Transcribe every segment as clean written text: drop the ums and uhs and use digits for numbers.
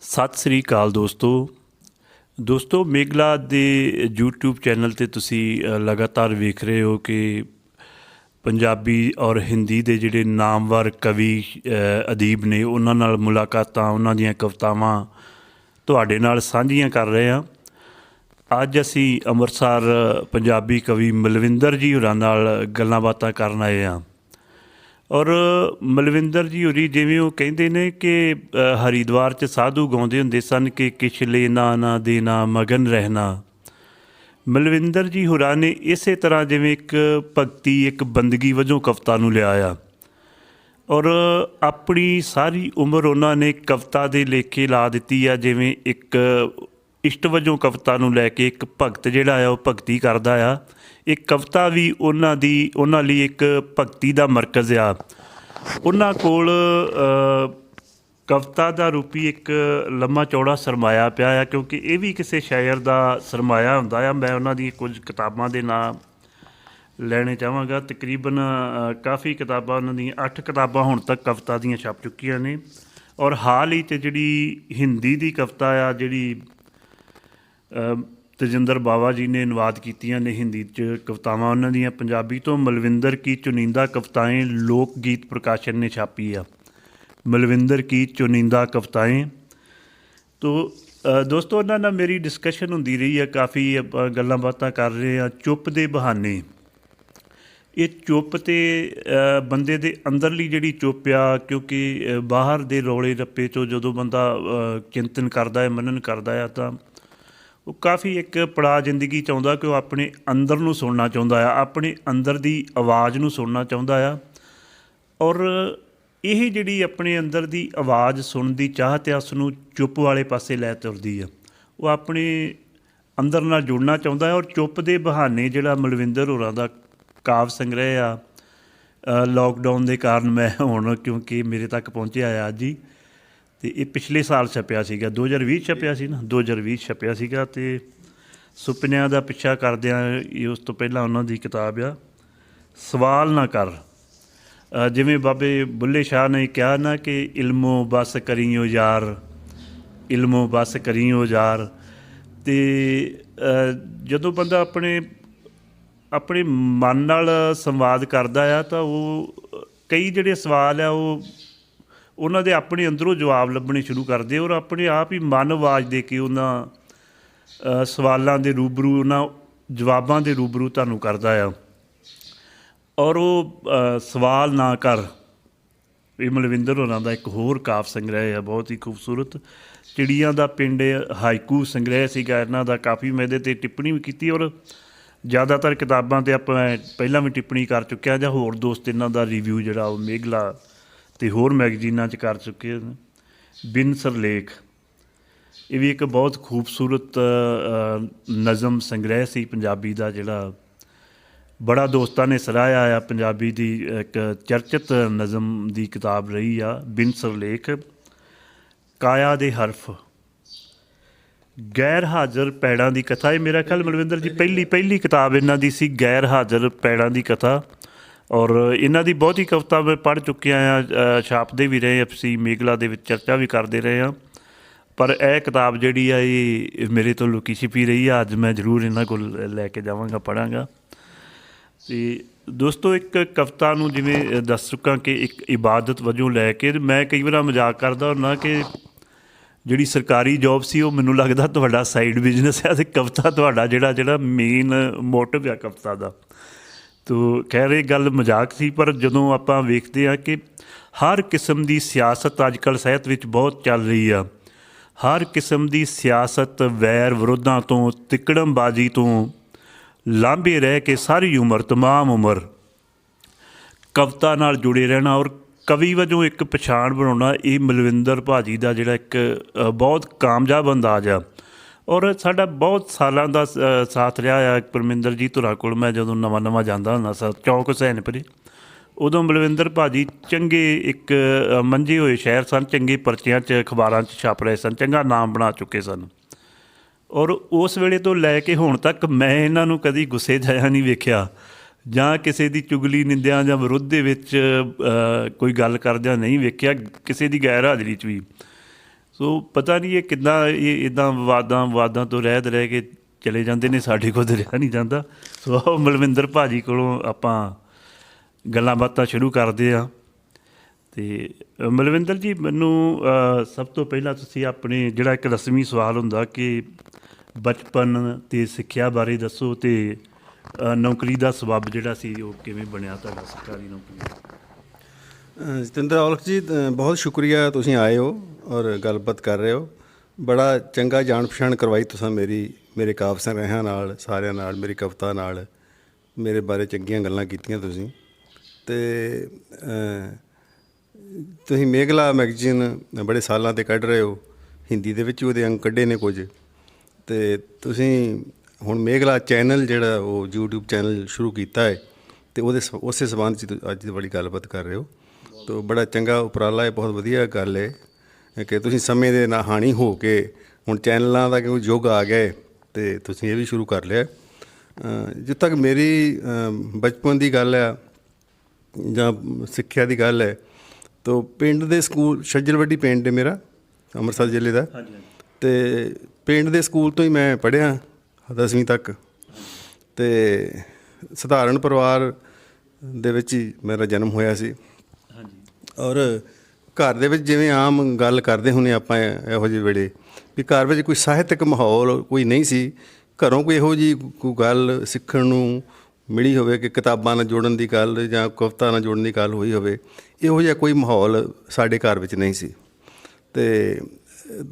ਸਤਿ ਸ੍ਰੀ ਅਕਾਲ ਦੋਸਤੋ ਮੇਘਲਾ ਦੇ YouTube channel 'ਤੇ ਤੁਸੀਂ ਲਗਾਤਾਰ ਵੇਖ ਰਹੇ ਹੋ ਕਿ ਪੰਜਾਬੀ ਔਰ ਹਿੰਦੀ ਦੇ ਜਿਹੜੇ ਨਾਮਵਰ ਕਵੀ ਅਦੀਬ ਨੇ ਉਹਨਾਂ ਨਾਲ ਮੁਲਾਕਾਤਾਂ, ਉਹਨਾਂ ਦੀਆਂ ਕਵਿਤਾਵਾਂ ਤੁਹਾਡੇ ਨਾਲ ਸਾਂਝੀਆਂ ਕਰ ਰਹੇ ਹਾਂ। ਅੱਜ ਅਸੀਂ ਅੰਮ੍ਰਿਤਸਰ ਪੰਜਾਬੀ ਕਵੀ ਮਲਵਿੰਦਰ ਜੀ ਹੋਰਾਂ ਨਾਲ ਗੱਲਾਂ ਬਾਤਾਂ ਕਰਨ ਆਏ ਹਾਂ। ਔਰ ਮਲਵਿੰਦਰ ਜੀ ਹੋਰੀ ਜਿਵੇਂ ਉਹ ਕਹਿੰਦੇ ਨੇ ਕਿ ਹਰਿਦੁਆਰ 'ਚ ਸਾਧੂ ਗਾਉਂਦੇ ਹੁੰਦੇ ਸਨ ਕਿ ਕਿਛ ਲੈਣਾ ਨਾ ਦੇਣਾ ਮਗਨ ਰਹਿਣਾ। ਮਲਵਿੰਦਰ ਜੀ ਹੋਰਾਂ ਨੇ ਇਸੇ ਤਰ੍ਹਾਂ ਜਿਵੇਂ ਇੱਕ ਭਗਤੀ, ਇੱਕ ਬੰਦਗੀ ਵਜੋਂ ਕਵਿਤਾ ਨੂੰ ਲਿਆ ਆ ਔਰ ਆਪਣੀ ਸਾਰੀ ਉਮਰ ਉਹਨਾਂ ਨੇ ਕਵਿਤਾ ਦੇ ਲੇਖੇ ਲਾ ਦਿੱਤੀ ਆ। ਜਿਵੇਂ ਇੱਕ ਇਸ਼ਟ ਵਜੋਂ ਕਵਿਤਾ ਨੂੰ ਲੈ ਕੇ ਇੱਕ ਭਗਤ ਜਿਹੜਾ ਆ ਉਹ ਭਗਤੀ ਕਰਦਾ ਆ, ਇਹ ਕਵਿਤਾ ਵੀ ਉਹਨਾਂ ਲਈ ਇੱਕ ਭਗਤੀ ਦਾ ਮਰਕਜ਼ ਆ। ਉਹਨਾਂ ਕੋਲ ਕਵਿਤਾ ਦਾ ਰੂਪੀ ਇੱਕ ਲੰਮਾ ਚੌੜਾ ਸਰਮਾਇਆ ਪਿਆ ਆ, ਕਿਉਂਕਿ ਇਹ ਵੀ ਕਿਸੇ ਸ਼ਾਇਰ ਦਾ ਸਰਮਾਇਆ ਹੁੰਦਾ ਆ। ਮੈਂ ਉਹਨਾਂ ਦੀ ਕੁਝ ਕਿਤਾਬਾਂ ਦੇ ਨਾਂ ਲੈਣੇ ਚਾਹਾਂਗਾ। ਤਕਰੀਬਨ ਕਾਫੀ ਕਿਤਾਬਾਂ ਉਹਨਾਂ ਦੀਆਂ 8 ਕਿਤਾਬਾਂ ਹੁਣ ਤੱਕ ਕਵਿਤਾ ਦੀਆਂ ਛਪ ਚੁੱਕੀਆਂ ਨੇ। ਔਰ ਹਾਲ ਹੀ 'ਚ ਜਿਹੜੀ ਹਿੰਦੀ ਦੀ ਕਵਿਤਾ ਆ, ਜਿਹੜੀ ਤੇਜਿੰਦਰ ਬਾਵਾ ਜੀ ਨੇ ਅਨੁਵਾਦ ਕੀਤੀਆਂ ਨੇ ਹਿੰਦੀ 'ਚ ਕਵਿਤਾਵਾਂ ਉਹਨਾਂ ਦੀਆਂ, ਪੰਜਾਬੀ ਤੋਂ ਮਲਵਿੰਦਰ ਕੀ ਚੁਨਿੰਦਾ ਕਵਿਤਾएं ਲੋਕ ਗੀਤ ਪ੍ਰਕਾਸ਼ਨ ਨੇ ਛਾਪੀ ਆ। ਮਲਵਿੰਦਰ ਕੀ ਚੁਨਿੰਦਾ ਕਵਿਤਾएं ਤੋਂ ਦੋਸਤੋ ਉਹਨਾਂ ਨਾਲ ਮੇਰੀ ਡਿਸਕਸ਼ਨ ਹੁੰਦੀ ਰਹੀ ਹੈ, ਕਾਫੀ ਆਪਾਂ ਗੱਲਾਂ ਬਾਤਾਂ ਕਰ ਰਹੇ ਹਾਂ। ਚੁੱਪ ਦੇ ਬਹਾਨੇ, ਇਹ ਚੁੱਪ ਤੇ ਬੰਦੇ ਦੇ ਅੰਦਰਲੀ ਜਿਹੜੀ ਚੁੱਪ ਆ, ਕਿਉਂਕਿ ਬਾਹਰ ਦੇ ਰੌਲੇ ਰੱਪੇ 'ਚੋਂ ਜਦੋਂ ਬੰਦਾ ਚਿੰਤਨ ਕਰਦਾ ਹੈ, ਮਨਨ ਕਰਦਾ ਆ, ਤਾਂ ਉਹ ਕਾਫੀ ਇੱਕ ਪੜਾਅ ਜ਼ਿੰਦਗੀ 'ਚ ਆਉਂਦਾ ਕਿ ਉਹ ਆਪਣੇ ਅੰਦਰ ਨੂੰ ਸੁਣਨਾ ਚਾਹੁੰਦਾ ਆ, ਆਪਣੇ ਅੰਦਰ ਦੀ ਆਵਾਜ਼ ਨੂੰ ਸੁਣਨਾ ਚਾਹੁੰਦਾ ਆ। ਔਰ ਇਹ ਜਿਹੜੀ ਆਪਣੇ ਅੰਦਰ ਦੀ ਆਵਾਜ਼ ਸੁਣਨ ਦੀ ਚਾਹਤ ਆ, ਉਸ ਨੂੰ ਚੁੱਪ ਵਾਲੇ ਪਾਸੇ ਲੈ ਤੁਰਦੀ ਆ। ਉਹ ਆਪਣੇ ਅੰਦਰ ਨਾਲ ਜੁੜਨਾ ਚਾਹੁੰਦਾ ਹੈ। ਔਰ ਚੁੱਪ ਦੇ ਬਹਾਨੇ ਜਿਹੜਾ ਮਲਵਿੰਦਰ ਹੋਰਾਂ ਦਾ ਕਾਵ ਸੰਗ੍ਰਹਿ ਆ, ਲੋਕਡਾਊਨ ਦੇ ਕਾਰਨ ਮੈਂ ਹੁਣ ਕਿਉਂਕਿ ਮੇਰੇ ਤੱਕ ਪਹੁੰਚਿਆ ਆ ਅੱਜ ਹੀ, ਅਤੇ ਇਹ ਪਿਛਲੇ ਸਾਲ ਛਪਿਆ ਸੀਗਾ, 2020 ਛਪਿਆ ਸੀ ਨਾ, 2020 ਛਪਿਆ ਸੀਗਾ। ਅਤੇ ਸੁਪਨਿਆਂ ਦਾ ਪਿੱਛਾ ਕਰਦਿਆਂ ਉਸ ਤੋਂ ਪਹਿਲਾਂ ਉਹਨਾਂ ਦੀ ਕਿਤਾਬ ਆ ਸਵਾਲ ਨਾ ਕਰ। ਜਿਵੇਂ ਬਾਬੇ ਬੁੱਲੇ ਸ਼ਾਹ ਨੇ ਕਿਹਾ ਨਾ ਕਿ ਇਲਮੋ ਬਸ ਕਰੀਓ ਯਾਰ, ਇਲਮੋ ਬਸ ਕਰੀਓ ਯਾਰ। ਅਤੇ ਜਦੋਂ ਬੰਦਾ ਆਪਣੇ ਮਨ ਨਾਲ ਸੰਵਾਦ ਕਰਦਾ ਆ, ਤਾਂ ਉਹ ਕਈ ਜਿਹੜੇ ਸਵਾਲ ਆ ਉਹ ਉਹਨਾਂ ਦੇ ਆਪਣੇ ਅੰਦਰੋਂ ਜਵਾਬ ਲੱਭਣੇ ਸ਼ੁਰੂ ਕਰਦੇ, ਔਰ ਆਪਣੇ ਆਪ ਹੀ ਮਨ ਆਵਾਜ਼ ਦੇ ਕੇ ਉਹਨਾਂ ਸਵਾਲਾਂ ਦੇ ਰੂਬਰੂ, ਉਹਨਾਂ ਜਵਾਬਾਂ ਦੇ ਰੂਬਰੂ ਤੁਹਾਨੂੰ ਕਰਦਾ ਆ। ਔਰ ਉਹ ਸਵਾਲ ਨਾ ਕਰ, ਇਹ ਮਲਵਿੰਦਰ ਹੋਰਾਂ ਦਾ ਇੱਕ ਹੋਰ ਕਾਵ ਸੰਗ੍ਰਹਿ ਆ, ਬਹੁਤ ਹੀ ਖੂਬਸੂਰਤ। ਚਿੜੀਆਂ ਦਾ ਪਿੰਡ ਹਾਈਕੂ ਸੰਗ੍ਰਹਿ ਸੀਗਾ ਇਹਨਾਂ ਦਾ, ਕਾਫੀ ਮੈਂ ਇਹਦੇ 'ਤੇ ਟਿੱਪਣੀ ਵੀ ਕੀਤੀ। ਔਰ ਜ਼ਿਆਦਾਤਰ ਕਿਤਾਬਾਂ 'ਤੇ ਆਪਾਂ ਪਹਿਲਾਂ ਵੀ ਟਿੱਪਣੀ ਕਰ ਚੁੱਕਿਆ, ਜਾਂ ਹੋਰ ਦੋਸਤ ਇਹਨਾਂ ਦਾ ਰਿਵਿਊ ਜਿਹੜਾ ਉਹ ਮੇਘਲਾ ਅਤੇ ਹੋਰ ਮੈਗਜ਼ੀਨਾਂ 'ਚ ਕਰ ਚੁੱਕੇ ਹਨ। ਬਿਨ ਸਰਲੇਖ, ਇਹ ਵੀ ਇੱਕ ਬਹੁਤ ਖੂਬਸੂਰਤ ਨਜ਼ਮ ਸੰਗ੍ਰਹਿ ਸੀ ਪੰਜਾਬੀ ਦਾ, ਜਿਹੜਾ ਬੜਾ ਦੋਸਤਾਂ ਨੇ ਸਰਾਹਿਆ ਆ। ਪੰਜਾਬੀ ਦੀ ਇੱਕ ਚਰਚਿਤ ਨਜ਼ਮ ਦੀ ਕਿਤਾਬ ਰਹੀ ਆ ਬਿਨ ਸਰਲੇਖ। ਕਾਇਆ ਦੇ ਹਰਫ, ਗੈਰ ਹਾਜ਼ਰ ਪੈੜਾਂ ਦੀ ਕਥਾ, ਇਹ ਮੇਰਾ ਖਿਆਲ ਮਲਵਿੰਦਰ ਜੀ ਪਹਿਲੀ ਕਿਤਾਬ ਇਹਨਾਂ ਦੀ ਸੀ, ਗੈਰ ਹਾਜ਼ਰ ਪੈੜਾਂ ਦੀ ਕਥਾ। ਔਰ ਇਹਨਾਂ ਦੀ ਬਹੁਤੀ ਕਵਿਤਾ ਮੈਂ ਪੜ੍ਹ ਚੁੱਕਿਆ ਹਾਂ, ਛਾਪਦੇ ਵੀ ਰਹੇ ਅਸੀਂ, ਮੇਘਲਾ ਦੇ ਵਿੱਚ ਚਰਚਾ ਵੀ ਕਰਦੇ ਰਹੇ ਹਾਂ। ਪਰ ਇਹ ਕਿਤਾਬ ਜਿਹੜੀ ਆ ਇਹ ਮੇਰੇ ਤੋਂ ਲੁਕੀ ਛਿਪੀ ਰਹੀ ਆ, ਅੱਜ ਮੈਂ ਜ਼ਰੂਰ ਇਹਨਾਂ ਕੋਲ ਲੈ ਕੇ ਜਾਵਾਂਗਾ, ਪੜ੍ਹਾਂਗਾ। ਅਤੇ ਦੋਸਤੋ ਇੱਕ ਕਵਿਤਾ ਨੂੰ ਜਿਵੇਂ ਦੱਸ ਚੁੱਕਾ ਕਿ ਇੱਕ ਇਬਾਦਤ ਵਜੋਂ ਲੈ ਕੇ, ਮੈਂ ਕਈ ਵਾਰ ਮਜ਼ਾਕ ਕਰਦਾ ਹੁੰਦਾ ਕਿ ਜਿਹੜੀ ਸਰਕਾਰੀ ਜੋਬ ਸੀ ਉਹ ਮੈਨੂੰ ਲੱਗਦਾ ਤੁਹਾਡਾ ਸਾਈਡ ਬਿਜ਼ਨਸ ਹੈ, ਅਤੇ ਕਵਿਤਾ ਤੁਹਾਡਾ ਜਿਹੜਾ ਮੇਨ ਮੋਟਿਵ ਆ ਕਵਿਤਾ ਦਾ। ਤੋ ਖੈਰ ਇਹ ਗੱਲ ਮਜ਼ਾਕ ਸੀ, ਪਰ ਜਦੋਂ ਆਪਾਂ ਵੇਖਦੇ ਹਾਂ ਕਿ ਹਰ ਕਿਸਮ ਦੀ ਸਿਆਸਤ ਅੱਜ ਕੱਲ੍ਹ ਸਾਹਿਤ ਵਿੱਚ ਬਹੁਤ ਚੱਲ ਰਹੀ ਆ, ਹਰ ਕਿਸਮ ਦੀ ਸਿਆਸਤ ਵੈਰ ਵਿਰੋਧਾਂ ਤੋਂ, ਤਿੱਕੜਮਬਾਜ਼ੀ ਤੋਂ ਲਾਂਭੇ ਰਹਿ ਕੇ ਸਾਰੀ ਉਮਰ, ਤਮਾਮ ਉਮਰ ਕਵਿਤਾ ਨਾਲ ਜੁੜੇ ਰਹਿਣਾ ਔਰ ਕਵੀ ਵਜੋਂ ਇੱਕ ਪਛਾਣ ਬਣਾਉਣਾ, ਇਹ ਮਲਵਿੰਦਰ ਭਾਜੀ ਦਾ ਜਿਹੜਾ ਇੱਕ ਬਹੁਤ ਕਾਮਯਾਬ ਅੰਦਾਜ਼ ਆ। ਔਰ ਸਾਡਾ ਬਹੁਤ ਸਾਲਾਂ ਦਾ ਸਾਥ ਰਿਹਾ ਆ ਪਰਮਿੰਦਰ ਜੀ ਧੁਰਾ ਕੋਲ। ਮੈਂ ਜਦੋਂ ਨਵਾਂ ਜਾਂਦਾ ਹੁੰਦਾ ਸਾ ਚੌਂਕ ਹੁਸੈਨਪੁਰੇ, ਉਦੋਂ ਬਲਵਿੰਦਰ ਭਾਜੀ ਚੰਗੇ ਇੱਕ ਮੰਝੇ ਹੋਏ ਸ਼ਹਿਰ ਸਨ, ਚੰਗੇ ਪਰਚਿਆਂ 'ਚ ਅਖਬਾਰਾਂ 'ਚ ਛਪ ਰਹੇ ਸਨ, ਚੰਗਾ ਨਾਮ ਬਣਾ ਚੁੱਕੇ ਸਨ। ਔਰ ਉਸ ਵੇਲੇ ਤੋਂ ਲੈ ਕੇ ਹੁਣ ਤੱਕ ਮੈਂ ਇਹਨਾਂ ਨੂੰ ਕਦੀ ਗੁੱਸੇ ਜਾਇਆ ਨਹੀਂ ਵੇਖਿਆ, ਜਾਂ ਕਿਸੇ ਦੀ ਚੁਗਲੀ ਨਿੰਦਿਆਂ ਜਾਂ ਵਿਰੋਧ ਦੇ ਵਿੱਚ ਕੋਈ ਗੱਲ ਕਰਦਿਆਂ ਨਹੀਂ ਵੇਖਿਆ, ਕਿਸੇ ਦੀ ਗੈਰ ਹਾਜ਼ਰੀ 'ਚ ਵੀ। ਸੋ ਪਤਾ ਨਹੀਂ ਇਹ ਕਿੱਦਾਂ ਇਹ ਇੱਦਾਂ ਵਿਵਾਦਾਂ ਤੋਂ ਰਹਿ ਕੇ ਚਲੇ ਜਾਂਦੇ ਨੇ, ਸਾਡੇ ਕੋਲ ਰਿਹਾ ਨਹੀਂ ਜਾਂਦਾ। ਸੋ ਆਓ ਮਲਵਿੰਦਰ ਭਾਜੀ ਕੋਲੋਂ ਆਪਾਂ ਗੱਲਾਂ ਬਾਤਾਂ ਸ਼ੁਰੂ ਕਰਦੇ ਹਾਂ। ਅਤੇ ਮਲਵਿੰਦਰ ਜੀ, ਮੈਨੂੰ ਸਭ ਤੋਂ ਪਹਿਲਾਂ ਤੁਸੀਂ ਆਪਣੇ ਜਿਹੜਾ ਇੱਕ ਰਸਮੀ ਸਵਾਲ ਹੁੰਦਾ ਕਿ ਬਚਪਨ ਅਤੇ ਸਿੱਖਿਆ ਬਾਰੇ ਦੱਸੋ, ਅਤੇ ਨੌਕਰੀ ਦਾ ਸਬੱਬ ਜਿਹੜਾ ਸੀ ਉਹ ਕਿਵੇਂ ਬਣਿਆ ਤੁਹਾਡਾ ਸਰਕਾਰੀ ਨੌਕਰੀ? ਜਤਿੰਦਰ ਔਲਖ ਜੀ, ਬਹੁਤ ਸ਼ੁਕਰੀਆ ਤੁਸੀਂ ਆਏ ਹੋ ਔਰ ਗੱਲਬਾਤ ਕਰ ਰਹੇ ਹੋ। ਬੜਾ ਚੰਗਾ ਜਾਣ ਪਛਾਣ ਕਰਵਾਈ ਤੁਸੀਂ ਮੇਰੇ ਕਾਵਿ ਸੰਗ੍ਰਹਿਆਂ ਨਾਲ, ਸਾਰਿਆਂ ਨਾਲ, ਮੇਰੀ ਕਵਿਤਾ ਨਾਲ ਮੇਰੇ ਬਾਰੇ ਚੰਗੀਆਂ ਗੱਲਾਂ ਕੀਤੀਆਂ ਤੁਸੀਂ। ਅਤੇ ਤੁਸੀਂ ਮੇਘਲਾ ਮੈਗਜ਼ੀਨ ਬੜੇ ਸਾਲਾਂ 'ਤੇ ਕੱਢ ਰਹੇ ਹੋ, ਹਿੰਦੀ ਦੇ ਵਿੱਚ ਉਹਦੇ ਅੰਕ ਕੱਢੇ ਨੇ ਕੁਝ, ਅਤੇ ਤੁਸੀਂ ਹੁਣ ਮੇਘਲਾ ਚੈਨਲ ਜਿਹੜਾ ਉਹ YouTube ਚੈਨਲ ਸ਼ੁਰੂ ਕੀਤਾ ਹੈ, ਅਤੇ ਉਸੇ ਸੰਬੰਧ 'ਚ ਅੱਜ ਬੜੀ ਗੱਲਬਾਤ ਕਰ ਰਹੇ ਹੋ। ਤਾਂ ਬੜਾ ਚੰਗਾ ਉਪਰਾਲਾ ਹੈ, ਬਹੁਤ ਵਧੀਆ ਗੱਲ ਹੈ ਕਿ ਤੁਸੀਂ ਸਮੇਂ ਦੇ ਨਾਲ ਹਾਣੀ ਹੋ ਕੇ ਹੁਣ ਚੈਨਲਾਂ ਦਾ ਕਿਉਂਕਿ ਯੁੱਗ ਆ ਗਿਆ ਅਤੇ ਤੁਸੀਂ ਇਹ ਵੀ ਸ਼ੁਰੂ ਕਰ ਲਿਆ। ਜਿੱਥੇ ਤੱਕ ਮੇਰੀ ਬਚਪਨ ਦੀ ਗੱਲ ਹੈ ਜਾਂ ਸਿੱਖਿਆ ਦੀ ਗੱਲ ਹੈ, ਤਾਂ ਪਿੰਡ ਦੇ ਸਕੂਲ, ਛੱਜਲਵੱਡੀ ਪਿੰਡ ਹੈ ਮੇਰਾ, ਅੰਮ੍ਰਿਤਸਰ ਜ਼ਿਲ੍ਹੇ ਦਾ, ਅਤੇ ਪਿੰਡ ਦੇ ਸਕੂਲ ਤੋਂ ਹੀ ਮੈਂ ਪੜ੍ਹਿਆ 10ਵੀਂ ਤੱਕ। ਅਤੇ ਸਧਾਰਨ ਪਰਿਵਾਰ ਦੇ ਵਿੱਚ ਹੀ ਮੇਰਾ ਜਨਮ ਹੋਇਆ ਸੀ। ਔਰ ਘਰ ਦੇ ਵਿੱਚ ਜਿਵੇਂ ਆਮ ਗੱਲ ਕਰਦੇ ਹੁੰਦੇ ਆਪਾਂ ਇਹੋ ਜਿਹੇ ਵੇਲੇ ਵੀ ਘਰ ਵਿੱਚ ਕੋਈ ਸਾਹਿਤਕ ਮਾਹੌਲ ਕੋਈ ਨਹੀਂ ਸੀ, ਘਰੋਂ ਕੋਈ ਇਹੋ ਜਿਹੀ ਕੋਈ ਗੱਲ ਸਿੱਖਣ ਨੂੰ ਮਿਲੀ ਹੋਵੇ ਕਿ ਕਿਤਾਬਾਂ ਨਾਲ ਜੋੜਨ ਦੀ ਗੱਲ ਜਾਂ ਕਵਿਤਾ ਨਾਲ ਜੋੜਨ ਦੀ ਗੱਲ ਹੋਈ ਹੋਵੇ, ਇਹੋ ਜਿਹਾ ਕੋਈ ਮਾਹੌਲ ਸਾਡੇ ਘਰ ਵਿੱਚ ਨਹੀਂ ਸੀ। ਅਤੇ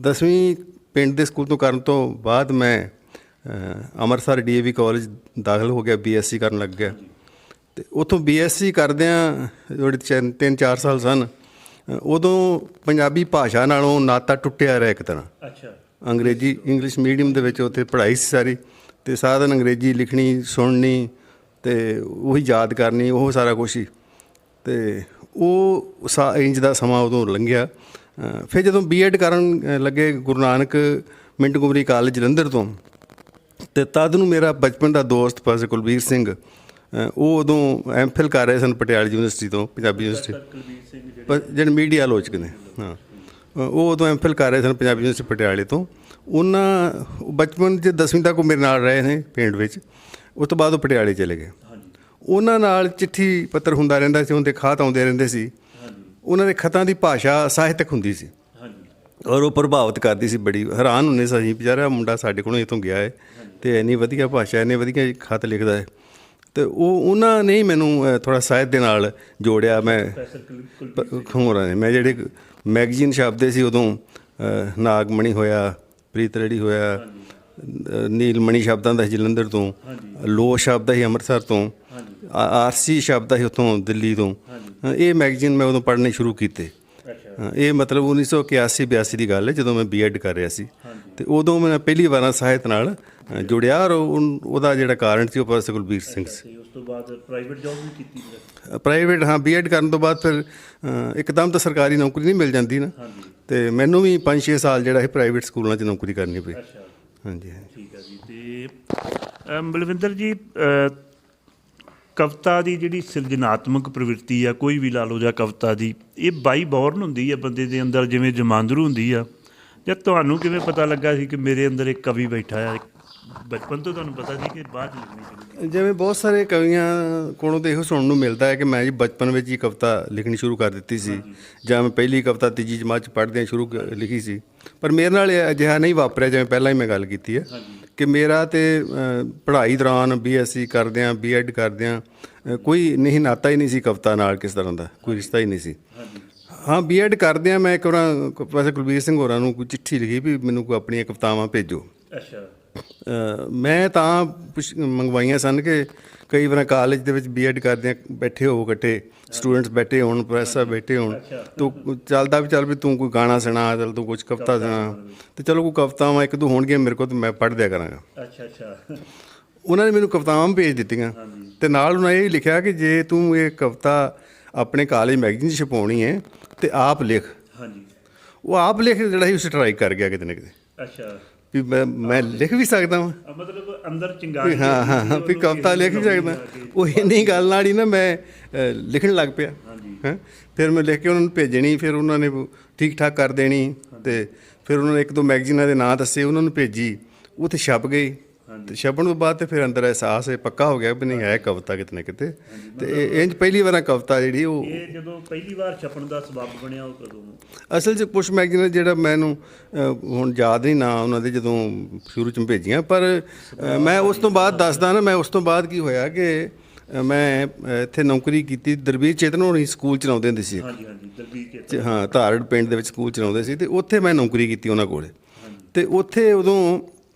10ਵੀਂ ਪਿੰਡ ਦੇ ਸਕੂਲ ਤੋਂ ਕਰਨ ਤੋਂ ਬਾਅਦ ਮੈਂ ਅੰਮ੍ਰਿਤਸਰ DAV ਕਾਲਜ ਦਾਖਲ ਹੋ ਗਿਆ, BSc ਕਰਨ ਲੱਗ ਗਿਆ। ਅਤੇ ਉੱਥੋਂ BSc ਕਰਦਿਆਂ ਜਿਹੜੇ 3-4 ਸਾਲ ਸਨ, ਉਦੋਂ ਪੰਜਾਬੀ ਭਾਸ਼ਾ ਨਾਲੋਂ ਨਾਤਾ ਟੁੱਟਿਆ ਰਿਹਾ ਇੱਕ ਤਰ੍ਹਾਂ। ਇੰਗਲਿਸ਼ ਮੀਡੀਅਮ ਦੇ ਵਿੱਚ ਉੱਥੇ ਪੜ੍ਹਾਈ ਸੀ ਸਾਰੀ, ਅਤੇ ਸਾਰਾ ਦਿਨ ਅੰਗਰੇਜ਼ੀ ਲਿਖਣੀ, ਸੁਣਨੀ ਅਤੇ ਉਹੀ ਯਾਦ ਕਰਨੀ, ਉਹ ਸਾਰਾ ਕੁਛ ਹੀ। ਅਤੇ ਉਹ ਇੰਜ ਦਾ ਸਮਾਂ ਉਦੋਂ ਲੰਘਿਆ। ਫਿਰ ਜਦੋਂ B.Ed ਕਰਨ ਲੱਗੇ ਗੁਰੂ ਨਾਨਕ ਮਿੰਟਗੋਮਰੀ ਕਾਲਜ ਜਲੰਧਰ ਤੋਂ, ਅਤੇ ਤਦ ਨੂੰ ਮੇਰਾ ਬਚਪਨ ਦਾ ਦੋਸਤ ਪ੍ਰੋਫੈਸਰ ਕੁਲਬੀਰ ਸਿੰਘ, ਉਹ ਉਦੋਂ MPhil ਕਰ ਰਹੇ ਸਨ ਪਟਿਆਲਾ ਯੂਨੀਵਰਸਿਟੀ ਤੋਂ, ਪੰਜਾਬੀ ਯੂਨੀਵਰਸਿਟੀ, ਜਿਹੜੇ ਮੀਡੀਆ ਆਲੋਚਕ ਨੇ। ਹਾਂ, ਉਹ ਉਦੋਂ MPhil ਕਰ ਰਹੇ ਸਨ ਪੰਜਾਬੀ ਯੂਨੀਵਰਸਿਟੀ ਪਟਿਆਲੇ ਤੋਂ। ਉਹਨਾਂ ਬਚਪਨ 'ਚ 10ਵੀਂ ਤੱਕ ਉਹ ਮੇਰੇ ਨਾਲ ਰਹੇ ਨੇ ਪਿੰਡ ਵਿੱਚ, ਉਸ ਤੋਂ ਬਾਅਦ ਉਹ ਪਟਿਆਲੇ ਚਲੇ ਗਏ। ਉਹਨਾਂ ਨਾਲ ਚਿੱਠੀ ਪੱਤਰ ਹੁੰਦਾ ਰਹਿੰਦਾ ਸੀ, ਉਹਦੇ ਖਤ ਆਉਂਦੇ ਰਹਿੰਦੇ ਸੀ। ਉਹਨਾਂ ਦੇ ਖਤਾਂ ਦੀ ਭਾਸ਼ਾ ਸਾਹਿਤਕ ਹੁੰਦੀ ਸੀ ਔਰ ਉਹ ਪ੍ਰਭਾਵਿਤ ਕਰਦੀ ਸੀ, ਬੜੀ ਹੈਰਾਨ ਹੁੰਦੇ ਸੀ ਅਸੀਂ, ਵਿਚਾਰਾ ਮੁੰਡਾ ਸਾਡੇ ਕੋਲੋਂ ਇੱਥੋਂ ਗਿਆ ਹੈ ਅਤੇ ਇੰਨੀ ਵਧੀਆ ਭਾਸ਼ਾ, ਇੰਨੇ ਵਧੀਆ ਖਤ ਲਿਖਦਾ ਹੈ। ਅਤੇ ਉਹਨਾਂ ਨੇ ਹੀ ਮੈਨੂੰ ਥੋੜ੍ਹਾ ਸਾਹਿਤ ਦੇ ਨਾਲ ਜੋੜਿਆ। ਮੈਂ ਜਿਹੜੇ ਮੈਗਜ਼ੀਨ ਛਾਪਦੇ ਸੀ ਉਦੋਂ, ਨਾਗਮਣੀ ਹੋਇਆ, ਪ੍ਰੀਤਲੜੀ ਹੋਇਆ, ਨੀਲਮਣੀ ਛਾਪਦਾ ਹੁੰਦਾ ਸੀ ਜਲੰਧਰ ਤੋਂ, ਲੋ ਛਾਪਦਾ ਸੀ ਅੰਮ੍ਰਿਤਸਰ ਤੋਂ, RC ਛਾਪਦਾ ਸੀ ਉੱਥੋਂ ਦਿੱਲੀ ਤੋਂ। ਇਹ ਮੈਗਜ਼ੀਨ ਮੈਂ ਉਦੋਂ ਪੜ੍ਹਨੇ ਸ਼ੁਰੂ ਕੀਤੇ। ਇਹ ਮਤਲਬ 1981-82 ਦੀ ਗੱਲ ਹੈ, ਜਦੋਂ ਮੈਂ B.Ed ਕਰ ਰਿਹਾ ਸੀ। ਅਤੇ ਉਦੋਂ ਮੈਂ ਪਹਿਲੀ ਵਾਰ ਸਾਹਿਤ ਨਾਲ ਜੁੜਿਆ, ਔਰ ਉਹਦਾ ਜਿਹੜਾ ਕਾਰਨ ਸੀ ਉਹ ਪ੍ਰੋਫੈਸਰ ਕੁਲਬੀਰ ਸਿੰਘ ਸੀ। ਉਸ ਤੋਂ ਬਾਅਦ ਪ੍ਰਾਈਵੇਟ ਜੋਬ ਵੀ ਕੀਤੀ? ਪ੍ਰਾਈਵੇਟ, ਹਾਂ, B.Ed ਕਰਨ ਤੋਂ ਬਾਅਦ ਫਿਰ ਇੱਕਦਮ ਤਾਂ ਸਰਕਾਰੀ ਨੌਕਰੀ ਨਹੀਂ ਮਿਲ ਜਾਂਦੀ ਨਾ, ਅਤੇ ਮੈਨੂੰ ਵੀ 5-6 ਸਾਲ ਜਿਹੜਾ ਇਹ ਪ੍ਰਾਈਵੇਟ ਸਕੂਲਾਂ 'ਚ ਨੌਕਰੀ ਕਰਨੀ ਪਈ। ਹਾਂਜੀ, ਠੀਕ ਹੈ ਜੀ। ਅਤੇ ਬਲਵਿੰਦਰ ਜੀ, ਕਵਿਤਾ ਦੀ ਜਿਹੜੀ ਸਿਰਜਣਾਤਮਕ ਪ੍ਰਵਿਰਤੀ ਆ, ਕੋਈ ਵੀ ਲਾ ਲਓ, ਜਾਂ ਕਵਿਤਾ ਦੀ, ਇਹ ਬਾਈ ਬੋਰਨ ਹੁੰਦੀ ਆ ਬੰਦੇ ਦੇ ਅੰਦਰ, ਜਿਵੇਂ ਜਮਾਂਦਰੂ ਹੁੰਦੀ ਆ। ਜਾਂ ਤੁਹਾਨੂੰ ਕਿਵੇਂ ਪਤਾ ਲੱਗਾ ਸੀ ਕਿ ਮੇਰੇ ਅੰਦਰ ਇੱਕ ਕਵੀ ਬੈਠਾ ਆ? ਬਚਪਨ ਤੋਂ ਤੁਹਾਨੂੰ ਪਤਾ ਸੀ ਕਿ ਬਾਅਦ ਲਿਖਣੀ ਸ਼ੁਰੂ? ਜਿਵੇਂ ਬਹੁਤ ਸਾਰੇ ਕਵੀਆਂ ਕੋਲੋਂ ਤਾਂ ਇਹੋ ਸੁਣਨ ਨੂੰ ਮਿਲਦਾ ਹੈ ਕਿ ਮੈਂ ਜੀ ਬਚਪਨ ਵਿੱਚ ਹੀ ਕਵਿਤਾ ਲਿਖਣੀ ਸ਼ੁਰੂ ਕਰ ਦਿੱਤੀ ਸੀ, ਜਾਂ ਮੈਂ ਪਹਿਲੀ ਕਵਿਤਾ ਤੀਜੀ ਜਮਾਤ 'ਚ ਪੜ੍ਹਦਿਆਂ ਸ਼ੁਰੂ ਲਿਖੀ ਸੀ। ਪਰ ਮੇਰੇ ਨਾਲ ਅਜਿਹਾ ਨਹੀਂ ਵਾਪਰਿਆ, ਜਿਵੇਂ ਪਹਿਲਾਂ ਹੀ ਮੈਂ ਗੱਲ ਕੀਤੀ ਹੈ ਕਿ ਮੇਰਾ ਤਾਂ ਪੜ੍ਹਾਈ ਦੌਰਾਨ BSc ਕਰਦਿਆਂ, B.Ed ਕਰਦਿਆਂ ਕੋਈ ਨਹੀਂ, ਨਾਤਾ ਹੀ ਨਹੀਂ ਸੀ ਕਵਿਤਾ ਨਾਲ, ਕਿਸ ਤਰ੍ਹਾਂ ਦਾ ਕੋਈ ਰਿਸ਼ਤਾ ਹੀ ਨਹੀਂ ਸੀ। ਹਾਂ, B.Ed ਕਰਦਿਆਂ ਮੈਂ ਇੱਕ ਵਾਰ ਪ੍ਰੋਫੈਸਰ ਕੁਲਬੀਰ ਸਿੰਘ ਹੋਰਾਂ ਨੂੰ ਕੋਈ ਚਿੱਠੀ ਲਿਖੀ ਵੀ ਮੈਨੂੰ ਕੋਈ ਆਪਣੀਆਂ ਕਵਿਤਾਵਾਂ ਭੇਜੋ। ਮੈਂ ਤਾਂ ਮੰਗਵਾਈਆਂ ਸਨ ਕਿ ਕਈ ਵਾਰ ਕਾਲਜ ਦੇ ਵਿੱਚ B.Ed ਕਰਦਿਆਂ ਬੈਠੇ ਹੋਵੋ, ਇਕੱਠੇ ਸਟੂਡੈਂਟਸ ਬੈਠੇ ਹੋਣ, ਪ੍ਰੋਫੈਸਰ ਬੈਠੇ ਹੋਣ, ਤੂੰ ਚੱਲਦਾ ਵੀ ਚੱਲ ਵੀ ਤੂੰ ਕੋਈ ਗਾਣਾ ਸੁਣਾ, ਚੱਲ ਤੂੰ ਕੁਛ ਕਵਿਤਾ ਸੁਣਾ, ਅਤੇ ਚਲੋ ਕੋਈ ਕਵਿਤਾਵਾਂ ਇੱਕ ਦੋ ਹੋਣਗੀਆਂ ਮੇਰੇ ਕੋਲ, ਤਾਂ ਮੈਂ ਪੜ੍ਹ ਦਿਆ ਕਰਾਂਗਾ। ਉਹਨਾਂ ਨੇ ਮੈਨੂੰ ਕਵਿਤਾਵਾਂ ਭੇਜ ਦਿੱਤੀਆਂ, ਅਤੇ ਨਾਲ ਉਹਨਾਂ ਇਹ ਲਿਖਿਆ ਕਿ ਜੇ ਤੂੰ ਇਹ ਕਵਿਤਾ ਆਪਣੇ ਕਾਲਜ ਮੈਗਜ਼ੀਨ 'ਚ ਛਪਾਉਣੀ ਹੈ ਅਤੇ ਆਪ ਲਿਖ। ਉਹ ਆਪ ਲਿਖ ਜਿਹੜਾ ਸੀ, ਉਹ ਸਟਰਾਈਕ ਕਰ ਗਿਆ ਕਿਤੇ ਨਾ ਕਿਤੇ, ਵੀ ਮੈਂ ਲਿਖ ਵੀ ਸਕਦਾ ਵਾਂ, ਮਤਲਬ ਅੰਦਰ ਚਿੰਗਾਰੀ। ਹਾਂ, ਵੀ ਕਵਿਤਾ ਲਿਖ ਵੀ ਸਕਦਾ। ਉਹ ਇੰਨੀ ਗੱਲ ਨਾਲ ਹੀ ਨਾ ਮੈਂ ਲਿਖਣ ਲੱਗ ਪਿਆ। ਫਿਰ ਮੈਂ ਲਿਖ ਕੇ ਉਹਨਾਂ ਨੂੰ ਭੇਜਣੀ, ਫਿਰ ਉਹਨਾਂ ਨੇ ਠੀਕ ਠਾਕ ਕਰ ਦੇਣੀ, ਅਤੇ ਫਿਰ ਉਹਨਾਂ ਨੇ ਇੱਕ ਦੋ ਮੈਗਜ਼ੀਨਾਂ ਦੇ ਨਾਂ ਦੱਸੇ, ਉਹਨਾਂ ਨੂੰ ਭੇਜੀ, ਉੱਥੇ ਛਪ ਗਈ। ਤੇ ਛਪਣ ਤੋਂ ਬਾਅਦ ਤੇ ਫਿਰ ਅੰਦਰ ਅਹਿਸਾਸ ਪੱਕਾ ਹੋ ਗਿਆ ਵੀ ਨਹੀਂ ਹੈ ਕਵਿਤਾ ਕਿਤੇ ਨਾ ਕਿਤੇ। ਤੇ ਇੰਜ ਪਹਿਲੀ ਵਾਰ ਕਵਿਤਾ ਜਿਹੜੀ ਉਹ ਜਦੋਂ ਪਹਿਲੀ ਵਾਰ ਛਪਣ ਦਾ ਸਬੱਬ ਬਣਿਆ ਉਹ ਕਦੋਂ? ਅਸਲ 'ਚ ਪੁਸ਼ ਮੈਗਜ਼ੀਨ ਜਿਹੜਾ ਮੈਨੂੰ ਹੁਣ ਯਾਦ ਨਹੀਂ ਨਾ ਉਹਨਾਂ ਦੇ ਜਦੋਂ ਸ਼ੁਰੂ 'ਚ ਭੇਜੀਆਂ, ਪਰ ਮੈਂ ਉਸ ਤੋਂ ਬਾਅਦ ਦੱਸਦਾ ਨਾ, ਮੈਂ ਉਸ ਤੋਂ ਬਾਅਦ ਕੀ ਹੋਇਆ ਕਿ ਮੈਂ ਇੱਥੇ ਨੌਕਰੀ ਕੀਤੀ। ਦਰਬੀਰ ਚੇਤਨ ਹੋਣੀ ਸਕੂਲ ਚਲਾਉਂਦੇ ਹੁੰਦੇ ਸੀ। ਹਾਂਜੀ ਹਾਂਜੀ, ਦਰਬੀਰ ਚੇਤਨ, ਹਾਂ, ਧਾਰੜ ਪਿੰਡ ਦੇ ਵਿੱਚ ਸਕੂਲ ਚਲਾਉਂਦੇ ਸੀ। ਅਤੇ ਉੱਥੇ ਮੈਂ ਨੌਕਰੀ ਕੀਤੀ ਉਹਨਾਂ ਕੋਲ। ਅਤੇ ਉੱਥੇ ਉਦੋਂ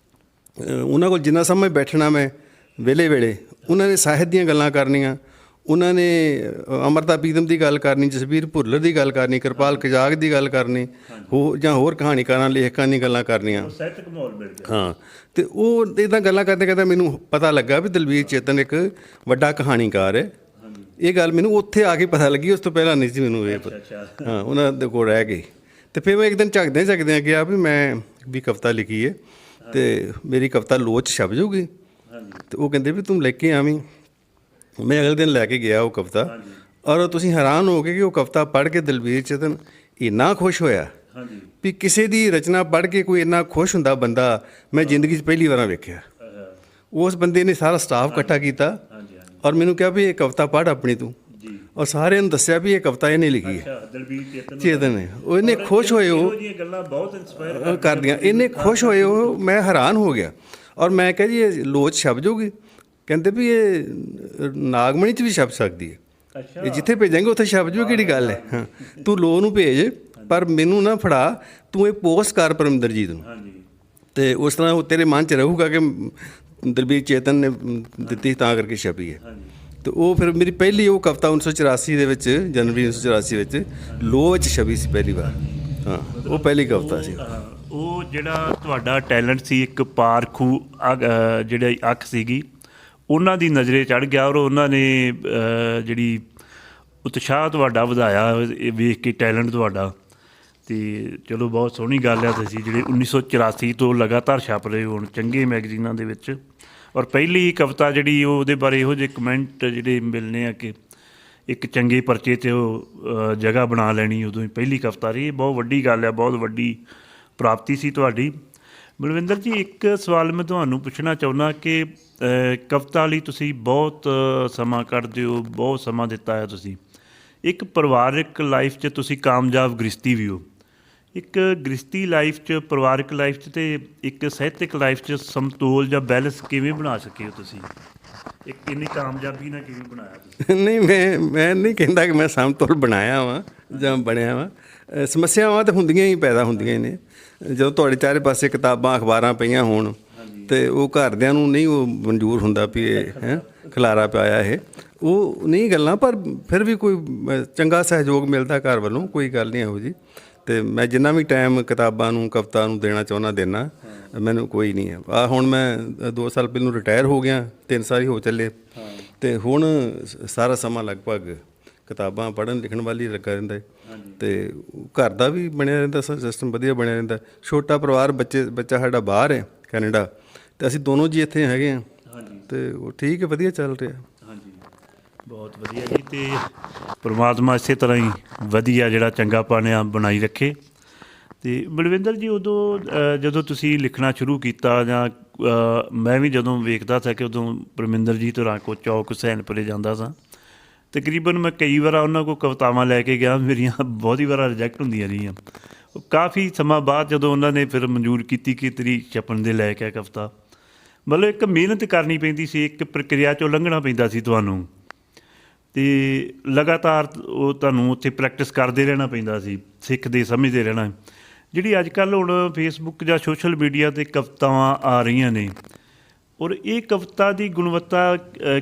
ਉਹਨਾਂ ਕੋਲ ਜਿੰਨਾ ਸਮਾਂ ਬੈਠਣਾ ਮੈਂ ਵਿਹਲੇ ਵੇਲੇ, ਉਹਨਾਂ ਨੇ ਸਾਹਿਤ ਦੀਆਂ ਗੱਲਾਂ ਕਰਨੀਆਂ, ਉਹਨਾਂ ਨੇ ਅੰਮ੍ਰਿਤਾ ਪ੍ਰੀਤਮ ਦੀ ਗੱਲ ਕਰਨੀ, ਜਸਬੀਰ ਭੁੱਲਰ ਦੀ ਗੱਲ ਕਰਨੀ, ਕਿਰਪਾਲ ਕਜਾਗ ਦੀ ਗੱਲ ਕਰਨੀ, ਜਾਂ ਹੋਰ ਕਹਾਣੀਕਾਰਾਂ ਲੇਖਕਾਂ ਦੀਆਂ ਗੱਲਾਂ ਕਰਨੀਆਂ। ਸਾਹਿਤਕ ਮਾਹੌਲ ਮਿਲ ਗਿਆ। ਹਾਂ, ਅਤੇ ਉਹ ਇੱਦਾਂ ਗੱਲਾਂ ਕਰਦੇ ਕਰਦੇ ਮੈਨੂੰ ਪਤਾ ਲੱਗਾ ਵੀ ਦਲਬੀਰ ਚੇਤਨ ਇੱਕ ਵੱਡਾ ਕਹਾਣੀਕਾਰ ਹੈ। ਇਹ ਗੱਲ ਮੈਨੂੰ ਉੱਥੇ ਆ ਕੇ ਪਤਾ ਲੱਗੀ, ਉਸ ਤੋਂ ਪਹਿਲਾਂ ਨਹੀਂ ਸੀ ਮੈਨੂੰ ਇਹ ਹਾਂ, ਉਹਨਾਂ ਦੇ ਕੋਲ ਰਹਿ ਗਈ। ਅਤੇ ਫਿਰ ਮੈਂ ਇੱਕ ਦਿਨ ਝਕਦਿਆਂ ਕਿਹਾ ਵੀ ਮੈਂ ਵੀ ਕਵਿਤਾ ਲਿਖੀ ਹੈ ਅਤੇ ਮੇਰੀ ਕਵਿਤਾ ਲੋਚ ਛਪ ਜਾਊਗੀ। ਅਤੇ ਉਹ ਕਹਿੰਦੇ ਵੀ ਤੂੰ ਲੈ ਕੇ ਆਵੀਂ। ਮੈਂ ਅਗਲੇ ਦਿਨ ਲੈ ਕੇ ਗਿਆ ਉਹ ਕਵਿਤਾ, ਔਰ ਤੁਸੀਂ ਹੈਰਾਨ ਹੋ ਗਏ ਕਿ ਉਹ ਕਵਿਤਾ ਪੜ੍ਹ ਕੇ ਦਲਬੀਰ ਚੇਤਨ ਇੰਨਾ ਖੁਸ਼ ਹੋਇਆ ਵੀ ਕਿਸੇ ਦੀ ਰਚਨਾ ਪੜ੍ਹ ਕੇ ਕੋਈ ਇੰਨਾ ਖੁਸ਼ ਹੁੰਦਾ ਬੰਦਾ ਮੈਂ ਜ਼ਿੰਦਗੀ 'ਚ ਪਹਿਲੀ ਵਾਰ ਵੇਖਿਆ। ਉਸ ਬੰਦੇ ਨੇ ਸਾਰਾ ਸਟਾਫ ਇਕੱਠਾ ਕੀਤਾ ਔਰ ਮੈਨੂੰ ਕਿਹਾ ਵੀ ਇਹ ਕਵਿਤਾ ਪੜ੍ਹ ਆਪਣੀ ਤੂੰ, ਔਰ ਸਾਰਿਆਂ ਨੂੰ ਦੱਸਿਆ ਵੀ ਇਹ ਕਵਿਤਾ ਇਹਨੇ ਲਿਖੀ ਹੈ, ਦਲਬੀਰ ਚੇਤਨ ਨੇ। ਉਹ ਇੰਨੇ ਖੁਸ਼ ਹੋਏ, ਉਹ ਗੱਲਾਂ ਬਹੁਤ ਇੰਸਪਾਇਰ ਕਰਦੀਆਂ, ਇੰਨੇ ਖੁਸ਼ ਹੋਏ ਉਹ, ਮੈਂ ਹੈਰਾਨ ਹੋ ਗਿਆ। ਔਰ ਮੈਂ ਕਿਹਾ ਜੀ ਇਹ ਲੋਚ ਛਪ ਜਾਊਗੀ? ਕਹਿੰਦੇ ਵੀ ਇਹ ਨਾਗਮਣੀ 'ਚ ਵੀ ਛਪ ਸਕਦੀ ਹੈ, ਇਹ ਜਿੱਥੇ ਭੇਜਾਂਗੇ ਉੱਥੇ ਛਪ ਜਾਊ, ਕਿਹੜੀ ਗੱਲ ਹੈ। ਹਾਂ, ਤੂੰ ਲੋ ਨੂੰ ਭੇਜ, ਪਰ ਮੈਨੂੰ ਨਾ ਫੜਾ, ਤੂੰ ਇਹ ਪੋਸਟ ਕਰ ਪਰਮਿੰਦਰਜੀਤ ਨੂੰ। ਅਤੇ ਉਸ ਤਰ੍ਹਾਂ ਉਹ ਤੇਰੇ ਮਨ 'ਚ ਰਹੂਗਾ ਕਿ ਦਲਬੀਰ ਚੇਤਨ ਨੇ ਦਿੱਤੀ ਤਾਂ ਕਰਕੇ ਛਪੀ ਹੈ। ਅਤੇ ਉਹ ਫਿਰ ਮੇਰੀ ਪਹਿਲੀ ਉਹ ਕਵਿਤਾ 1984 ਦੇ ਵਿੱਚ, ਜਨਵਰੀ 1984 ਵਿੱਚ ਲੋ ਵਿੱਚ ਛਪੀ ਸੀ ਪਹਿਲੀ ਵਾਰ। ਹਾਂ, ਉਹ ਪਹਿਲੀ ਕਵਿਤਾ ਸੀ। ਉਹ ਜਿਹੜਾ ਤੁਹਾਡਾ ਟੈਲੈਂਟ ਸੀ, ਇੱਕ ਪਾਰਖੂ ਜਿਹੜੀ ਅੱਖ ਸੀਗੀ, ਉਹਨਾਂ ਦੀ ਨਜ਼ਰੇ ਚੜ੍ਹ ਗਿਆ, ਔਰ ਉਹਨਾਂ ਨੇ ਜਿਹੜੀ ਉਤਸ਼ਾਹ ਤੁਹਾਡਾ ਵਧਾਇਆ ਵੇਖ ਕੇ ਟੈਲੈਂਟ ਤੁਹਾਡਾ। ਅਤੇ ਚਲੋ ਬਹੁਤ ਸੋਹਣੀ ਗੱਲ ਹੈ, ਤੁਸੀਂ ਜਿਹੜੇ 1984 ਤੋਂ ਲਗਾਤਾਰ ਛਪ ਰਹੇ ਹੋ ਹੁਣ ਚੰਗੇ ਮੈਗਜ਼ੀਨਾਂ ਦੇ ਵਿੱਚ। ਔਰ ਪਹਿਲੀ ਕਵਿਤਾ ਜਿਹੜੀ ਉਹਦੇ ਬਾਰੇ ਇਹੋ ਜਿਹੇ ਕਮੈਂਟ ਜਿਹੜੇ ਮਿਲਣੇ ਆ ਕਿ ਇੱਕ ਚੰਗੇ ਪਰਚੇ 'ਤੇ ਉਹ ਜਗ੍ਹਾ ਬਣਾ ਲੈਣੀ, ਉਦੋਂ ਹੀ ਪਹਿਲੀ ਕਵਿਤਾ ਰਹੀ। ਬਹੁਤ ਵੱਡੀ ਗੱਲ ਹੈ, ਬਹੁਤ ਵੱਡੀ ਪ੍ਰਾਪਤੀ ਸੀ ਤੁਹਾਡੀ। ਬਲਵਿੰਦਰ ਜੀ, ਇੱਕ ਸਵਾਲ ਮੈਂ ਤੁਹਾਨੂੰ ਪੁੱਛਣਾ ਚਾਹੁੰਦਾ ਕਿ ਕਵਿਤਾ ਲਈ ਤੁਸੀਂ ਬਹੁਤ ਸਮਾਂ ਕੱਢਦੇ ਹੋ, ਬਹੁਤ ਸਮਾਂ ਦਿੱਤਾ ਹੈ ਤੁਸੀਂ। ਇੱਕ ਪਰਿਵਾਰਕ ਲਾਈਫ 'ਚ ਤੁਸੀਂ ਕਾਮਯਾਬ ਗ੍ਰਸਤੀ ਵੀ ਹੋ। ਇੱਕ ਗ੍ਰਸਤੀ ਲਾਈਫ 'ਚ, ਪਰਿਵਾਰਕ ਲਾਈਫ 'ਚ ਅਤੇ ਇੱਕ ਸਾਹਿਤਕ ਲਾਈਫ 'ਚ ਸਮਤੋਲ ਜਾਂ ਬੈਲੈਂਸ ਕਿਵੇਂ ਬਣਾ ਸਕੇ ਹੋ ਤੁਸੀਂ? ਇੱਕ ਇੰਨੀ ਕਾਮਯਾਬੀ ਨਾਲ ਕਿਵੇਂ ਬਣਾਇਆ ਤੁਸੀਂ? ਨਹੀਂ, ਮੈਂ ਨਹੀਂ ਕਹਿੰਦਾ ਕਿ ਮੈਂ ਸਮਤੋਲ ਬਣਾਇਆ ਵਾਂ ਜਾਂ ਬਣਿਆ ਵਾਂ। ਸਮੱਸਿਆਵਾਂ ਤਾਂ ਹੁੰਦੀਆਂ ਹੀ, ਪੈਦਾ ਹੁੰਦੀਆਂ ਹੀ ਨੇ। ਜਦੋਂ ਤੁਹਾਡੇ ਚਾਰੇ ਪਾਸੇ ਕਿਤਾਬਾਂ ਅਖਬਾਰਾਂ ਪਈਆਂ ਹੋਣ ਅਤੇ ਉਹ ਘਰਦਿਆਂ ਨੂੰ ਨਹੀਂ ਉਹ ਮਨਜ਼ੂਰ ਹੁੰਦਾ ਵੀ ਇਹ ਖਿਲਾਰਾ ਪਾਇਆ ਇਹ, ਉਹ ਨਹੀਂ ਗੱਲਾਂ, ਪਰ ਫਿਰ ਵੀ ਕੋਈ ਚੰਗਾ ਸਹਿਯੋਗ ਮਿਲਦਾ ਘਰ ਵੱਲੋਂ, ਕੋਈ ਗੱਲ ਨਹੀਂ ਇਹੋ ਜਿਹੀ। ਅਤੇ ਮੈਂ ਜਿੰਨਾ ਵੀ ਟਾਈਮ ਕਿਤਾਬਾਂ ਨੂੰ, ਕਵਿਤਾ ਨੂੰ ਦੇਣਾ ਚਾਹੁੰਦਾ ਦੇਣਾ, ਮੈਨੂੰ ਕੋਈ ਨਹੀਂ ਹੈ। ਹੁਣ ਮੈਂ 2 ਸਾਲ ਪਹਿਲਾਂ ਰਿਟਾਇਰ ਹੋ ਗਿਆ, 3 ਸਾਲ ਹੀ ਹੋ ਚੱਲੇ, ਅਤੇ ਹੁਣ ਸਾਰਾ ਸਮਾਂ ਲਗਭਗ ਕਿਤਾਬਾਂ ਪੜ੍ਹਨ ਲਿਖਣ ਵੱਲ ਹੀ ਲੱਗਾ ਰਹਿੰਦਾ। ਅਤੇ ਘਰ ਦਾ ਵੀ ਬਣਿਆ ਰਹਿੰਦਾ, ਸਿਸਟਮ ਵਧੀਆ ਬਣਿਆ ਰਹਿੰਦਾ। ਛੋਟਾ ਪਰਿਵਾਰ, ਬੱਚਾ ਸਾਡਾ ਬਾਹਰ ਹੈ ਕੈਨੇਡਾ, ਅਤੇ ਅਸੀਂ ਦੋਨੋਂ ਜੀ ਇੱਥੇ ਹੈਗੇ ਹਾਂ, ਅਤੇ ਉਹ ਠੀਕ ਹੈ, ਵਧੀਆ ਚੱਲ ਰਿਹਾ। ਹਾਂਜੀ, ਬਹੁਤ ਵਧੀਆ ਜੀ। ਅਤੇ ਪਰਮਾਤਮਾ ਇਸੇ ਤਰ੍ਹਾਂ ਹੀ ਵਧੀਆ ਜਿਹੜਾ ਚੰਗਾ ਪਾਣਿਆ ਬਣਾਈ ਰੱਖੇ। ਅਤੇ ਬਲਵਿੰਦਰ ਜੀ, ਉਦੋਂ ਜਦੋਂ ਤੁਸੀਂ ਲਿਖਣਾ ਸ਼ੁਰੂ ਕੀਤਾ, ਜਾਂ ਮੈਂ ਵੀ ਜਦੋਂ ਵੇਖਦਾ ਸੀ ਕਿ ਉਦੋਂ ਪਰਮਿੰਦਰਜੀਤ ਹੋਰਾਂ ਕੋਲ ਚੌਕ ਹੁਸੈਨਪੁਰੇ ਜਾਂਦਾ ਸਾਂ, ਤਕਰੀਬਨ ਮੈਂ ਕਈ ਵਾਰ ਉਹਨਾਂ ਕੋਲ ਕਵਿਤਾਵਾਂ ਲੈ ਕੇ ਗਿਆ, ਮੇਰੀਆਂ ਬਹੁਤੀ ਵਾਰ ਰਿਜੈਕਟ ਹੁੰਦੀਆਂ ਰਹੀਆਂ। ਕਾਫੀ ਸਮਾਂ ਬਾਅਦ ਜਦੋਂ ਉਹਨਾਂ ਨੇ ਫਿਰ ਮਨਜ਼ੂਰ ਕੀਤੀ ਕਿ ਤੇਰੀ ਛਪਣ ਦੇ ਲੈ ਕੇ ਕਵਿਤਾ, ਮਤਲਬ ਇੱਕ ਮਿਹਨਤ ਕਰਨੀ ਪੈਂਦੀ ਸੀ, ਇੱਕ ਪ੍ਰਕਿਰਿਆ 'ਚੋਂ ਲੰਘਣਾ ਪੈਂਦਾ ਸੀ ਤੁਹਾਨੂੰ, ਅਤੇ ਲਗਾਤਾਰ ਉਹ ਤੁਹਾਨੂੰ ਉੱਥੇ ਪ੍ਰੈਕਟਿਸ ਕਰਦੇ ਰਹਿਣਾ ਪੈਂਦਾ ਸੀ, ਸਿੱਖਦੇ ਸਮਝਦੇ ਰਹਿਣਾ। ਜਿਹੜੀ ਅੱਜ ਕੱਲ੍ਹ ਹੁਣ ਫੇਸਬੁੱਕ ਜਾਂ ਸੋਸ਼ਲ ਮੀਡੀਆ 'ਤੇ ਕਵਿਤਾਵਾਂ ਆ ਰਹੀਆਂ ਨੇ, ਔਰ ਇਹ ਕਵਿਤਾ ਦੀ ਗੁਣਵੱਤਾ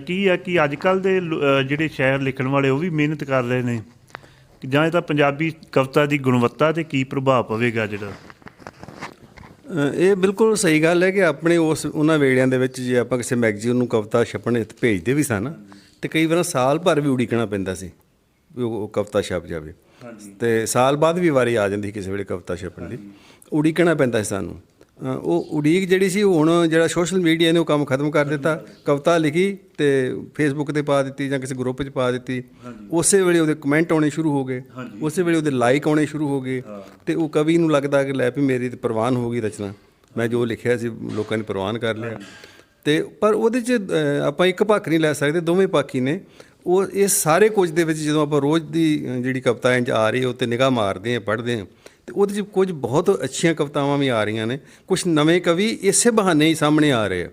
ਕੀ ਆ ਕਿ ਅੱਜ ਕੱਲ੍ਹ ਦੇ ਜਿਹੜੇ ਸ਼ਾਇਰ ਲਿਖਣ ਵਾਲੇ ਉਹ ਵੀ ਮਿਹਨਤ ਕਰ ਰਹੇ ਨੇ, ਜਾਂ ਇਹ ਤਾਂ ਪੰਜਾਬੀ ਕਵਿਤਾ ਦੀ ਗੁਣਵੱਤਾ 'ਤੇ ਕੀ ਪ੍ਰਭਾਵ ਪਵੇਗਾ ਜਿਹੜਾ? ਇਹ ਬਿਲਕੁਲ ਸਹੀ ਗੱਲ ਹੈ ਕਿ ਆਪਣੇ ਉਹਨਾਂ ਵੇਲਿਆਂ ਦੇ ਵਿੱਚ ਜੇ ਆਪਾਂ ਕਿਸੇ ਮੈਗਜ਼ੀਨ ਨੂੰ ਕਵਿਤਾ ਛਪਣ ਭੇਜਦੇ ਵੀ ਸਨ, ਅਤੇ ਕਈ ਵਾਰ ਸਾਲ ਭਰ ਵੀ ਉਡੀਕਣਾ ਪੈਂਦਾ ਸੀ ਵੀ ਉਹ ਕਵਿਤਾ ਛਪ ਜਾਵੇ, ਅਤੇ ਸਾਲ ਬਾਅਦ ਵੀ ਵਾਰੀ ਆ ਜਾਂਦੀ ਕਿਸੇ ਵੇਲੇ ਕਵਿਤਾ ਛਪਣ ਦੀ, ਉਡੀਕਣਾ ਪੈਂਦਾ ਸੀ ਸਾਨੂੰ। ਉਹ ਉਡੀਕ ਜਿਹੜੀ ਸੀ ਹੁਣ ਜਿਹੜਾ ਸੋਸ਼ਲ ਮੀਡੀਆ ਨੇ ਉਹ ਕੰਮ ਖਤਮ ਕਰ ਦਿੱਤਾ। ਕਵਿਤਾ ਲਿਖੀ ਤੇ ਫੇਸਬੁੱਕ ਤੇ ਪਾ ਦਿੱਤੀ ਜਾਂ ਕਿਸੇ ਗਰੁੱਪ 'ਚ ਪਾ ਦਿੱਤੀ, ਉਸੇ ਵੇਲੇ ਉਹਦੇ ਕਮੈਂਟ ਆਉਣੇ ਸ਼ੁਰੂ ਹੋ ਗਏ, ਉਸੇ ਵੇਲੇ ਉਹਦੇ ਲਾਈਕ ਆਉਣੇ ਸ਼ੁਰੂ ਹੋ ਗਏ, ਤੇ ਉਹ ਕਵੀ ਨੂੰ ਲੱਗਦਾ ਕਿ ਲੈ ਵੀ ਮੇਰੀ ਤਾਂ ਪ੍ਰਵਾਨ ਹੋ ਗਈ ਰਚਨਾ, ਮੈਂ ਜੋ ਲਿਖਿਆ ਸੀ ਲੋਕਾਂ ਨੇ ਪ੍ਰਵਾਨ ਕਰ ਲਿਆ। ਤੇ ਪਰ ਉਹਦੇ 'ਚ ਆਪਾਂ ਇੱਕ ਪੱਖ ਨਹੀਂ ਲੈ ਸਕਦੇ, ਦੋਵੇਂ ਪੱਖ ਹੀ ਨੇ। ਉਹ ਇਸ ਸਾਰੇ ਕੁਝ ਦੇ ਵਿੱਚ ਜਦੋਂ ਆਪਾਂ ਰੋਜ਼ ਦੀ ਜਿਹੜੀ ਕਵਿਤਾ ਇੰਝ ਆ ਰਹੀ ਹੈ ਉੱਤੇ ਨਿਗਾਹ ਮਾਰਦੇ ਹਾਂ, ਪੜ੍ਹਦੇ ਹਾਂ, ਤੇ ਉਹਦੇ 'ਚ ਕੁਝ ਬਹੁਤ ਅੱਛੀਆਂ ਕਵਿਤਾਵਾਂ ਵੀ ਆ ਰਹੀਆਂ ਨੇ। ਕੁਝ ਨਵੇਂ ਕਵੀ ਇਸੇ ਬਹਾਨੇ ਹੀ ਸਾਹਮਣੇ ਆ ਰਹੇ ਆ,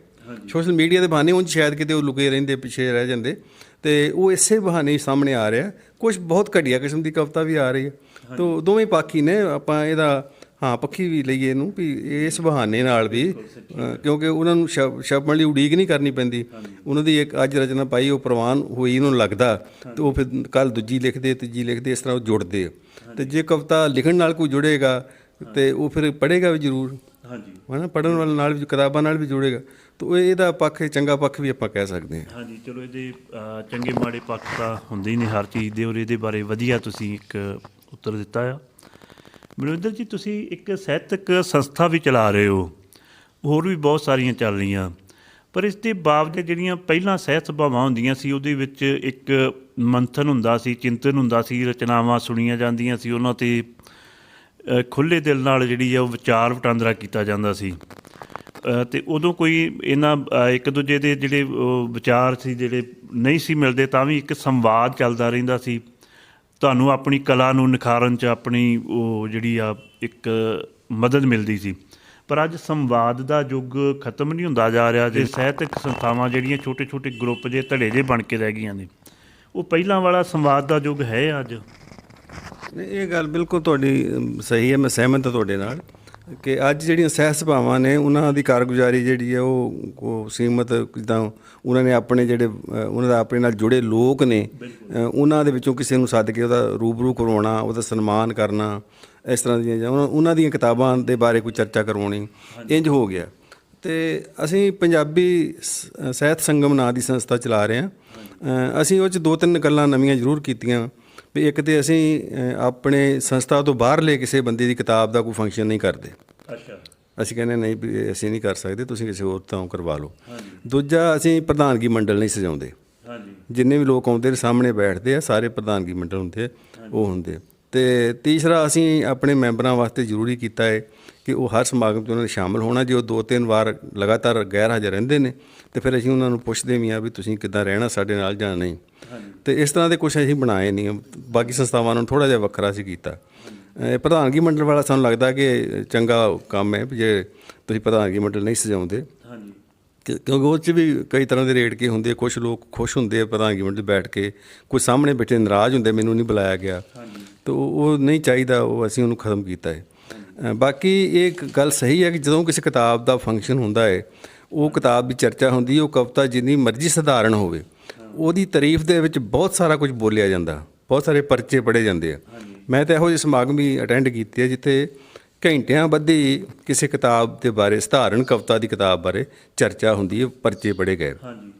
ਸੋਸ਼ਲ ਮੀਡੀਆ ਦੇ ਬਹਾਨੇ, ਉਂਝ ਸ਼ਾਇਦ ਕਿਤੇ ਉਹ ਲੁਕੇ ਰਹਿੰਦੇ, ਪਿੱਛੇ ਰਹਿ ਜਾਂਦੇ, ਤੇ ਉਹ ਇਸੇ ਬਹਾਨੇ ਹੀ ਸਾਹਮਣੇ ਆ ਰਿਹਾ। ਕੁਝ ਬਹੁਤ ਘਟੀਆ ਕਿਸਮ ਦੀ ਕਵਿਤਾ ਵੀ ਆ ਰਹੀ ਹੈ। ਤਾਂ ਦੋਵੇਂ ਪੱਖ ਹੀ ਨੇ। ਆਪਾਂ ਇਹਦਾ ਪੱਖੀ ਵੀ ਲਈਏ ਇਹਨੂੰ ਵੀ ਇਸ ਬਹਾਨੇ ਨਾਲ ਵੀ, ਕਿਉਂਕਿ ਉਹਨਾਂ ਨੂੰ ਛਪਣ ਲਈ ਉਡੀਕ ਨਹੀਂ ਕਰਨੀ ਪੈਂਦੀ। ਉਹਨਾਂ ਦੀ ਇੱਕ ਅੱਜ ਰਚਨਾ ਪਾਈ, ਉਹ ਪ੍ਰਵਾਨ ਹੋਈ, ਉਹਨੂੰ ਲੱਗਦਾ, ਤੇ ਉਹ ਫਿਰ ਕੱਲ੍ਹ ਦੂਜੀ ਲਿਖਦੇ, ਤੀਜੀ ਲਿਖਦੇ, ਇਸ ਤਰ੍ਹਾਂ ਉਹ ਜੁੜਦੇ। ਤੇ ਜੇ ਕਵਿਤਾ ਲਿਖਣ ਨਾਲ ਕੋਈ ਜੁੜੇਗਾ ਤੇ ਉਹ ਫਿਰ ਪੜ੍ਹੇਗਾ ਵੀ ਜ਼ਰੂਰ, ਹੈ ਨਾ, ਪੜ੍ਹਨ ਵਾਲੇ ਨਾਲ ਵੀ, ਕਿਤਾਬਾਂ ਨਾਲ ਵੀ ਜੁੜੇਗਾ। ਤਾਂ ਇਹਦਾ ਪੱਖ, ਚੰਗਾ ਪੱਖ ਵੀ ਆਪਾਂ ਕਹਿ ਸਕਦੇ ਹਾਂ। ਹਾਂਜੀ, ਚਲੋ ਇਹਦੇ ਚੰਗੇ ਮਾੜੇ ਪੱਖ ਤਾਂ ਹੁੰਦੇ ਹੀ ਨੇ ਹਰ ਚੀਜ਼ ਦੇ, ਔਰ ਇਹਦੇ ਬਾਰੇ ਵਧੀਆ ਤੁਸੀਂ ਇੱਕ ਉੱਤਰ ਦਿੱਤਾ ਆ। ਮਲਵਿੰਦਰ ਜੀ, ਤੁਸੀਂ ਇੱਕ ਸਾਹਿਤਕ ਸੰਸਥਾ ਵੀ ਚਲਾ ਰਹੇ ਹੋ, ਹੋਰ ਵੀ ਬਹੁਤ ਸਾਰੀਆਂ ਚੱਲ ਰਹੀਆਂ, ਪਰ ਇਸ ਦੇ ਬਾਵਜੂਦ ਜਿਹੜੀਆਂ ਪਹਿਲਾਂ ਸਾਹਿਤ ਸਭਾਵਾਂ ਹੁੰਦੀਆਂ ਸੀ ਉਹਦੇ ਵਿੱਚ ਇੱਕ ਮੰਥਨ ਹੁੰਦਾ ਸੀ, ਚਿੰਤਨ ਹੁੰਦਾ ਸੀ, ਰਚਨਾਵਾਂ ਸੁਣੀਆਂ ਜਾਂਦੀਆਂ ਸੀ, ਉਹਨਾਂ 'ਤੇ ਖੁੱਲ੍ਹੇ ਦਿਲ ਨਾਲ ਜਿਹੜੀ ਆ ਉਹ ਵਿਚਾਰ ਵਟਾਂਦਰਾ ਕੀਤਾ ਜਾਂਦਾ ਸੀ। ਅਤੇ ਉਦੋਂ ਕੋਈ ਇਹਨਾਂ ਇੱਕ ਦੂਜੇ ਦੇ ਜਿਹੜੇ ਵਿਚਾਰ ਸੀ ਜਿਹੜੇ ਨਹੀਂ ਸੀ ਮਿਲਦੇ, ਤਾਂ ਵੀ ਇੱਕ ਸੰਵਾਦ ਚੱਲਦਾ ਰਹਿੰਦਾ ਸੀ, ਤੁਹਾਨੂੰ ਆਪਣੀ ਕਲਾ ਨੂੰ ਨਿਖਾਰਨ 'ਚ ਆਪਣੀ ਉਹ ਜਿਹੜੀ ਆ ਇੱਕ ਮਦਦ ਮਿਲਦੀ ਸੀ। ਪਰ ਅੱਜ ਸੰਵਾਦ ਦਾ ਯੁੱਗ ਖਤਮ ਨਹੀਂ ਹੁੰਦਾ ਜਾ ਰਿਹਾ। ਜੇ ਸਾਹਿਤਕ ਸੰਸਥਾਵਾਂ ਜਿਹੜੀਆਂ ਛੋਟੇ ਛੋਟੇ ਗਰੁੱਪ ਜੇ ਧੜੇ ਜਿਹੇ ਬਣ ਕੇ ਰਹਿ ਗਈਆਂ ਨੇ, ਉਹ ਪਹਿਲਾਂ ਵਾਲਾ ਸੰਵਾਦ ਦਾ ਯੁੱਗ ਹੈ ਅੱਜ? ਇਹ ਗੱਲ ਬਿਲਕੁਲ ਤੁਹਾਡੀ ਸਹੀ ਹੈ, ਮੈਂ ਸਹਿਮਤ ਹਾਂ ਤੁਹਾਡੇ ਨਾਲ ਕਿ ਅੱਜ ਜਿਹੜੀਆਂ ਸਾਹਿਤ ਸਭਾਵਾਂ ਨੇ ਉਹਨਾਂ ਦੀ ਕਾਰਗੁਜ਼ਾਰੀ ਜਿਹੜੀ ਹੈ ਉਹ ਸੀਮਤ, ਜਿੱਦਾਂ ਉਹਨਾਂ ਨੇ ਆਪਣੇ ਜਿਹੜੇ ਉਹਨਾਂ ਦਾ ਆਪਣੇ ਨਾਲ ਜੁੜੇ ਲੋਕ ਨੇ, ਉਹਨਾਂ ਦੇ ਵਿੱਚੋਂ ਕਿਸੇ ਨੂੰ ਸੱਦ ਕੇ ਉਹਦਾ ਰੂਬਰੂ ਕਰਵਾਉਣਾ, ਉਹਦਾ ਸਨਮਾਨ ਕਰਨਾ, ਇਸ ਤਰ੍ਹਾਂ ਦੀਆਂ, ਜਾਂ ਉਹਨਾਂ ਦੀਆਂ ਕਿਤਾਬਾਂ ਦੇ ਬਾਰੇ ਕੋਈ ਚਰਚਾ ਕਰਵਾਉਣੀ, ਇੰਝ ਹੋ ਗਿਆ। ਅਤੇ ਅਸੀਂ ਪੰਜਾਬੀ ਸਾਹਿਤ ਸੰਗਮ ਨਾਂ ਦੀ ਸੰਸਥਾ ਚਲਾ ਰਹੇ ਹਾਂ। ਅਸੀਂ ਉਹ 'ਚ 2-3 ਗੱਲਾਂ ਨਵੀਆਂ ਜ਼ਰੂਰ ਕੀਤੀਆਂ ਵੀ ਇੱਕ ਤਾਂ ਅਸੀਂ ਆਪਣੇ ਸੰਸਥਾ ਤੋਂ ਬਾਹਰਲੇ ਕਿਸੇ ਬੰਦੇ ਦੀ ਕਿਤਾਬ ਦਾ ਕੋਈ ਫੰਕਸ਼ਨ ਨਹੀਂ ਕਰਦੇ। ਅੱਛਾ, ਅਸੀਂ ਕਹਿੰਦੇ ਨਹੀਂ ਵੀ ਅਸੀਂ ਨਹੀਂ ਕਰ ਸਕਦੇ, ਤੁਸੀਂ ਕਿਸੇ ਹੋਰ ਤੋਂ ਕਰਵਾ ਲਓ। ਦੂਜਾ, ਅਸੀਂ ਪ੍ਰਧਾਨਗੀ ਮੰਡਲ ਨਹੀਂ ਸਜਾਉਂਦੇ। ਜਿੰਨੇ ਵੀ ਲੋਕ ਆਉਂਦੇ ਨੇ ਸਾਹਮਣੇ ਬੈਠਦੇ ਆ, ਸਾਰੇ ਪ੍ਰਧਾਨਗੀ ਮੰਡਲ ਹੁੰਦੇ, ਉਹ ਹੁੰਦੇ। ਅਤੇ ਤੀਸਰਾ, ਅਸੀਂ ਆਪਣੇ ਮੈਂਬਰਾਂ ਵਾਸਤੇ ਜ਼ਰੂਰੀ ਕੀਤਾ ਹੈ ਕਿ ਉਹ ਹਰ ਸਮਾਗਮ 'ਚ ਉਹਨਾਂ ਨੇ ਸ਼ਾਮਲ ਹੋਣਾ। ਜੇ ਉਹ 2-3 ਵਾਰ ਲਗਾਤਾਰ ਗੈਰ ਹਾਜ਼ਰ ਰਹਿੰਦੇ ਨੇ ਅਤੇ ਫਿਰ ਅਸੀਂ ਉਹਨਾਂ ਨੂੰ ਪੁੱਛਦੇ ਵੀ ਹਾਂ ਵੀ ਤੁਸੀਂ ਕਿੱਦਾਂ ਰਹਿਣਾ ਸਾਡੇ ਨਾਲ ਜਾਂ ਨਹੀਂ। ਅਤੇ ਇਸ ਤਰ੍ਹਾਂ ਦੇ ਕੁਛ ਅਸੀਂ ਬਣਾਏ ਨਹੀਂ, ਬਾਕੀ ਸੰਸਥਾਵਾਂ ਨੂੰ ਥੋੜ੍ਹਾ ਜਿਹਾ ਵੱਖਰਾ ਅਸੀਂ ਕੀਤਾ। ਪ੍ਰਧਾਨਗੀ ਮੰਡਲ ਵਾਲਾ ਸਾਨੂੰ ਲੱਗਦਾ ਕਿ ਚੰਗਾ ਕੰਮ ਹੈ ਜੇ ਤੁਸੀਂ ਪ੍ਰਧਾਨਗੀ ਮੰਡਲ ਨਹੀਂ ਸਜਾਉਂਦੇ, ਕਿਉਂਕਿ ਉਹ 'ਚ ਵੀ ਕਈ ਤਰ੍ਹਾਂ ਦੇ ਰੇਟ ਕੇ ਹੁੰਦੇ। ਕੁਛ ਲੋਕ ਖੁਸ਼ ਹੁੰਦੇ ਆ ਪ੍ਰਧਾਨਗੀ ਮੰਡਲ ਬੈਠ ਕੇ, ਕੁਝ ਸਾਹਮਣੇ ਬੈਠੇ ਨਾਰਾਜ਼ ਹੁੰਦੇ ਮੈਨੂੰ ਨਹੀਂ ਬੁਲਾਇਆ ਗਿਆ, ਤਾਂ ਉਹ ਨਹੀਂ ਚਾਹੀਦਾ, ਉਹ ਅਸੀਂ ਉਹਨੂੰ ਖਤਮ ਕੀਤਾ ਹੈ। ਬਾਕੀ ਇਹ ਇੱਕ ਗੱਲ ਸਹੀ ਹੈ ਕਿ ਜਦੋਂ ਕਿਸੇ ਕਿਤਾਬ ਦਾ ਫੰਕਸ਼ਨ ਹੁੰਦਾ ਹੈ, ਉਹ ਕਿਤਾਬ ਦੀ ਚਰਚਾ ਹੁੰਦੀ ਹੈ, ਉਹ ਕਵਿਤਾ ਜਿੰਨੀ ਮਰਜ਼ੀ ਸਧਾਰਨ ਹੋਵੇ, ਉਹਦੀ ਤਾਰੀਫ ਦੇ ਵਿੱਚ ਬਹੁਤ ਸਾਰਾ ਕੁਝ ਬੋਲਿਆ ਜਾਂਦਾ, ਬਹੁਤ ਸਾਰੇ ਪਰਚੇ ਪੜ੍ਹੇ ਜਾਂਦੇ ਆ। ਮੈਂ ਤਾਂ ਇਹੋ ਜਿਹੇ ਸਮਾਗਮ ਵੀ ਅਟੈਂਡ ਕੀਤੇ ਆ ਜਿੱਥੇ ਘੰਟਿਆਂ ਬੱਧੀ ਕਿਸੇ ਕਿਤਾਬ ਦੇ ਬਾਰੇ, ਸਧਾਰਨ ਕਵਿਤਾ ਦੀ ਕਿਤਾਬ ਬਾਰੇ ਚਰਚਾ ਹੁੰਦੀ ਹੈ, ਪਰਚੇ ਪੜ੍ਹੇ ਗਏ।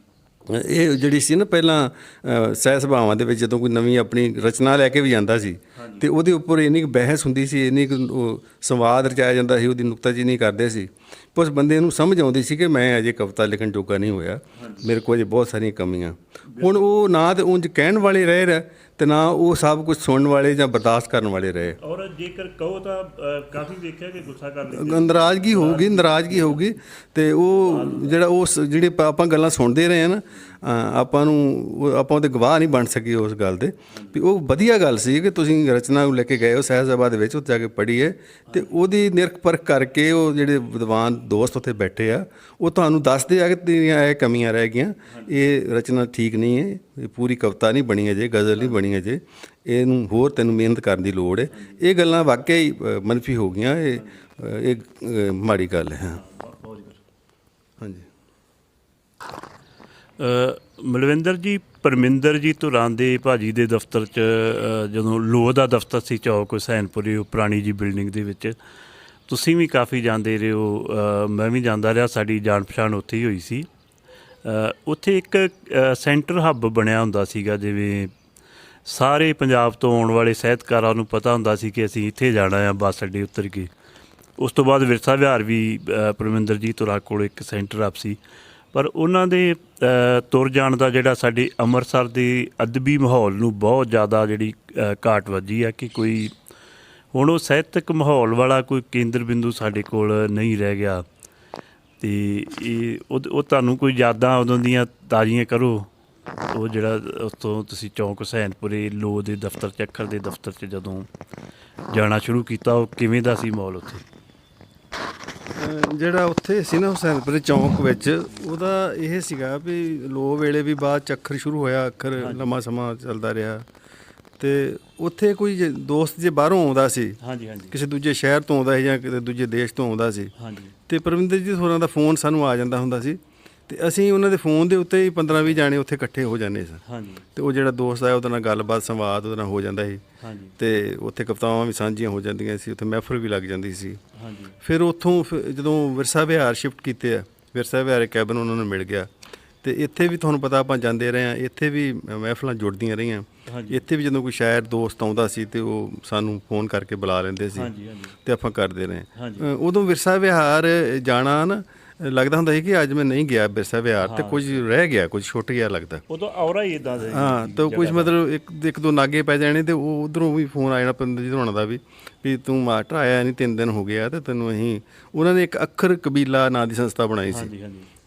ਇਹ ਜਿਹੜੀ ਸੀ ਨਾ ਪਹਿਲਾਂ ਸਾਹਿਤ ਸਭਾਵਾਂ ਦੇ ਵਿੱਚ ਜਦੋਂ ਕੋਈ ਨਵੀਂ ਆਪਣੀ ਰਚਨਾ ਲੈ ਕੇ ਵੀ ਜਾਂਦਾ ਸੀ ਅਤੇ ਉਹਦੇ ਉੱਪਰ ਇੰਨੀ ਕੁ ਬਹਿਸ ਹੁੰਦੀ ਸੀ, ਇੰਨੀ ਕੁ ਸੰਵਾਦ ਰਚਾਇਆ ਜਾਂਦਾ ਸੀ, ਉਹਦੀ ਨੁਕਤਾਚੀਨੀ ਕਰਦੇ ਸੀ। ਉਸ ਬੰਦੇ ਨੂੰ ਸਮਝ ਆਉਂਦੀ ਸੀ ਕਿ ਮੈਂ ਅਜੇ ਕਵਿਤਾ ਲਿਖਣ ਜੋਗਾ ਨਹੀਂ ਹੋਇਆ, ਮੇਰੇ ਕੋਲ ਅਜੇ ਬਹੁਤ ਸਾਰੀਆਂ ਕਮੀਆਂ। ਹੁਣ ਉਹ ਨਾ ਤਾਂ ਉਂਝ ਕਹਿਣ ਵਾਲੇ ਰਹੇ ਅਤੇ ਨਾ ਉਹ ਸਭ ਕੁਝ ਸੁਣਨ ਵਾਲੇ ਜਾਂ ਬਰਦਾਸ਼ਤ ਕਰਨ ਵਾਲੇ ਰਹੇ। ਔਰ ਜੇਕਰ ਕਹੋ ਤਾਂ ਕਾਫੀ ਦੇਖਿਆ ਕਿ ਗੁੱਸਾ ਕਰ ਲੈਂਦੇ, ਨਾਰਾਜ਼ਗੀ ਹੋਊਗੀ। ਅਤੇ ਉਹ ਜਿਹੜਾ ਜਿਹੜੇ ਆਪਾਂ ਗੱਲਾਂ ਸੁਣਦੇ ਰਹੇ ਨਾ, ਆਪਾਂ ਉਹਦੇ ਗਵਾਹ ਨਹੀਂ ਬਣ ਸਕੇ ਉਸ ਗੱਲ ਦੇ ਵੀ ਉਹ ਵਧੀਆ ਗੱਲ ਸੀ ਕਿ ਤੁਸੀਂ ਰਚਨਾ ਨੂੰ ਲੈ ਕੇ ਗਏ ਹੋ ਸਾਹਿਤ ਸਭਾ ਦੇ ਵਿੱਚ, ਉੱਥੇ ਜਾ ਕੇ ਪੜ੍ਹੀ ਹੈ ਅਤੇ ਉਹਦੀ ਨਿਰਖ ਪਰਖ ਕਰਕੇ ਉਹ ਜਿਹੜੇ ਵਿਦਵਾਨ ਦੋਸਤ ਉੱਥੇ ਬੈਠੇ ਆ ਉਹ ਤੁਹਾਨੂੰ ਦੱਸਦੇ ਆ ਕਿ ਤੇਰੀਆਂ ਇਹ ਕਮੀਆਂ ਰਹਿ ਗਈਆਂ, ਇਹ ਰਚਨਾ ਠੀਕ ਨਹੀਂ ਹੈ, ਇਹ ਪੂਰੀ ਕਵਿਤਾ ਨਹੀਂ ਬਣੀ ਅਜੇ, ਗਜ਼ਲ ਨਹੀਂ ਬਣੀ ਅਜੇ, ਇਹਨੂੰ ਹੋਰ ਤੈਨੂੰ ਮਿਹਨਤ ਕਰਨ ਦੀ ਲੋੜ ਹੈ। ਇਹ ਗੱਲਾਂ ਵਾਕਿਆ ਹੀ ਮਨਫੀ ਹੋ ਗਈਆਂ, ਇਹ ਮਾੜੀ ਗੱਲ ਹੈ। ਹਾਂਜੀ। ਮਲਵਿੰਦਰ ਜੀ, ਪਰਮਿੰਦਰ ਜੀ ਧੁਰਾਂ ਦੇ ਭਾਜੀ ਦੇ ਦਫ਼ਤਰ 'ਚ ਜਦੋਂ ਲੋਹ ਦਾ ਦਫ਼ਤਰ ਸੀ ਚੌਕ ਹੁਸੈਨਪੁਰੇ, ਉਹ ਪੁਰਾਣੀ ਜੀ ਬਿਲਡਿੰਗ ਦੇ ਵਿੱਚ, ਤੁਸੀਂ ਵੀ ਕਾਫੀ ਜਾਂਦੇ ਰਹੇ ਹੋ, ਮੈਂ ਵੀ ਜਾਂਦਾ ਰਿਹਾ, ਸਾਡੀ ਜਾਣ ਪਛਾਣ ਉੱਥੇ ਹੀ ਹੋਈ ਸੀ। ਉੱਥੇ ਇੱਕ ਸੈਂਟਰ ਹੱਬ ਬਣਿਆ ਹੁੰਦਾ ਸੀਗਾ, ਜਿਵੇਂ ਸਾਰੇ ਪੰਜਾਬ ਤੋਂ ਆਉਣ ਵਾਲੇ ਸਾਹਿਤਕਾਰਾਂ ਨੂੰ ਪਤਾ ਹੁੰਦਾ ਸੀ ਕਿ ਅਸੀਂ ਇੱਥੇ ਜਾਣਾ ਆ, ਬੱਸ ਅੱਡੇ ਉਤਰ ਕੇ ਉਸ ਤੋਂ ਬਾਅਦ ਵਿਰਸਾ ਵਿਹਾਰ ਵੀ ਪਰਮਿੰਦਰਜੀਤ ਹੋਰਾਂ ਕੋਲ ਇੱਕ ਸੈਂਟਰ ਆਪ ਸੀ। ਪਰ ਉਹਨਾਂ ਦੇ ਤੁਰ ਜਾਣ ਦਾ ਜਿਹੜਾ ਸਾਡੇ ਅੰਮ੍ਰਿਤਸਰ ਦੇ ਅਦਬੀ ਮਾਹੌਲ ਨੂੰ ਬਹੁਤ ਜ਼ਿਆਦਾ ਜਿਹੜੀ ਘਾਟ ਵੱਜੀ ਆ ਕਿ ਕੋਈ ਹੁਣ ਉਹ ਸਾਹਿਤਕ ਮਾਹੌਲ ਵਾਲਾ ਕੋਈ ਕੇਂਦਰ ਬਿੰਦੂ ਸਾਡੇ ਕੋਲ ਨਹੀਂ ਰਹਿ ਗਿਆ। ਅਤੇ ਉਹ ਤੁਹਾਨੂੰ ਕੋਈ ਯਾਦਾਂ ਉਦੋਂ ਦੀਆਂ ਤਾਜ਼ੀਆਂ ਕਰੋ, ਉਹ ਜਿਹੜਾ ਉੱਥੋਂ ਤੁਸੀਂ ਚੌਂਕ ਹੁਸੈਨਪੁਰੇ ਲੋ ਦੇ ਦਫ਼ਤਰ 'ਚ ਅੱਖਰ ਦੇ ਦਫ਼ਤਰ 'ਚ ਜਦੋਂ ਜਾਣਾ ਸ਼ੁਰੂ ਕੀਤਾ, ਉਹ ਕਿਵੇਂ ਦਾ ਸੀ ਮਾਹੌਲ ਉੱਥੇ? ਜਿਹੜਾ ਉੱਥੇ ਸੀ ਨਾ ਹੁਸੈਨਪੁਰੇ ਚੌਂਕ ਵਿੱਚ, ਉਹਦਾ ਇਹ ਸੀਗਾ ਵੀ ਲੋ ਵੇਲੇ ਵੀ ਬਾਅਦ 'ਚ ਅੱਖਰ ਸ਼ੁਰੂ ਹੋਇਆ, ਅੱਖਰ ਲੰਮਾ ਸਮਾਂ ਚੱਲਦਾ ਰਿਹਾ। ਅਤੇ ਉੱਥੇ ਕੋਈ ਦੋਸਤ ਜੇ ਬਾਹਰੋਂ ਆਉਂਦਾ ਸੀ, ਕਿਸੇ ਦੂਜੇ ਸ਼ਹਿਰ ਤੋਂ ਆਉਂਦਾ ਸੀ ਜਾਂ ਕਿਤੇ ਦੂਜੇ ਦੇਸ਼ ਤੋਂ ਆਉਂਦਾ ਸੀ, ਅਤੇ ਪਰਮਿੰਦਰਜੀਤ ਹੋਰਾਂ ਦਾ ਫੋਨ ਸਾਨੂੰ ਆ ਜਾਂਦਾ ਹੁੰਦਾ ਸੀ, ਅਤੇ ਅਸੀਂ ਉਹਨਾਂ ਦੇ ਫੋਨ ਦੇ ਉੱਤੇ ਹੀ 15-20 ਜਾਣੇ ਉੱਥੇ ਇਕੱਠੇ ਹੋ ਜਾਂਦੇ ਸਨ। ਅਤੇ ਉਹ ਜਿਹੜਾ ਦੋਸਤ ਆਇਆ ਉਹਦੇ ਨਾਲ ਗੱਲਬਾਤ ਸੰਵਾਦ ਉਹਦੇ ਨਾਲ ਹੋ ਜਾਂਦਾ ਸੀ, ਅਤੇ ਉੱਥੇ ਕਵਿਤਾਵਾਂ ਵੀ ਸਾਂਝੀਆਂ ਹੋ ਜਾਂਦੀਆਂ ਸੀ, ਉੱਥੇ ਮਹਿਫਲ ਵੀ ਲੱਗ ਜਾਂਦੀ ਸੀ। ਫਿਰ ਉੱਥੋਂ ਜਦੋਂ ਵਿਰਸਾ ਵਿਹਾਰ ਸ਼ਿਫਟ ਕੀਤੇ ਆ, ਵਿਰਸਾ ਵਿਹਾਰ ਇੱਕ ਕੈਬਨ ਉਹਨਾਂ ਨੂੰ ਮਿਲ ਗਿਆ, ਅਤੇ ਇੱਥੇ ਵੀ ਤੁਹਾਨੂੰ ਪਤਾ ਆਪਾਂ ਜਾਂਦੇ ਰਹੇ ਹਾਂ, ਇੱਥੇ ਵੀ ਮਹਿਫਲਾਂ ਜੁੜਦੀਆਂ ਰਹੀਆਂ। ਇੱਥੇ ਵੀ ਜਦੋਂ ਕੋਈ ਸ਼ਾਇਰ ਦੋਸਤ ਆਉਂਦਾ ਸੀ ਅਤੇ ਉਹ ਸਾਨੂੰ ਫੋਨ ਕਰਕੇ ਬੁਲਾ ਲੈਂਦੇ ਸੀ, ਅਤੇ ਆਪਾਂ ਕਰਦੇ ਰਹੇ। ਉਦੋਂ ਵਿਰਸਾ ਵਿਹਾਰ ਜਾਣਾ ਨਾ ਲੱਗਦਾ ਹੁੰਦਾ ਸੀ ਕਿ ਅੱਜ ਮੈਂ ਨਹੀਂ ਗਿਆ ਵਿਰਸਾ ਵਿਹਾਰ, ਅਤੇ ਕੁਝ ਰਹਿ ਗਿਆ, ਕੁਝ ਛੁੱਟ ਗਿਆ ਲੱਗਦਾ। ਉਦੋਂ ਔਰਾ ਹੀ ਇੱਦਾਂ ਦਾ। ਹਾਂ, ਤਾਂ ਕੁਝ ਮਤਲਬ ਇੱਕ ਦੋ ਨਾਗੇ ਪੈ ਜਾਣੇ, ਅਤੇ ਉਹ ਉੱਧਰੋਂ ਵੀ ਫੋਨ ਆ ਜਾਣਾ ਪਰਮਿੰਦਰਜੀਤ ਹੋਣਾ ਦਾ ਵੀ ਤੂੰ ਮਾਸਟਰ ਆਇਆ ਨਹੀਂ, 3 ਦਿਨ ਹੋ ਗਿਆ, ਅਤੇ ਤੈਨੂੰ ਅਸੀਂ ਉਹਨਾਂ ਨੇ ਇੱਕ ਅੱਖਰ ਕਬੀਲਾ ਨਾਂ ਦੀ ਸੰਸਥਾ ਬਣਾਈ ਸੀ,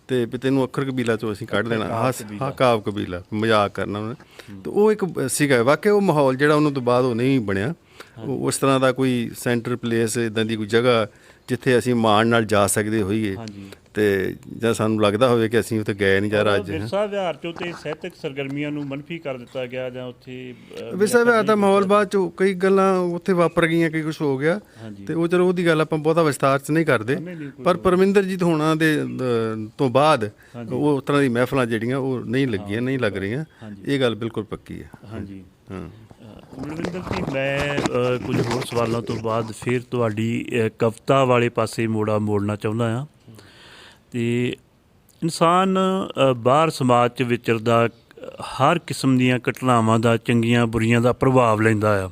ਅਤੇ ਵੀ ਤੈਨੂੰ ਅੱਖਰ ਕਬੀਲਾ 'ਚੋਂ ਅਸੀਂ ਕੱਢ ਦੇਣਾ, ਕਾਵ ਕਬੀਲਾ, ਮਜ਼ਾਕ ਕਰਨਾ ਉਹਨੇ। ਅਤੇ ਉਹ ਇੱਕ ਸੀਗਾ ਵਾਕਿਆ ਉਹ ਮਾਹੌਲ ਜਿਹੜਾ ਉਹਨਾਂ ਤੋਂ ਬਾਅਦ ਉਹ ਨਹੀਂ ਬਣਿਆ। ਉਸ ਤਰ੍ਹਾਂ ਦਾ ਕੋਈ ਸੈਂਟਰ ਪਲੇਸ, ਇੱਦਾਂ ਦੀ ਕੋਈ ਜਗ੍ਹਾ ਜਿੱਥੇ ਅਸੀਂ ਮਾਣ ਨਾਲ ਜਾ ਸਕਦੇ ਹੋਈਏ, ਅਤੇ ਜਾਂ ਸਾਨੂੰ ਲੱਗਦਾ ਹੋਵੇ ਕਿ ਅਸੀਂ ਉੱਥੇ ਗਏ ਨਹੀਂ ਜਾਂ ਅੱਜ। ਵਿਰਸਾ ਵਿਹਾਰ 'ਚੋਂ ਅਤੇ ਸਾਹਿਤਕ ਸਰਗਰਮੀਆਂ ਨੂੰ ਮਨਫੀ ਕਰ ਦਿੱਤਾ ਗਿਆ, ਜਾਂ ਉੱਥੇ ਵਿਰਸਾ ਵਿਹਾਰ ਦਾ ਮਾਹੌਲ ਬਾਅਦ 'ਚੋਂ ਕਈ ਗੱਲਾਂ ਉੱਥੇ ਵਾਪਰ ਗਈਆਂ, ਕਈ ਕੁਛ ਹੋ ਗਿਆ, ਅਤੇ ਉਹ ਚਲੋ ਉਹਦੀ ਗੱਲ ਆਪਾਂ ਬਹੁਤਾ ਵਿਸਤਾਰ 'ਚ ਨਹੀਂ ਕਰਦੇ। ਪਰ ਪਰਮਿੰਦਰਜੀਤ ਹੋਣਾ ਦੇ ਤੋਂ ਬਾਅਦ ਉਹ ਉਸ ਤਰ੍ਹਾਂ ਦੀ ਮਹਿਫਲਾਂ ਜਿਹੜੀਆਂ ਉਹ ਨਹੀਂ ਲੱਗੀਆਂ, ਨਹੀਂ ਲੱਗ ਰਹੀਆਂ, ਇਹ ਗੱਲ ਬਿਲਕੁਲ ਪੱਕੀ ਹੈ। ਹਾਂ ਮਲਵਿੰਦਰ ਜੀ, ਮੈਂ ਕੁਝ ਹੋਰ ਸਵਾਲਾਂ ਤੋਂ ਬਾਅਦ ਫਿਰ ਤੁਹਾਡੀ ਕਵਿਤਾ ਵਾਲੇ ਪਾਸੇ ਮੋੜਨਾ ਚਾਹੁੰਦਾ ਹਾਂ। ਅਤੇ ਇਨਸਾਨ ਬਾਹਰ ਸਮਾਜ 'ਚ ਵਿਚਰਦਾ ਹਰ ਕਿਸਮ ਦੀਆਂ ਘਟਨਾਵਾਂ ਦਾ, ਚੰਗੀਆਂ ਬੁਰੀਆਂ ਦਾ ਪ੍ਰਭਾਵ ਲੈਂਦਾ ਆ।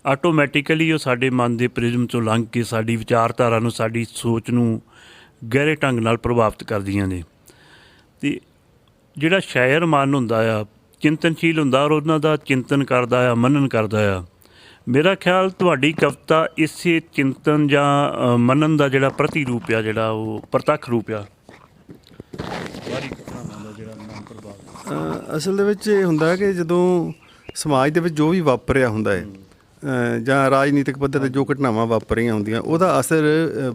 ਆਟੋਮੈਟਿਕਲੀ ਉਹ ਸਾਡੇ ਮਨ ਦੇ ਪ੍ਰਿਜ਼ਮ 'ਚੋਂ ਲੰਘ ਕੇ ਸਾਡੀ ਵਿਚਾਰਧਾਰਾ ਨੂੰ, ਸਾਡੀ ਸੋਚ ਨੂੰ ਗਹਿਰੇ ਢੰਗ ਨਾਲ ਪ੍ਰਭਾਵਿਤ ਕਰਦੀਆਂ ਨੇ। ਅਤੇ ਜਿਹੜਾ ਸ਼ਾਇਰ ਮਨ ਹੁੰਦਾ ਆ, ਚਿੰਤਨਸ਼ੀਲ ਹੁੰਦਾ, ਔਰ ਉਹਨਾਂ ਦਾ ਚਿੰਤਨ ਕਰਦਾ ਆ, ਮਨਨ ਕਰਦਾ ਆ। ਮੇਰਾ ਖਿਆਲ ਤੁਹਾਡੀ ਕਵਿਤਾ ਇਸੇ ਚਿੰਤਨ ਜਾਂ ਮਨਨ ਦਾ ਜਿਹੜਾ ਪ੍ਰਤੀਰੂਪ ਆ, ਜਿਹੜਾ ਉਹ ਪ੍ਰਤੱਖ ਰੂਪ ਆ। ਅਸਲ ਦੇ ਵਿੱਚ ਇਹ ਹੁੰਦਾ ਕਿ ਜਦੋਂ ਸਮਾਜ ਦੇ ਵਿੱਚ ਜੋ ਵੀ ਵਾਪਰਿਆ ਹੁੰਦਾ ਹੈ, ਜਾਂ ਰਾਜਨੀਤਿਕ ਪੱਧਰ 'ਤੇ ਜੋ ਘਟਨਾਵਾਂ ਵਾਪਰ ਰਹੀਆਂ ਹੁੰਦੀਆਂ, ਉਹਦਾ ਅਸਰ